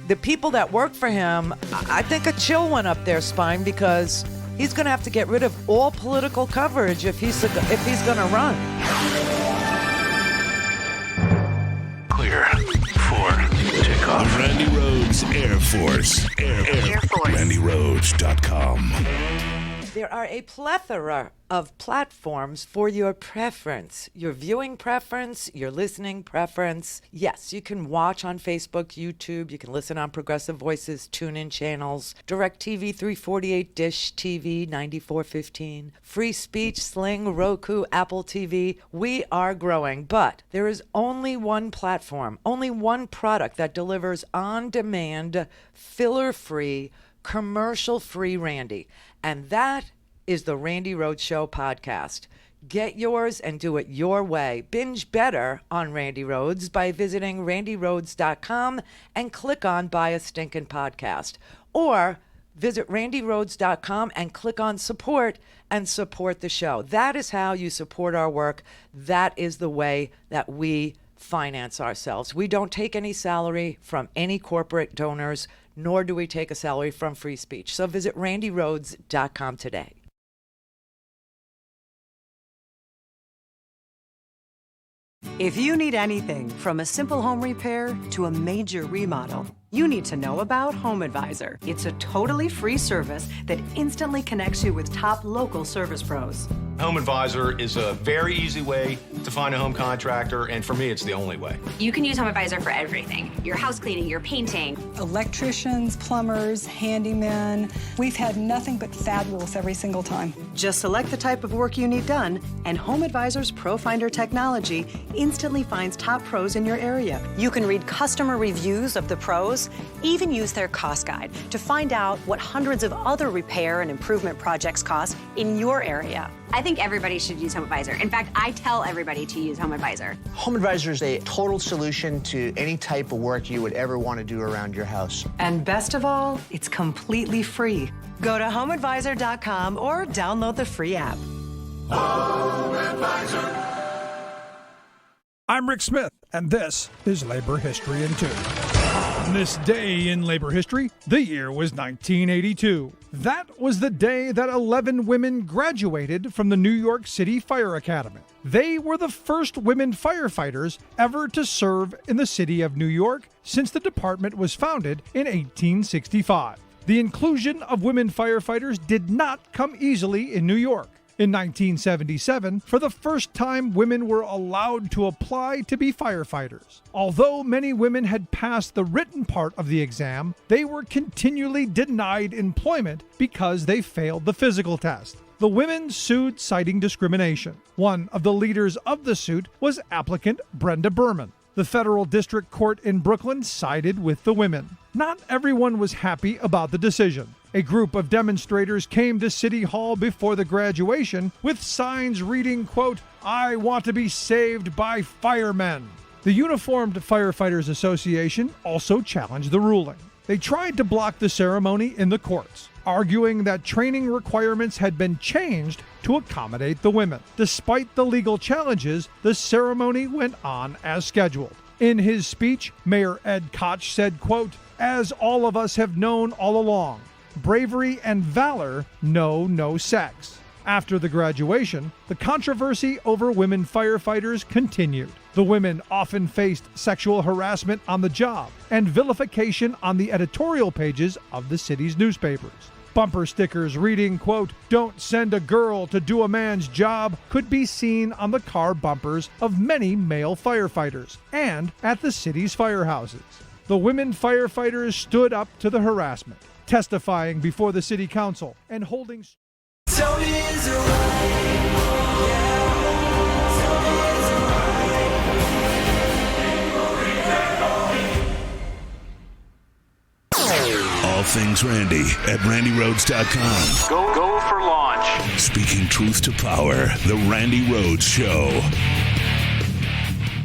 The people that work for him, I think a chill went up their spine because he's going to have to get rid of all political coverage if he's going to run. Clear for takeoff. The Randi Rhodes Air Force. Air Force. RandiRhodes.com. There are a plethora of platforms for your preference, your viewing preference, your listening preference. Yes, you can watch on Facebook, YouTube. You can listen on Progressive Voices, TuneIn channels, DirecTV 348, Dish TV 9415, Free Speech, Sling, Roku, Apple TV. We are growing, but there is only one platform, only one product that delivers on-demand, filler-free, commercial-free Randi. And that is the Randi Rhodes Show podcast. Get yours and do it your way. Binge better on Randi Rhodes by visiting randirhodes.com and click on Buy a Stinkin' Podcast. Or visit randirhodes.com and click on support and support the show. That is how you support our work. That is the way that we finance ourselves. We don't take any salary from any corporate donors, nor do we take a salary from free speech. So visit randirhodes.com today. If you need anything from a simple home repair to a major remodel, you need to know about Home Advisor. It's a totally free service that instantly connects you with top local service pros. Home Advisor is a very easy way to find a home contractor, and for me, it's the only way. You can use Home Advisor for everything. Your house cleaning, your painting. Electricians, plumbers, handymen. We've had nothing but fabulous every single time. Just select the type of work you need done, and Home Advisor's Pro Finder technology instantly finds top pros in your area. You can read customer reviews of the pros, even use their cost guide to find out what hundreds of other repair and improvement projects cost in your area. I think everybody should use Home Advisor. In fact, I tell everybody to use Home Advisor. Home Advisor is a total solution to any type of work you would ever want to do around your house. And best of all, it's completely free. Go to homeadvisor.com or download the free app. Home Advisor. I'm Rick Smith, and this is Labor History in 2. On this day in labor history, the year was 1982. That was the day that 11 women graduated from the New York City Fire Academy. They were the first women firefighters ever to serve in the city of New York since the department was founded in 1865. The inclusion of women firefighters did not come easily in New York. In 1977, for the first time, women were allowed to apply to be firefighters. Although many women had passed the written part of the exam, they were continually denied employment because they failed the physical test. The women sued citing discrimination. One of the leaders of the suit was applicant Brenda Berman. The federal district court in Brooklyn sided with the women. Not everyone was happy about the decision. A group of demonstrators came to City Hall before the graduation with signs reading, quote, "I want to be saved by firemen." The Uniformed Firefighters Association also challenged the ruling. They tried to block the ceremony in the courts, arguing that training requirements had been changed to accommodate the women. Despite the legal challenges, the ceremony went on as scheduled. In his speech, Mayor Ed Koch said, quote, "As all of us have known all along, bravery and valor know no sex." After the graduation, the controversy over women firefighters continued. The women often faced sexual harassment on the job and vilification on the editorial pages of the city's newspapers. Bumper stickers reading, quote, "Don't send a girl to do a man's job," could be seen on the car bumpers of many male firefighters and at the city's firehouses. The women firefighters stood up to the harassment, testifying before the city council and holding... All things Randy at RandyRhodes.com. Go for launch. Speaking truth to power, the Randy Rhodes Show.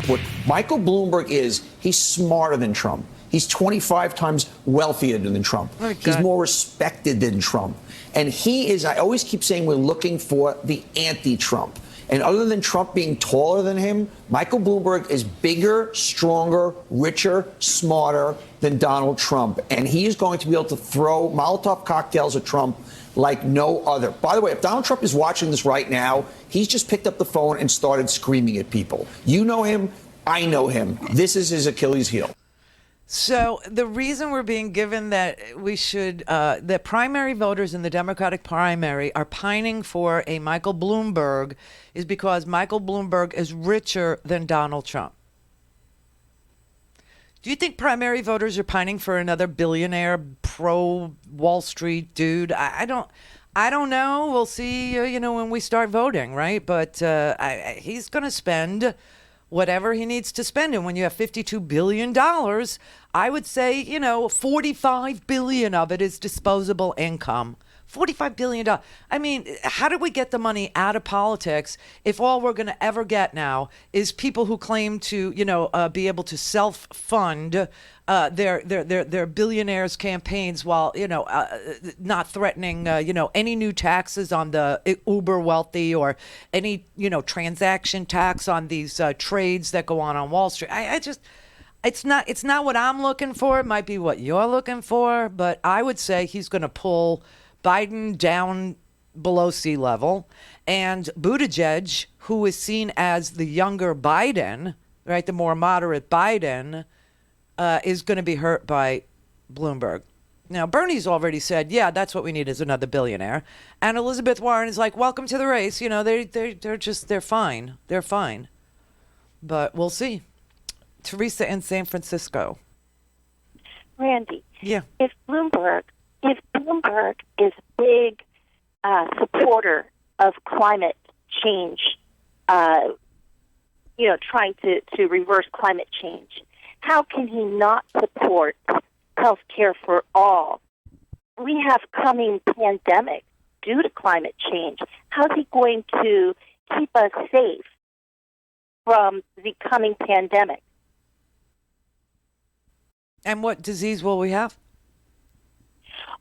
What Michael Bloomberg is, he's smarter than Trump. He's 25 times wealthier than Trump. He's more respected than Trump. And he is, I always keep saying we're looking for the anti-Trump. And other than Trump being taller than him, Michael Bloomberg is bigger, stronger, richer, smarter than Donald Trump. And he is going to be able to throw Molotov cocktails at Trump like no other. By the way, if Donald Trump is watching this right now, he's just picked up the phone and started screaming at people. You know him. I know him. This is his Achilles heel. So the reason we're being given that we should, the primary voters in the Democratic primary are pining for a Michael Bloomberg is because Michael Bloomberg is richer than Donald Trump. Do you think primary voters are pining for another billionaire pro Wall Street dude? I don't know. We'll see, when we start voting, right? But he's going to spend whatever he needs to spend. And when you have $52 billion, I would say, $45 billion of it is disposable income. $45 billion. I mean, how did we get the money out of politics if all we're going to ever get now is people who claim to, be able to self-fund their billionaires' campaigns while, not threatening, any new taxes on the uber wealthy or any, transaction tax on these trades that go on Wall Street. It's not what I'm looking for. It might be what you're looking for, but I would say he's going to pull Biden down below sea level, and Buttigieg, who is seen as the younger Biden, right, the more moderate Biden, is going to be hurt by Bloomberg. Now, Bernie's already said, yeah, that's what we need is another billionaire. And Elizabeth Warren is like, welcome to the race. They're fine. They're fine. But we'll see. Teresa in San Francisco. Randy. Yeah. If Bloomberg is a big supporter of climate change, trying to reverse climate change, how can he not support health care for all? We have coming pandemic due to climate change. How's he going to keep us safe from the coming pandemic? And what disease will we have?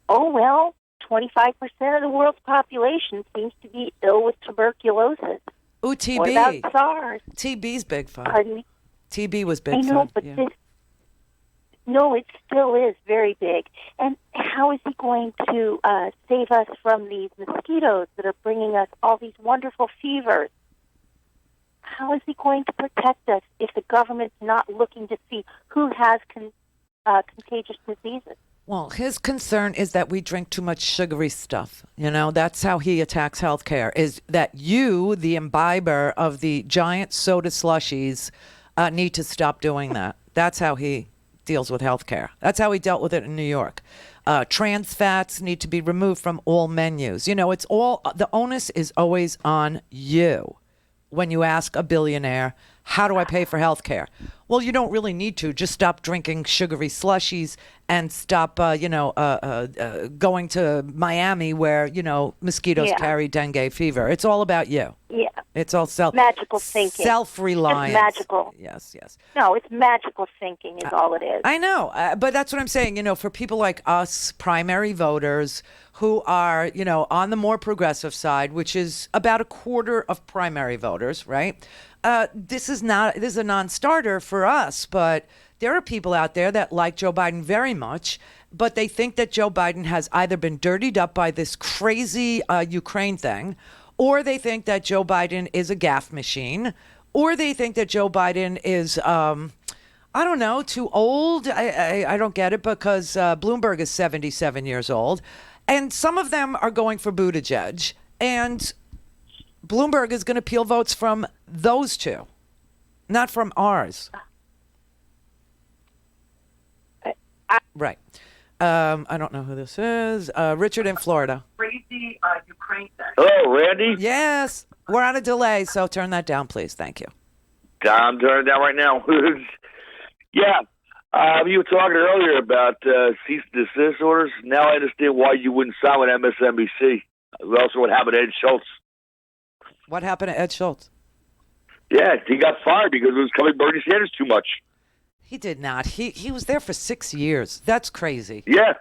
Oh, well, 25% of the world's population seems to be ill with tuberculosis. Ooh, TB. What about SARS? TB's big fun. Pardon me? TB was big fun. I know, fun. but it still is very big. And how is he going to save us from these mosquitoes that are bringing us all these wonderful fevers? How is he going to protect us if the government's not looking to see who has contagious diseases? Well, his concern is that we drink too much sugary stuff. That's how he attacks healthcare, is that you, the imbiber of the giant soda slushies, need to stop doing that. That's how he deals with healthcare. That's how he dealt with it in New York. Trans fats need to be removed from all menus. It's all, the onus is always on you when you ask a billionaire, how do I pay for healthcare? Well, you don't really need to. Just stop drinking sugary slushies and stop, going to Miami where, mosquitoes carry dengue fever. It's all about you. Yeah. It's all magical thinking. Self-reliance. It's magical. Yes, yes. No, it's magical thinking is all it is. I know, but that's what I'm saying. For people like us, primary voters who are, on the more progressive side, which is about a quarter of primary voters, right? This is a non-starter for us, but there are people out there that like Joe Biden very much, but they think that Joe Biden has either been dirtied up by this crazy Ukraine thing, or they think that Joe Biden is a gaffe machine, or they think that Joe Biden is, too old. I don't get it because Bloomberg is 77 years old. And some of them are going for Buttigieg. And Bloomberg is going to peel votes from those two, not from ours. Right. I don't know who this is. Richard in Florida. Crazy Ukraine thing. Hello, Randy. Yes. We're on a delay, so turn that down, please. Thank you. I'm turning it down right now. Yeah. You were talking earlier about cease and desist orders. Now I understand why you wouldn't sign with MSNBC. Also, what happened to Ed Schultz? What happened to Ed Schultz? Yeah, he got fired because it was covering Bernie Sanders too much. He did not. He was there for 6 years. That's crazy. Yeah.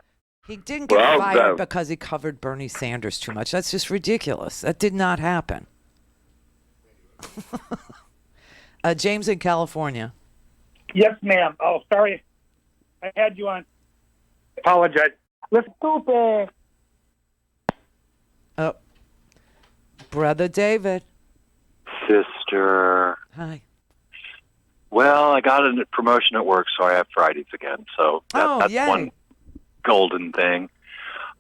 He didn't get fired because he covered Bernie Sanders too much. That's just ridiculous. That did not happen. James in California. Yes, ma'am. Oh, sorry. I had you on. Apologize. Let's stupid. Oh. Brother David. Sister. Hi. Well, I got a promotion at work, so I have Fridays again. So that's yay. one golden thing.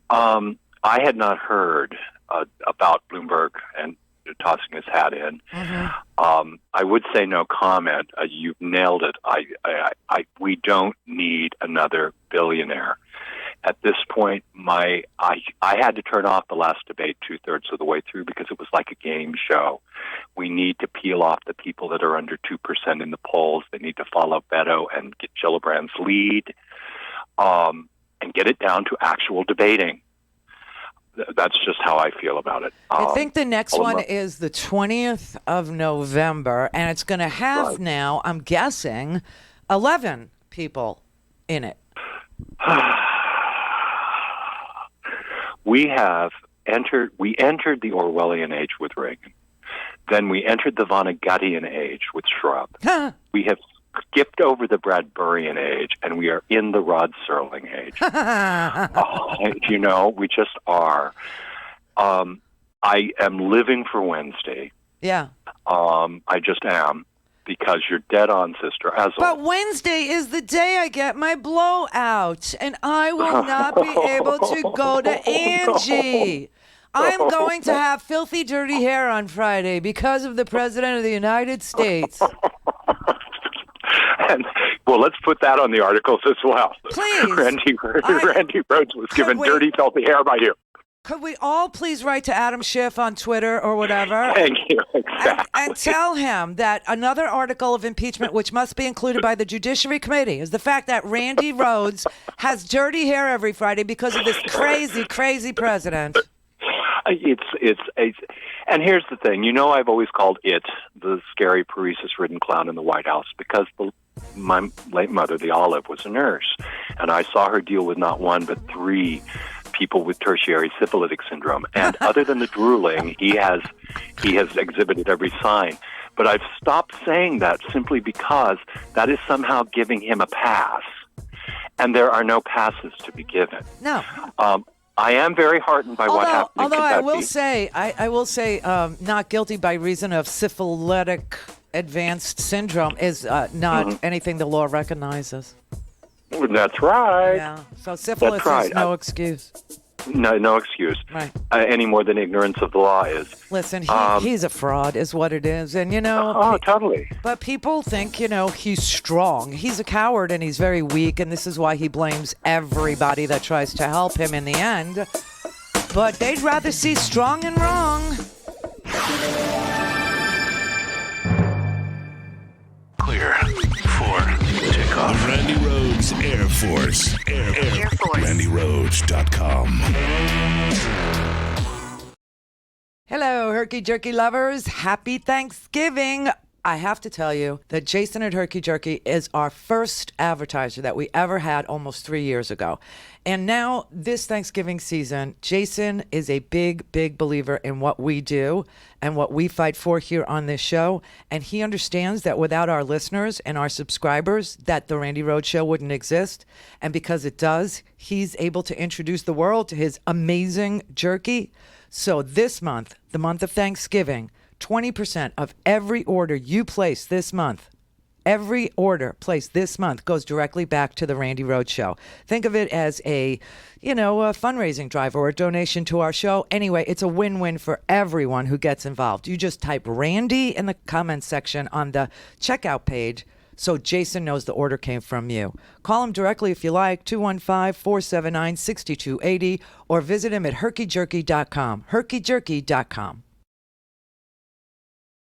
I had not heard about Bloomberg and tossing his hat in. Mm-hmm. I would say no comment. You've nailed it. We don't need another billionaire. At this point, I had to turn off the last debate 2/3 of the way through because it was like a game show. We need to peel off the people that are under 2% in the polls. They need to follow Beto and get Gillibrand's lead, and get it down to actual debating. That's just how I feel about it. I think the next one is the 20th of November, and it's going to have now, I'm guessing, 11 people in it. We entered the Orwellian age with Reagan. Then we entered the Vonnegutian age with Schwab. We have skipped over the Bradburian age, and we are in the Rod Serling age. We just are. I am living for Wednesday. Yeah. I just am, because you're dead on, sister. But Wednesday is the day I get my blowout, and I will not be able to go to Angie. I'm going to have filthy, dirty hair on Friday because of the President of the United States. And, well, let's put that on the articles as well. Please. Randy Rhodes was given dirty, filthy hair by you. Could we all please write to Adam Schiff on Twitter or whatever? Thank you. Exactly. And tell him that another article of impeachment, which must be included by the Judiciary Committee, is the fact that Randi Rhodes has dirty hair every Friday because of this crazy, crazy president. And here's the thing. I've always called it the scary paresis-ridden clown in the White House because my late mother, the Olive, was a nurse, and I saw her deal with not one but 3 people with tertiary syphilitic syndrome. And other than the drooling, he has exhibited every sign. But I've stopped saying that simply because that is somehow giving him a pass, and there are no passes to be given. No. I am very heartened by what happened in Kentucky. I will say, not guilty by reason of syphilitic advanced syndrome is not anything the law recognizes. That's right. Yeah. So syphilis is no excuse. No excuse. Right. Any more than ignorance of the law is. Listen, he's a fraud, is what it is, and totally. But people think he's strong. He's a coward, and he's very weak, and this is why he blames everybody that tries to help him in the end. But they'd rather see strong and wrong. Clear for Force. Air Force. RandyRhodes.com. Hello, Herky Jerky lovers. Happy Thanksgiving. I have to tell you that Jason at Herky Jerky is our first advertiser that we ever had almost 3 years ago. And now this Thanksgiving season, Jason is a big, big believer in what we do and what we fight for here on this show. And he understands that without our listeners and our subscribers, that the Randi Rhodes Show wouldn't exist. And because it does, he's able to introduce the world to his amazing jerky. So this month, the month of Thanksgiving, 20% of every order you place this month, every order placed this month goes directly back to the Randi Rhodes Show. Think of it as a fundraising drive or a donation to our show. Anyway, it's a win-win for everyone who gets involved. You just type Randy in the comments section on the checkout page so Jason knows the order came from you. Call him directly if you like, 215-479-6280, or visit him at herkyjerky.com, herkyjerky.com.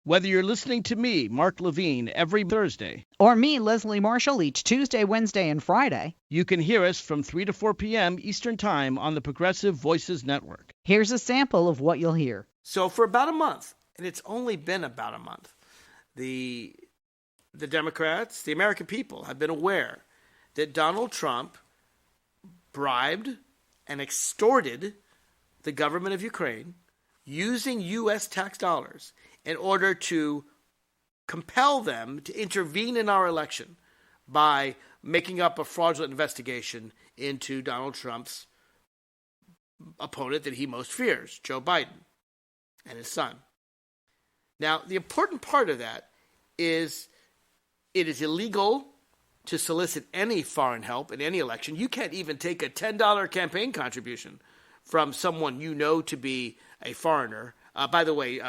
Whether you're listening to me, Mark Levine, every Thursday, or me, Leslie Marshall, each Tuesday, Wednesday, and Friday, you can hear us from 3 to 4 p.m. Eastern Time on the Progressive Voices Network. Here's a sample of what you'll hear. So for about a month, and it's only been about a month, the Democrats, the American people, have been aware that Donald Trump bribed and extorted the government of Ukraine using U.S. tax dollars in order to compel them to intervene in our election by making up a fraudulent investigation into Donald Trump's opponent that he most fears, Joe Biden, and his son. Now, the important part of that is it is illegal to solicit any foreign help in any election. You can't even take a $10 campaign contribution from someone you know to be a foreigner. By the way,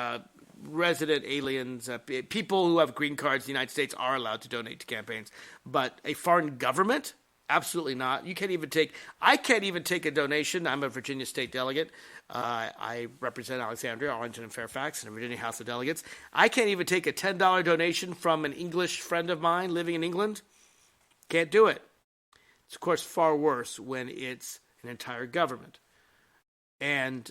resident aliens, people who have green cards in the United States are allowed to donate to campaigns. But a foreign government? Absolutely not. You can't even take – I can't even take a donation. I'm a Virginia state delegate. I represent Alexandria, Arlington, and Fairfax in the Virginia House of Delegates. I can't even take a $10 donation from an English friend of mine living in England. Can't do it. It's, of course, far worse when it's an entire government. And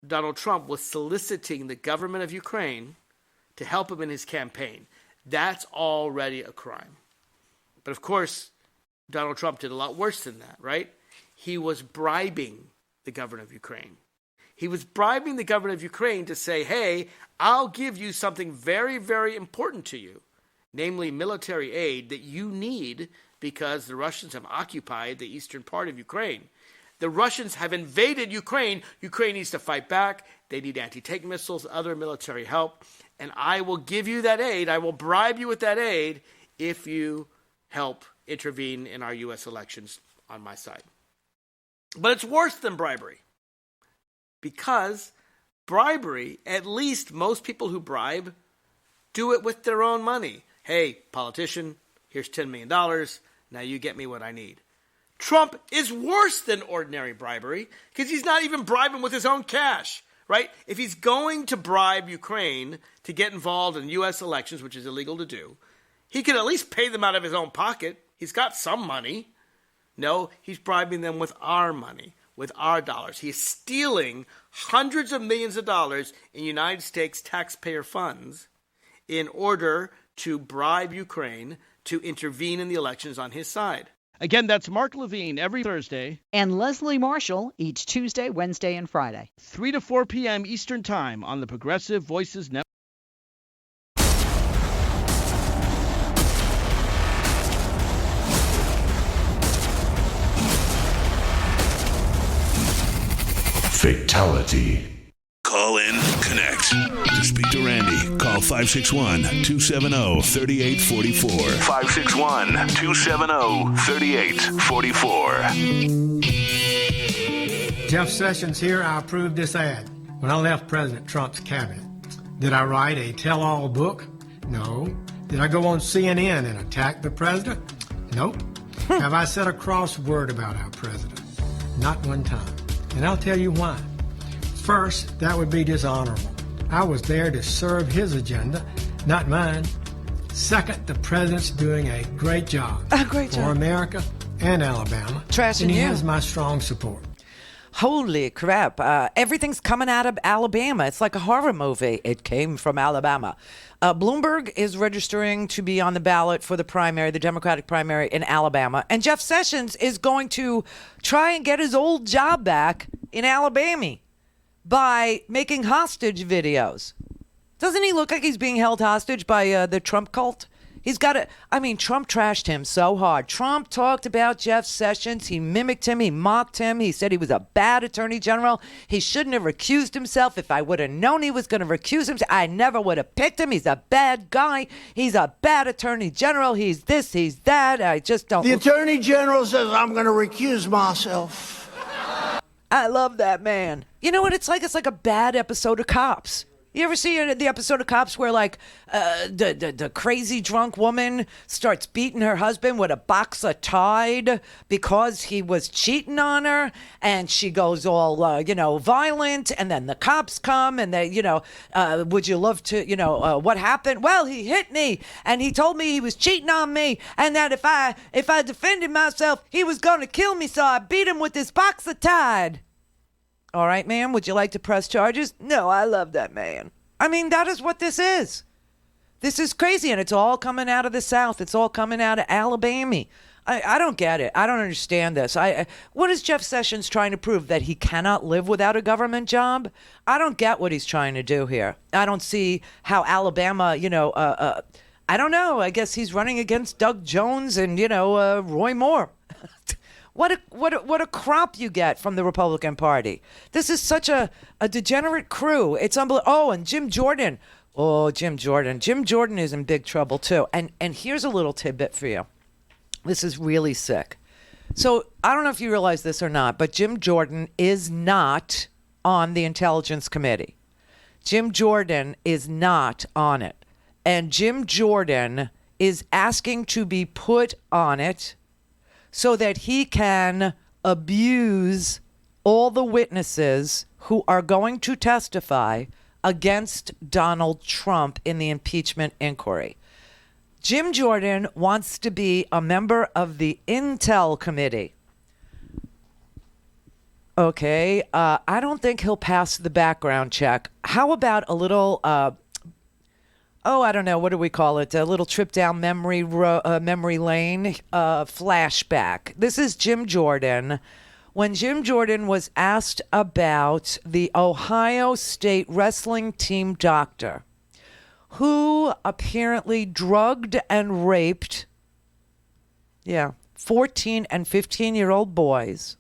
Donald Trump was soliciting the government of Ukraine to help him in his campaign. That's already a crime. But, of course, Donald Trump did a lot worse than that, right? He was bribing the government of Ukraine. He was bribing the government of Ukraine to say, hey, I'll give you something very, very important to you, namely military aid that you need because the Russians have occupied the eastern part of Ukraine. The Russians have invaded Ukraine. Ukraine needs to fight back. They need anti-tank missiles, other military help. And I will give you that aid. I will bribe you with that aid if you help intervene in our U.S. elections on my side. But it's worse than bribery. Because bribery, at least most people who bribe, do it with their own money. Hey, politician, here's $10 million. Now you get me what I need. Trump is worse than ordinary bribery because he's not even bribing with his own cash, right? If he's going to bribe Ukraine to get involved in U.S. elections, which is illegal to do, he could at least pay them out of his own pocket. He's got some money. No, he's bribing them with our money, with our dollars. He's stealing hundreds of millions of dollars in United States taxpayer funds in order to bribe Ukraine to intervene in the elections on his side. Again, that's Mark Levine every Thursday. And Leslie Marshall each Tuesday, Wednesday, and Friday. 3 to 4 p.m. Eastern Time on the Progressive Voices Network. Fatality. Call in, connect. To speak to Randy, call 561-270-3844. 561-270-3844. Jeff Sessions here. I approved this ad when I left President Trump's cabinet. Did I write a tell-all book? No. Did I go on CNN and attack the president? Nope. Have I said a crossword about our president? Not one time. And I'll tell you why. First, that would be dishonorable. I was there to serve his agenda, not mine. Second, the president's doing a great job. Great job. For America and Alabama. And he has my strong support. Holy crap. Everything's coming out of Alabama. It's like a horror movie. It came from Alabama. Bloomberg is registering to be on the ballot for the primary, the Democratic primary in Alabama. And Jeff Sessions is going to try and get his old job back in Alabama by making hostage videos. Doesn't he look like he's being held hostage by the Trump cult? He's got to, Trump trashed him so hard. Trump talked about Jeff Sessions. He mimicked him. He mocked him. He said he was a bad attorney general. He shouldn't have recused himself. If I would have known he was going to recuse himself, I never would have picked him. He's a bad guy. He's a bad attorney general. He's this, he's that. I just don't. The attorney general says I'm going to recuse myself. I love that man. You know what it's like? It's like a bad episode of Cops. You ever see the episode of Cops where, like, the crazy drunk woman starts beating her husband with a box of Tide because he was cheating on her, and she goes all, violent, and then the cops come, and they, would you love to, what happened? Well, he hit me, and he told me he was cheating on me, and that if I defended myself, he was going to kill me, so I beat him with this box of Tide. All right, ma'am, would you like to press charges? No, I love that man. That is what this is. This is crazy, and it's all coming out of the South. It's all coming out of Alabama. I don't get it. I don't understand this. What is Jeff Sessions trying to prove? That he cannot live without a government job? I don't get what he's trying to do here. I don't see how Alabama, I don't know. I guess he's running against Doug Jones and, Roy Moore. What a crop you get from the Republican Party. This is such a degenerate crew. It's unbelievable. Oh, and Jim Jordan. Oh, Jim Jordan. Jim Jordan is in big trouble, too. And here's a little tidbit for you. This is really sick. So I don't know if you realize this or not, but Jim Jordan is not on the Intelligence Committee. Jim Jordan is not on it. And Jim Jordan is asking to be put on it so that he can abuse all the witnesses who are going to testify against Donald Trump in the impeachment inquiry. Jim Jordan wants to be a member of the Intel Committee. Okay, I don't think he'll pass the background check. How about a little... I don't know. What do we call it? A little trip down memory lane, flashback. This is Jim Jordan. When Jim Jordan was asked about the Ohio State wrestling team doctor who apparently drugged and raped, 14 and 15-year-old boys.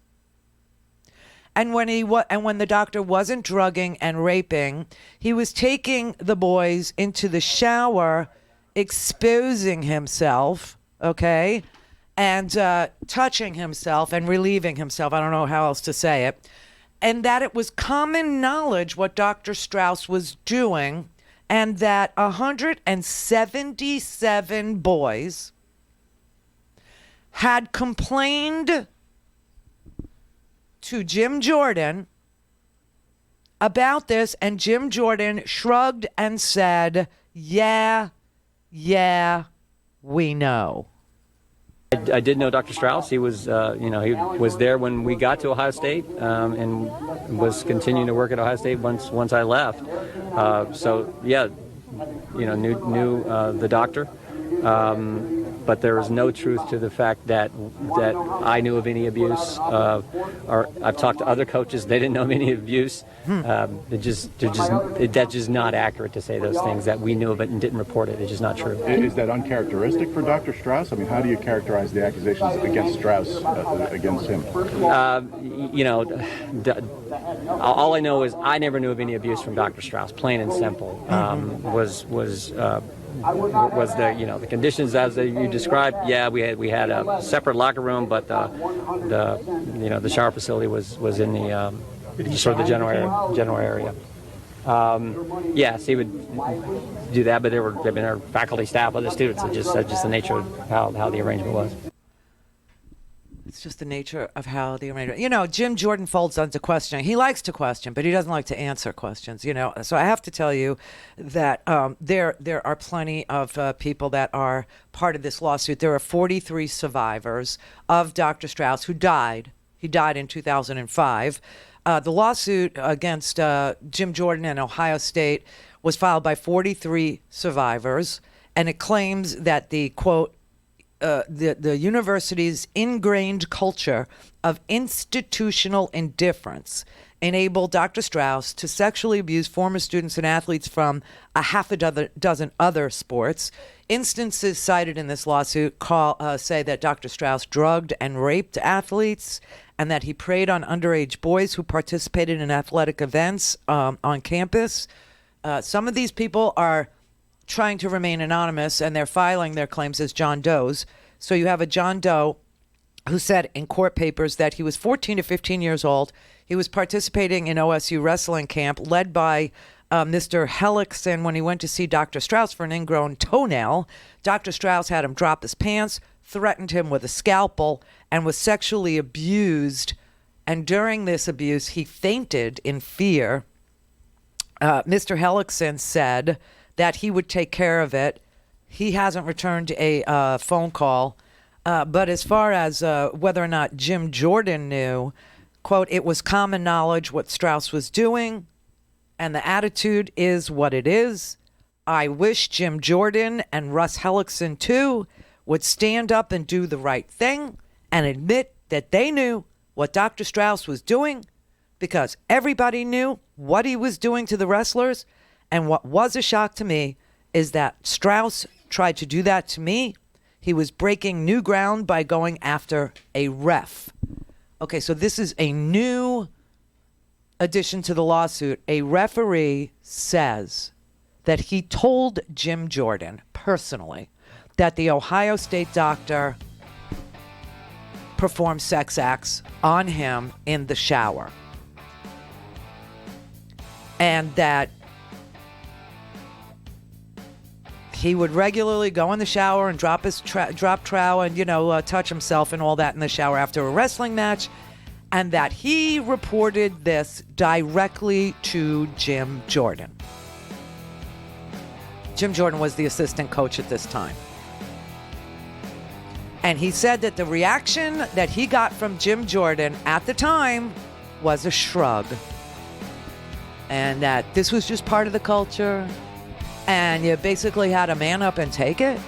And when the doctor wasn't drugging and raping, he was taking the boys into the shower, exposing himself, okay, and touching himself and relieving himself. I don't know how else to say it. And that it was common knowledge what Dr. Strauss was doing, and that 177 boys had complained to Jim Jordan about this, and Jim Jordan shrugged and said, yeah, we know. I did know Dr. Strauss. He was, he was there when we got to Ohio State, and was continuing to work at Ohio State once I left. Knew the doctor. But there is no truth to the fact that I knew of any abuse. Or I've talked to other coaches; they didn't know of any abuse. That's just not accurate to say those things, that we knew of it and didn't report it. It's just not true. Is that uncharacteristic for Dr. Strauss? How do you characterize the accusations against Strauss against him? All I know is I never knew of any abuse from Dr. Strauss. Plain and simple. Was the conditions as you described? Yeah, we had a separate locker room, but the shower facility was in the sort of the general area. Yes, he would do that, but they've been our faculty, staff, other students. It's just the nature of how the arrangement was. It's just the nature of how the American... You know, Jim Jordan folds onto questioning. He likes to question, but he doesn't like to answer questions, you know. So I have to tell you that there are plenty of people that are part of this lawsuit. There are 43 survivors of Dr. Strauss who died. He died in 2005. The lawsuit against Jim Jordan and Ohio State was filed by 43 survivors, and it claims that the, quote, the university's ingrained culture of institutional indifference enabled Dr. Strauss to sexually abuse former students and athletes from a half a dozen other sports. Instances cited in this lawsuit say that Dr. Strauss drugged and raped athletes, and that he preyed on underage boys who participated in athletic events on campus. Some of these people are trying to remain anonymous, and they're filing their claims as John Does. So you have a John Doe who said in court papers that he was 14 to 15 years old. He was participating in OSU wrestling camp led by Mr. Hellickson when he went to see Dr. Strauss for an ingrown toenail. Dr. Strauss had him drop his pants, threatened him with a scalpel, and was sexually abused. And during this abuse, he fainted in fear. Mr. Hellickson said that he would take care of it. He hasn't returned a phone call. But as far as whether or not Jim Jordan knew, quote, it was common knowledge what Strauss was doing, and the attitude is what it is. I wish Jim Jordan and Russ Hellickson, too, would stand up and do the right thing and admit that they knew what Dr. Strauss was doing, because everybody knew what he was doing to the wrestlers. And what was a shock to me is that Strauss tried to do that to me. He was breaking new ground by going after a ref. Okay, so this is a new addition to the lawsuit. A referee says that he told Jim Jordan personally that the Ohio State doctor performed sex acts on him in the shower. And that he would regularly go in the shower and drop his drop trowel and, touch himself and all that in the shower after a wrestling match. And that he reported this directly to Jim Jordan. Jim Jordan was the assistant coach at this time. And he said that the reaction that he got from Jim Jordan at the time was a shrug. And that this was just part of the culture. And you basically had to man up and take it.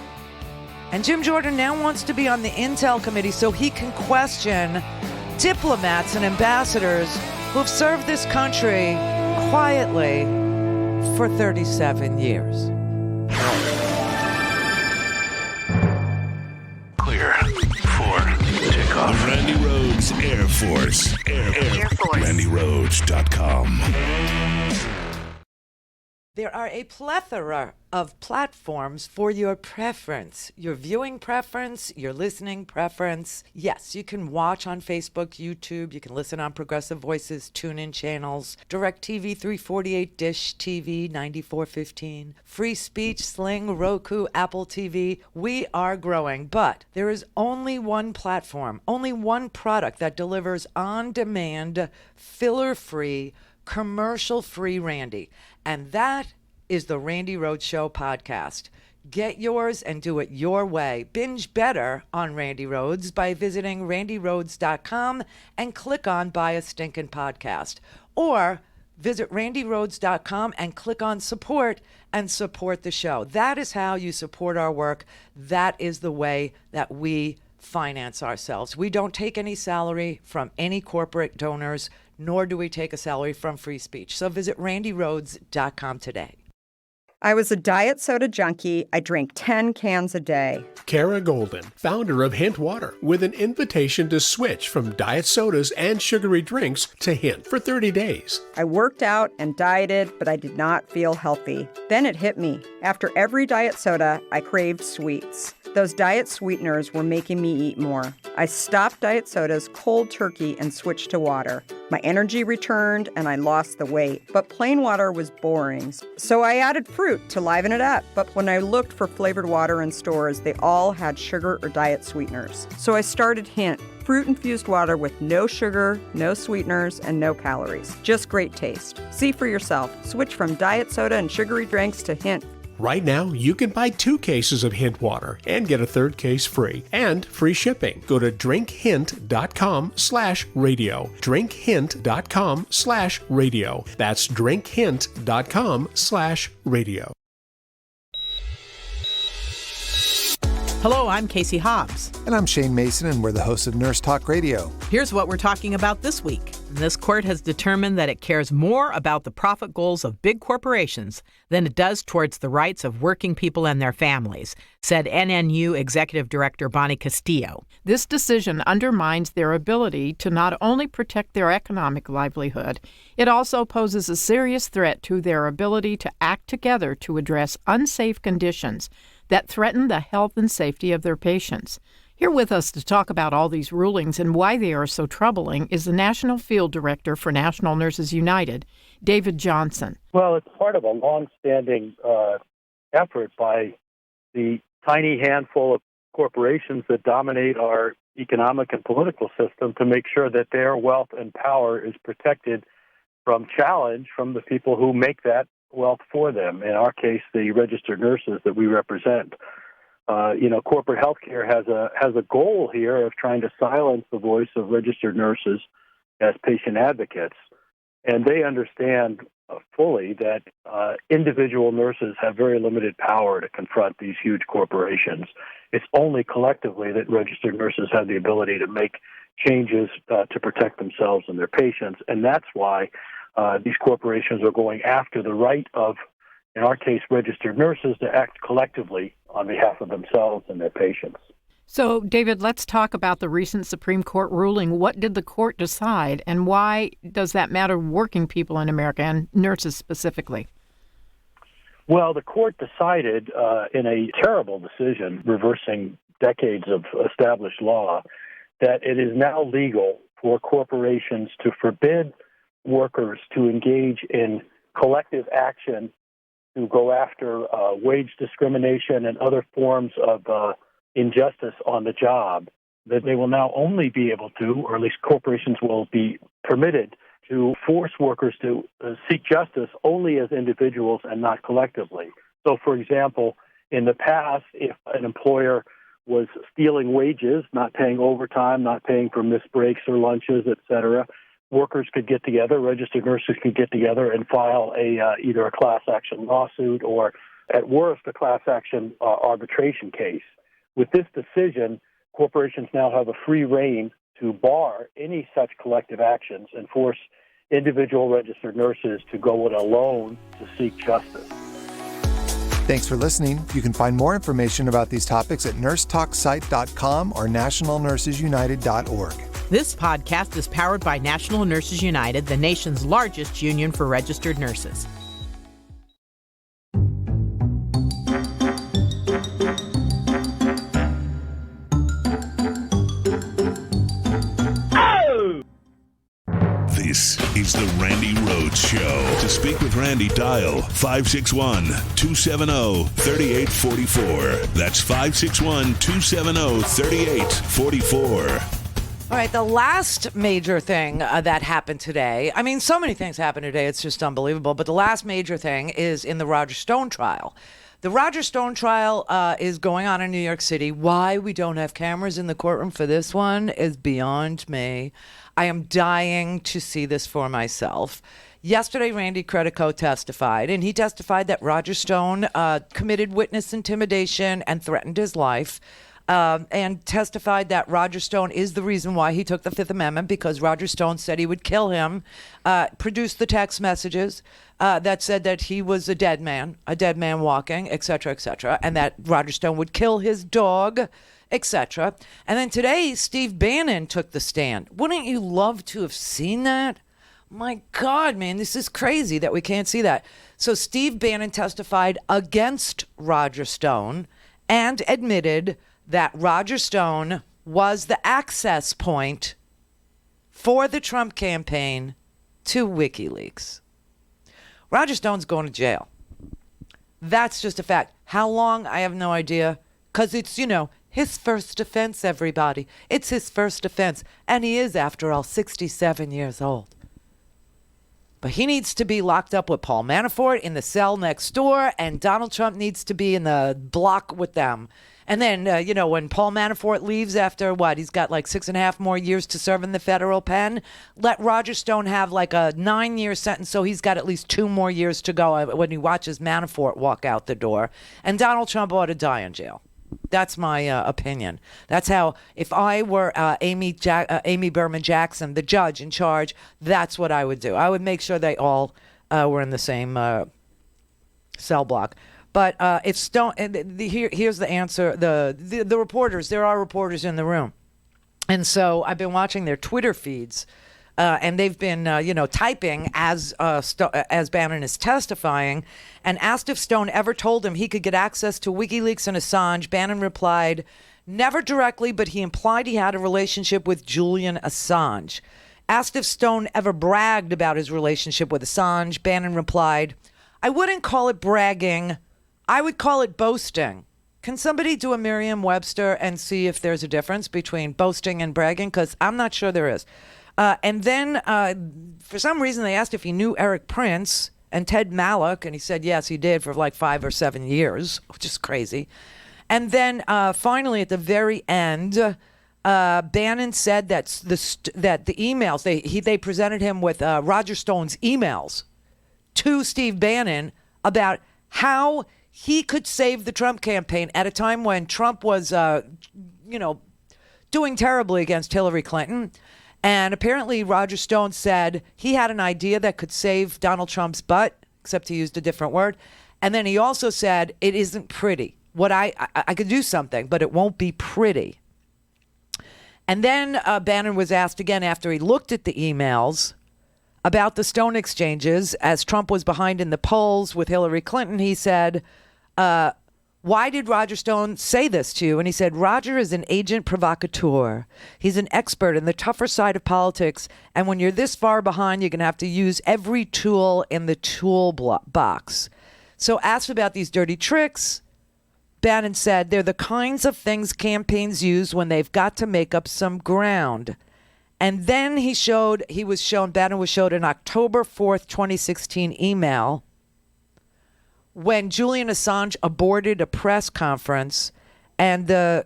And Jim Jordan now wants to be on the Intel committee so he can question diplomats and ambassadors who've served this country quietly for 37 years. Clear for takeoff. The Randi Rhodes Air Force. Air Force. RandiRhodes.com. There are a plethora of platforms for your preference, your viewing preference, your listening preference. Yes, you can watch on Facebook, YouTube. You can listen on Progressive Voices, TuneIn channels, DirecTV 348, Dish TV 9415, Free Speech, Sling, Roku, Apple TV. We are growing, but there is only one platform, only one product that delivers on-demand, filler-free, commercial-free Randi. And that is the Randi Rhodes Show podcast. Get yours and do it your way. Binge better on Randi Rhodes by visiting RandiRhodes.com and click on Buy a Stinkin' Podcast. Or visit RandiRhodes.com and click on Support and support the show. That is how you support our work. That is the way that we finance ourselves. We don't take any salary from any corporate donors, nor do we take a salary from free speech. So visit RandiRhodes.com today. I was a diet soda junkie. I drank 10 cans a day. Kara Golden, founder of Hint Water, with an invitation to switch from diet sodas and sugary drinks to Hint for 30 days. I worked out and dieted, but I did not feel healthy. Then it hit me. After every diet soda, I craved sweets. Those diet sweeteners were making me eat more. I stopped diet sodas cold turkey and switched to water. My energy returned and I lost the weight, but plain water was boring. So I added fruit. fruit to liven it up. But when I looked for flavored water in stores, they all had sugar or diet sweeteners. So I started Hint, fruit-infused water with no sugar, no sweeteners, and no calories. Just great taste. See for yourself. Switch from diet soda and sugary drinks to Hint. Right now, you can buy 2 cases of Hint water and get a 3rd case free and free shipping. Go to drinkhint.com/radio. drinkhint.com/radio. That's drinkhint.com/radio. Hello, I'm Casey Hobbs. And I'm Shane Mason, and we're the hosts of Nurse Talk Radio. Here's what we're talking about this week. This court has determined that it cares more about the profit goals of big corporations than it does towards the rights of working people and their families, said NNU Executive Director Bonnie Castillo. This decision undermines their ability to not only protect their economic livelihood, it also poses a serious threat to their ability to act together to address unsafe conditions that threaten the health and safety of their patients. Here with us to talk about all these rulings and why they are so troubling is the National Field Director for National Nurses United, David Johnson. Well, it's part of a long-standing effort by the tiny handful of corporations that dominate our economic and political system to make sure that their wealth and power is protected from challenge from the people who make that wealth for them. In our case, the registered nurses that we represent. Corporate healthcare has a goal here of trying to silence the voice of registered nurses as patient advocates, and they understand fully that individual nurses have very limited power to confront these huge corporations. It's only collectively that registered nurses have the ability to make changes to protect themselves and their patients, and that's why these corporations are going after the right of, in our case, registered nurses to act collectively on behalf of themselves and their patients. So, David, let's talk about the recent Supreme Court ruling. What did the court decide, and why does that matter working people in America and nurses specifically? Well, the court decided in a terrible decision, reversing decades of established law, that it is now legal for corporations to forbid workers to engage in collective action to go after wage discrimination and other forms of injustice on the job, that they will now only be able to, or at least corporations will be permitted to force workers to seek justice only as individuals and not collectively. So, for example, in the past, if an employer was stealing wages, not paying overtime, not paying for missed breaks or lunches, et cetera, workers could get together, registered nurses could get together and file either a class action lawsuit or, at worst, a class action arbitration case. With this decision, corporations now have a free rein to bar any such collective actions and force individual registered nurses to go it alone to seek justice. Thanks for listening. You can find more information about these topics at nursetalksite.com or nationalnursesunited.org. This podcast is powered by National Nurses United, the nation's largest union for registered nurses. This is the Randi Rhodes Show. To speak with Randi, dial 561-270-3844. That's 561-270-3844. All right, the last major thing that happened today, I mean, so many things happened today, it's just unbelievable, but the last major thing is in the Roger Stone trial. The Roger Stone trial is going on in New York City. Why we don't have cameras in the courtroom for this one is beyond me. I am dying to see this for myself. Yesterday, Randy Credico testified, and he testified that Roger Stone committed witness intimidation and threatened his life. And testified that Roger Stone is the reason why he took the Fifth Amendment, because Roger Stone said he would kill him, produced the text messages that said that he was a dead man walking, et cetera, and that Roger Stone would kill his dog, etc. And then today, Steve Bannon took the stand. Wouldn't you love to have seen that? My God, man, this is crazy that we can't see that. So Steve Bannon testified against Roger Stone and admitted that Roger Stone was the access point for the Trump campaign to WikiLeaks. Roger Stone's going to jail. That's just a fact. How long? I have no idea. Because it's, his first offense, everybody. It's his first offense. And he is, after all, 67 years old. But he needs to be locked up with Paul Manafort in the cell next door, and Donald Trump needs to be in the block with them. And then, when Paul Manafort leaves after he's got like 6.5 more years to serve in the federal pen, let Roger Stone have like a 9-year sentence, so he's got at least 2 more years to go when he watches Manafort walk out the door. And Donald Trump ought to die in jail. That's my opinion. That's how, if I were Amy Berman Jackson, the judge in charge, that's what I would do. I would make sure they all were in the same cell block. But if Stone, here's the answer. The reporters, there are reporters in the room. And so I've been watching their Twitter feeds, and they've been, typing as Bannon is testifying, and asked if Stone ever told him he could get access to WikiLeaks and Assange. Bannon replied, never directly, but he implied he had a relationship with Julian Assange. Asked if Stone ever bragged about his relationship with Assange, Bannon replied, I wouldn't call it bragging. I would call it boasting. Can somebody do a Merriam-Webster and see if there's a difference between boasting and bragging? Because I'm not sure there is. And then for some reason they asked if he knew Eric Prince and Ted Malloch, and he said yes, he did for like 5 or 7 years, which is crazy. And then finally at the very end, Bannon said that the emails, they presented him with Roger Stone's emails to Steve Bannon about how he could save the Trump campaign at a time when Trump was, doing terribly against Hillary Clinton. And apparently Roger Stone said he had an idea that could save Donald Trump's butt, except he used a different word. And then he also said, it isn't pretty. I could do something, but it won't be pretty. And then Bannon was asked again after he looked at the emails about the Stone exchanges as Trump was behind in the polls with Hillary Clinton. He said, why did Roger Stone say this to you? And he said, Roger is an agent provocateur. He's an expert in the tougher side of politics. And when you're this far behind, you're going to have to use every tool in the toolbox. So asked about these dirty tricks, Bannon said, they're the kinds of things campaigns use when they've got to make up some ground. And then Bannon was showed an October 4th, 2016 email when Julian Assange aborted a press conference, and the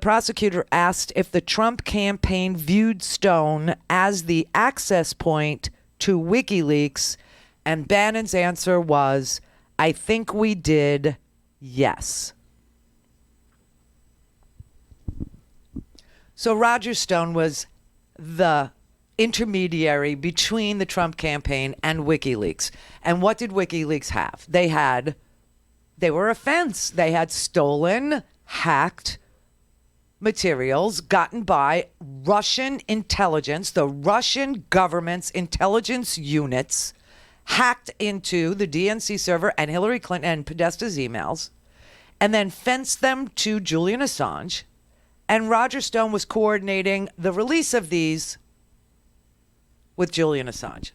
prosecutor asked if the Trump campaign viewed Stone as the access point to WikiLeaks, and Bannon's answer was, I think we did, yes. So Roger Stone was the intermediary between the Trump campaign and WikiLeaks. And what did WikiLeaks have? They were a fence. They had stolen, hacked materials gotten by Russian intelligence, the Russian government's intelligence units, hacked into the DNC server and Hillary Clinton and Podesta's emails, and then fenced them to Julian Assange. And Roger Stone was coordinating the release of these with Julian Assange.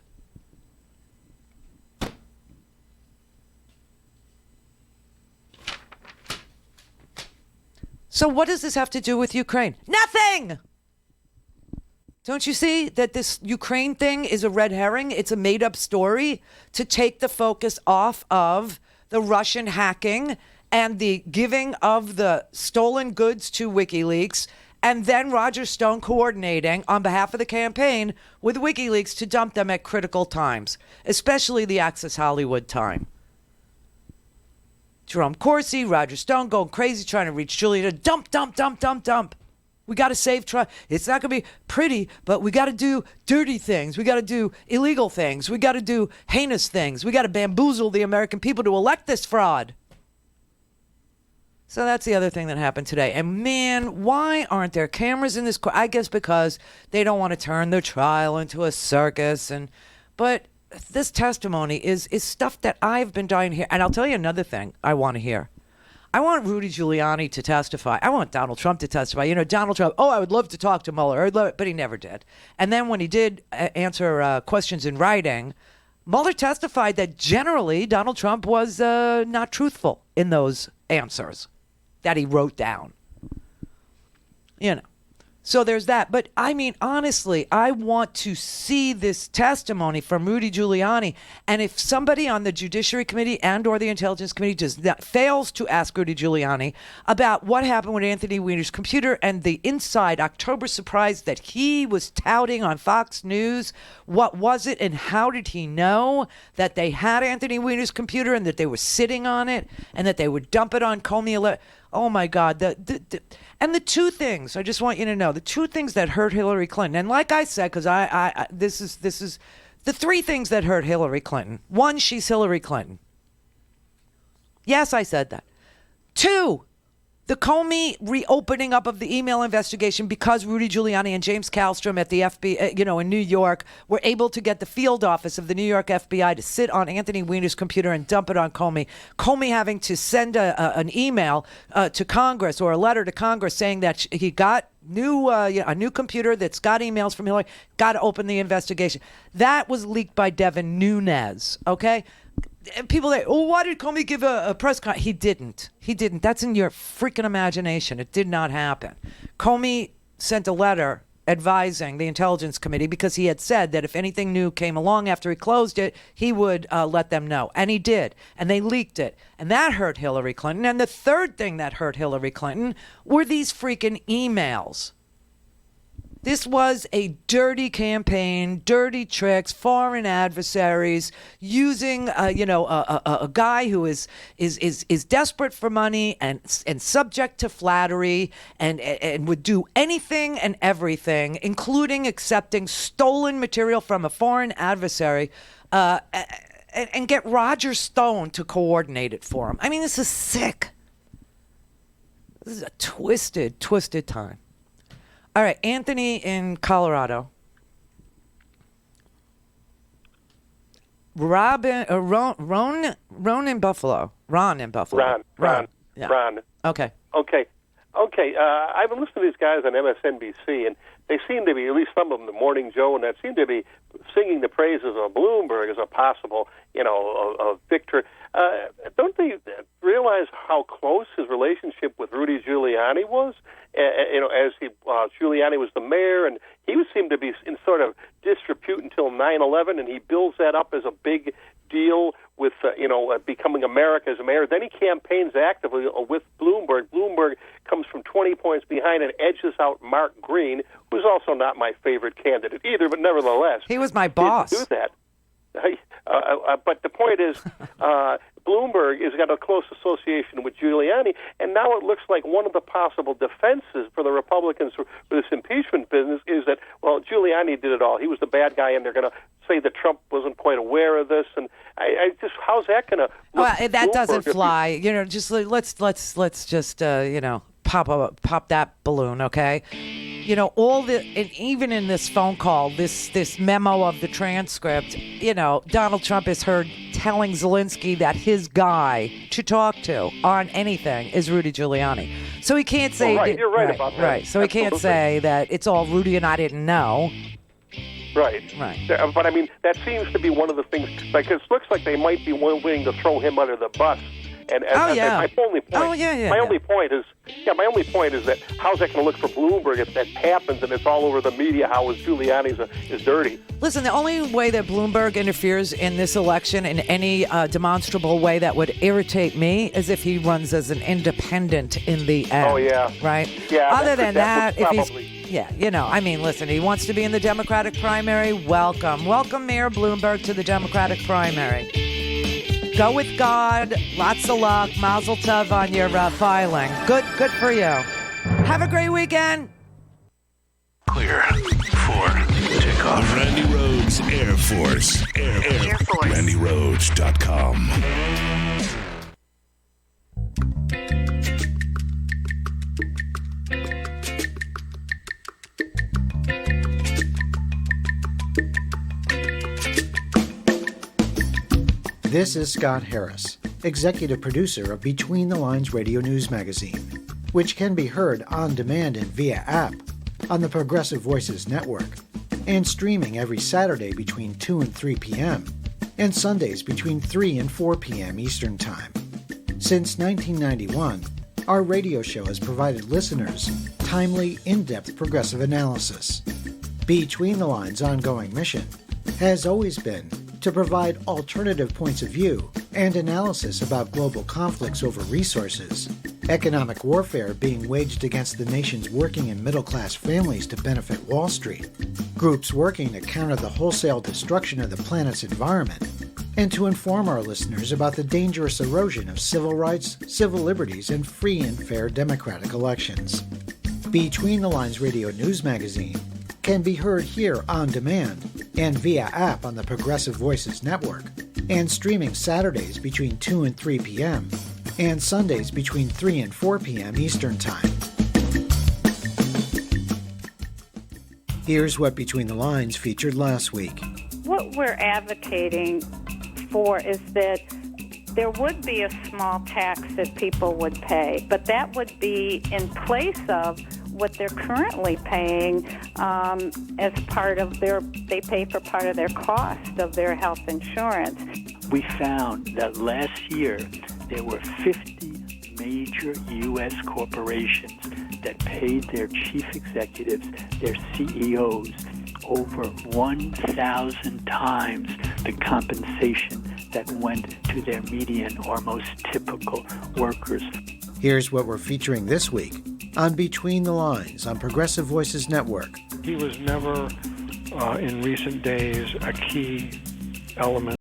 So what does this have to do with Ukraine? Nothing! Don't you see that this Ukraine thing is a red herring? It's a made-up story to take the focus off of the Russian hacking and the giving of the stolen goods to WikiLeaks, and then Roger Stone coordinating on behalf of the campaign with WikiLeaks to dump them at critical times, especially the Access Hollywood time. Jerome Corsi, Roger Stone going crazy trying to reach Julia. Dump. We got to save Trump. It's not going to be pretty, but we got to do dirty things. We got to do illegal things. We got to do heinous things. We got to bamboozle the American people to elect this fraud. So that's the other thing that happened today. And man, why aren't there cameras in this court? I guess because they don't want to turn their trial into a circus. But this testimony is stuff that I've been dying to hear. And I'll tell you another thing I want to hear. I want Rudy Giuliani to testify. I want Donald Trump to testify. You know, Donald Trump, I would love to talk to Mueller, but he never did. And then when he did answer questions in writing, Mueller testified that generally Donald Trump was not truthful in those answers that he wrote down. You know. So there's that. But I mean, honestly, I want to see this testimony from Rudy Giuliani. And if somebody on the Judiciary Committee and or the Intelligence Committee fails to ask Rudy Giuliani about what happened with Anthony Weiner's computer and the inside October surprise that he was touting on Fox News, what was it and how did he know that they had Anthony Weiner's computer and that they were sitting on it and that they would dump it on Comey? Oh, my God. And the two things, I just want you to know, the two things that hurt Hillary Clinton, and like I said, because this is the three things that hurt Hillary Clinton. One, she's Hillary Clinton. Yes, I said that. Two, the Comey reopening up of the email investigation because Rudy Giuliani and James Kallstrom at the FBI, in New York, were able to get the field office of the New York FBI to sit on Anthony Weiner's computer and dump it on Comey. Comey having to send an email to Congress or a letter to Congress saying that he got a new computer that's got emails from Hillary, got to open the investigation. That was leaked by Devin Nunes, okay? People say, why did Comey give a press conference? He didn't. That's in your freaking imagination. It did not happen. Comey sent a letter advising the Intelligence Committee because he had said that if anything new came along after he closed it, he would let them know. And he did. And they leaked it. And that hurt Hillary Clinton. And the third thing that hurt Hillary Clinton were these freaking emails. This was a dirty campaign, dirty tricks, foreign adversaries using, a guy who is desperate for money and subject to flattery and would do anything and everything, including accepting stolen material from a foreign adversary, and get Roger Stone to coordinate it for him. I mean, this is sick. This is a twisted time. All right, Anthony in Colorado. Ron in Buffalo. Ron in Buffalo. Ron. Yeah. Ron. Okay. I've been listening to these guys on MSNBC, and they seem to be, at least some of them, the Morning Joe, and that seem to be singing the praises of Bloomberg as a possible, a victor. Don't they realize how close his relationship with Rudy Giuliani was? As Giuliani was the mayor, and he seemed to be in sort of disrepute until 9/11, and he builds that up as a big deal with becoming America's mayor. Then he campaigns actively with Bloomberg. Bloomberg comes from 20 points behind and edges out Mark Green, who's also not my favorite candidate either, but nevertheless, he was my boss. He didn't do that. But the point is, Bloomberg has got a close association with Giuliani, and now it looks like one of the possible defenses for the Republicans for this impeachment business is that, well, Giuliani did it all. He was the bad guy, and they're going to say that Trump wasn't quite aware of this. And I just, how's that going to? Well, that doesn't fly. Just let's just pop that balloon, okay? And even in this phone call, this memo of the transcript, Donald Trump is heard telling Zelensky that his guy to talk to on anything is Rudy Giuliani. So he can't say... You're right about that. Right, so he can't say that it's all Rudy and I didn't know. Right. But, I mean, that seems to be one of the things, like, it looks like they might be willing to throw him under the bus. And my only point. My only point is that how's that going to look for Bloomberg if that happens and it's all over the media how Giuliani's is dirty? Listen, the only way that Bloomberg interferes in this election in any demonstrable way that would irritate me is if he runs as an independent in the end. Oh yeah. Right. Yeah. Other than that, if he's probably... listen, he wants to be in the Democratic primary. Welcome, Mayor Bloomberg to the Democratic primary. Go with God. Lots of luck. Mazel tov on your filing. Good for you. Have a great weekend. Clear for takeoff. Randi Rhodes Air Force. Air Force. RandiRhodes.com. This is Scott Harris, executive producer of Between the Lines Radio News Magazine, which can be heard on demand and via app on the Progressive Voices Network and streaming every Saturday between 2 and 3 p.m. and Sundays between 3 and 4 p.m. Eastern Time. Since 1991, our radio show has provided listeners timely, in-depth progressive analysis. Between the Lines' ongoing mission has always been to provide alternative points of view and analysis about global conflicts over resources, economic warfare being waged against the nation's working and middle-class families to benefit Wall Street, groups working to counter the wholesale destruction of the planet's environment, and to inform our listeners about the dangerous erosion of civil rights, civil liberties, and free and fair democratic elections. Between the Lines Radio News Magazine can be heard here on demand and via app on the Progressive Voices Network, and streaming Saturdays between 2 and 3 p.m. and Sundays between 3 and 4 p.m. Eastern Time. Here's what Between the Lines featured last week. What we're advocating for is that there would be a small tax that people would pay, but that would be in place of what they're currently paying as part of they pay for part of their cost of their health insurance. We found that last year there were 50 major U.S. corporations that paid their chief executives, their CEOs, over 1,000 times the compensation that went to their median or most typical workers. Here's what we're featuring this week on Between the Lines on Progressive Voices Network. He was never, in recent days, a key element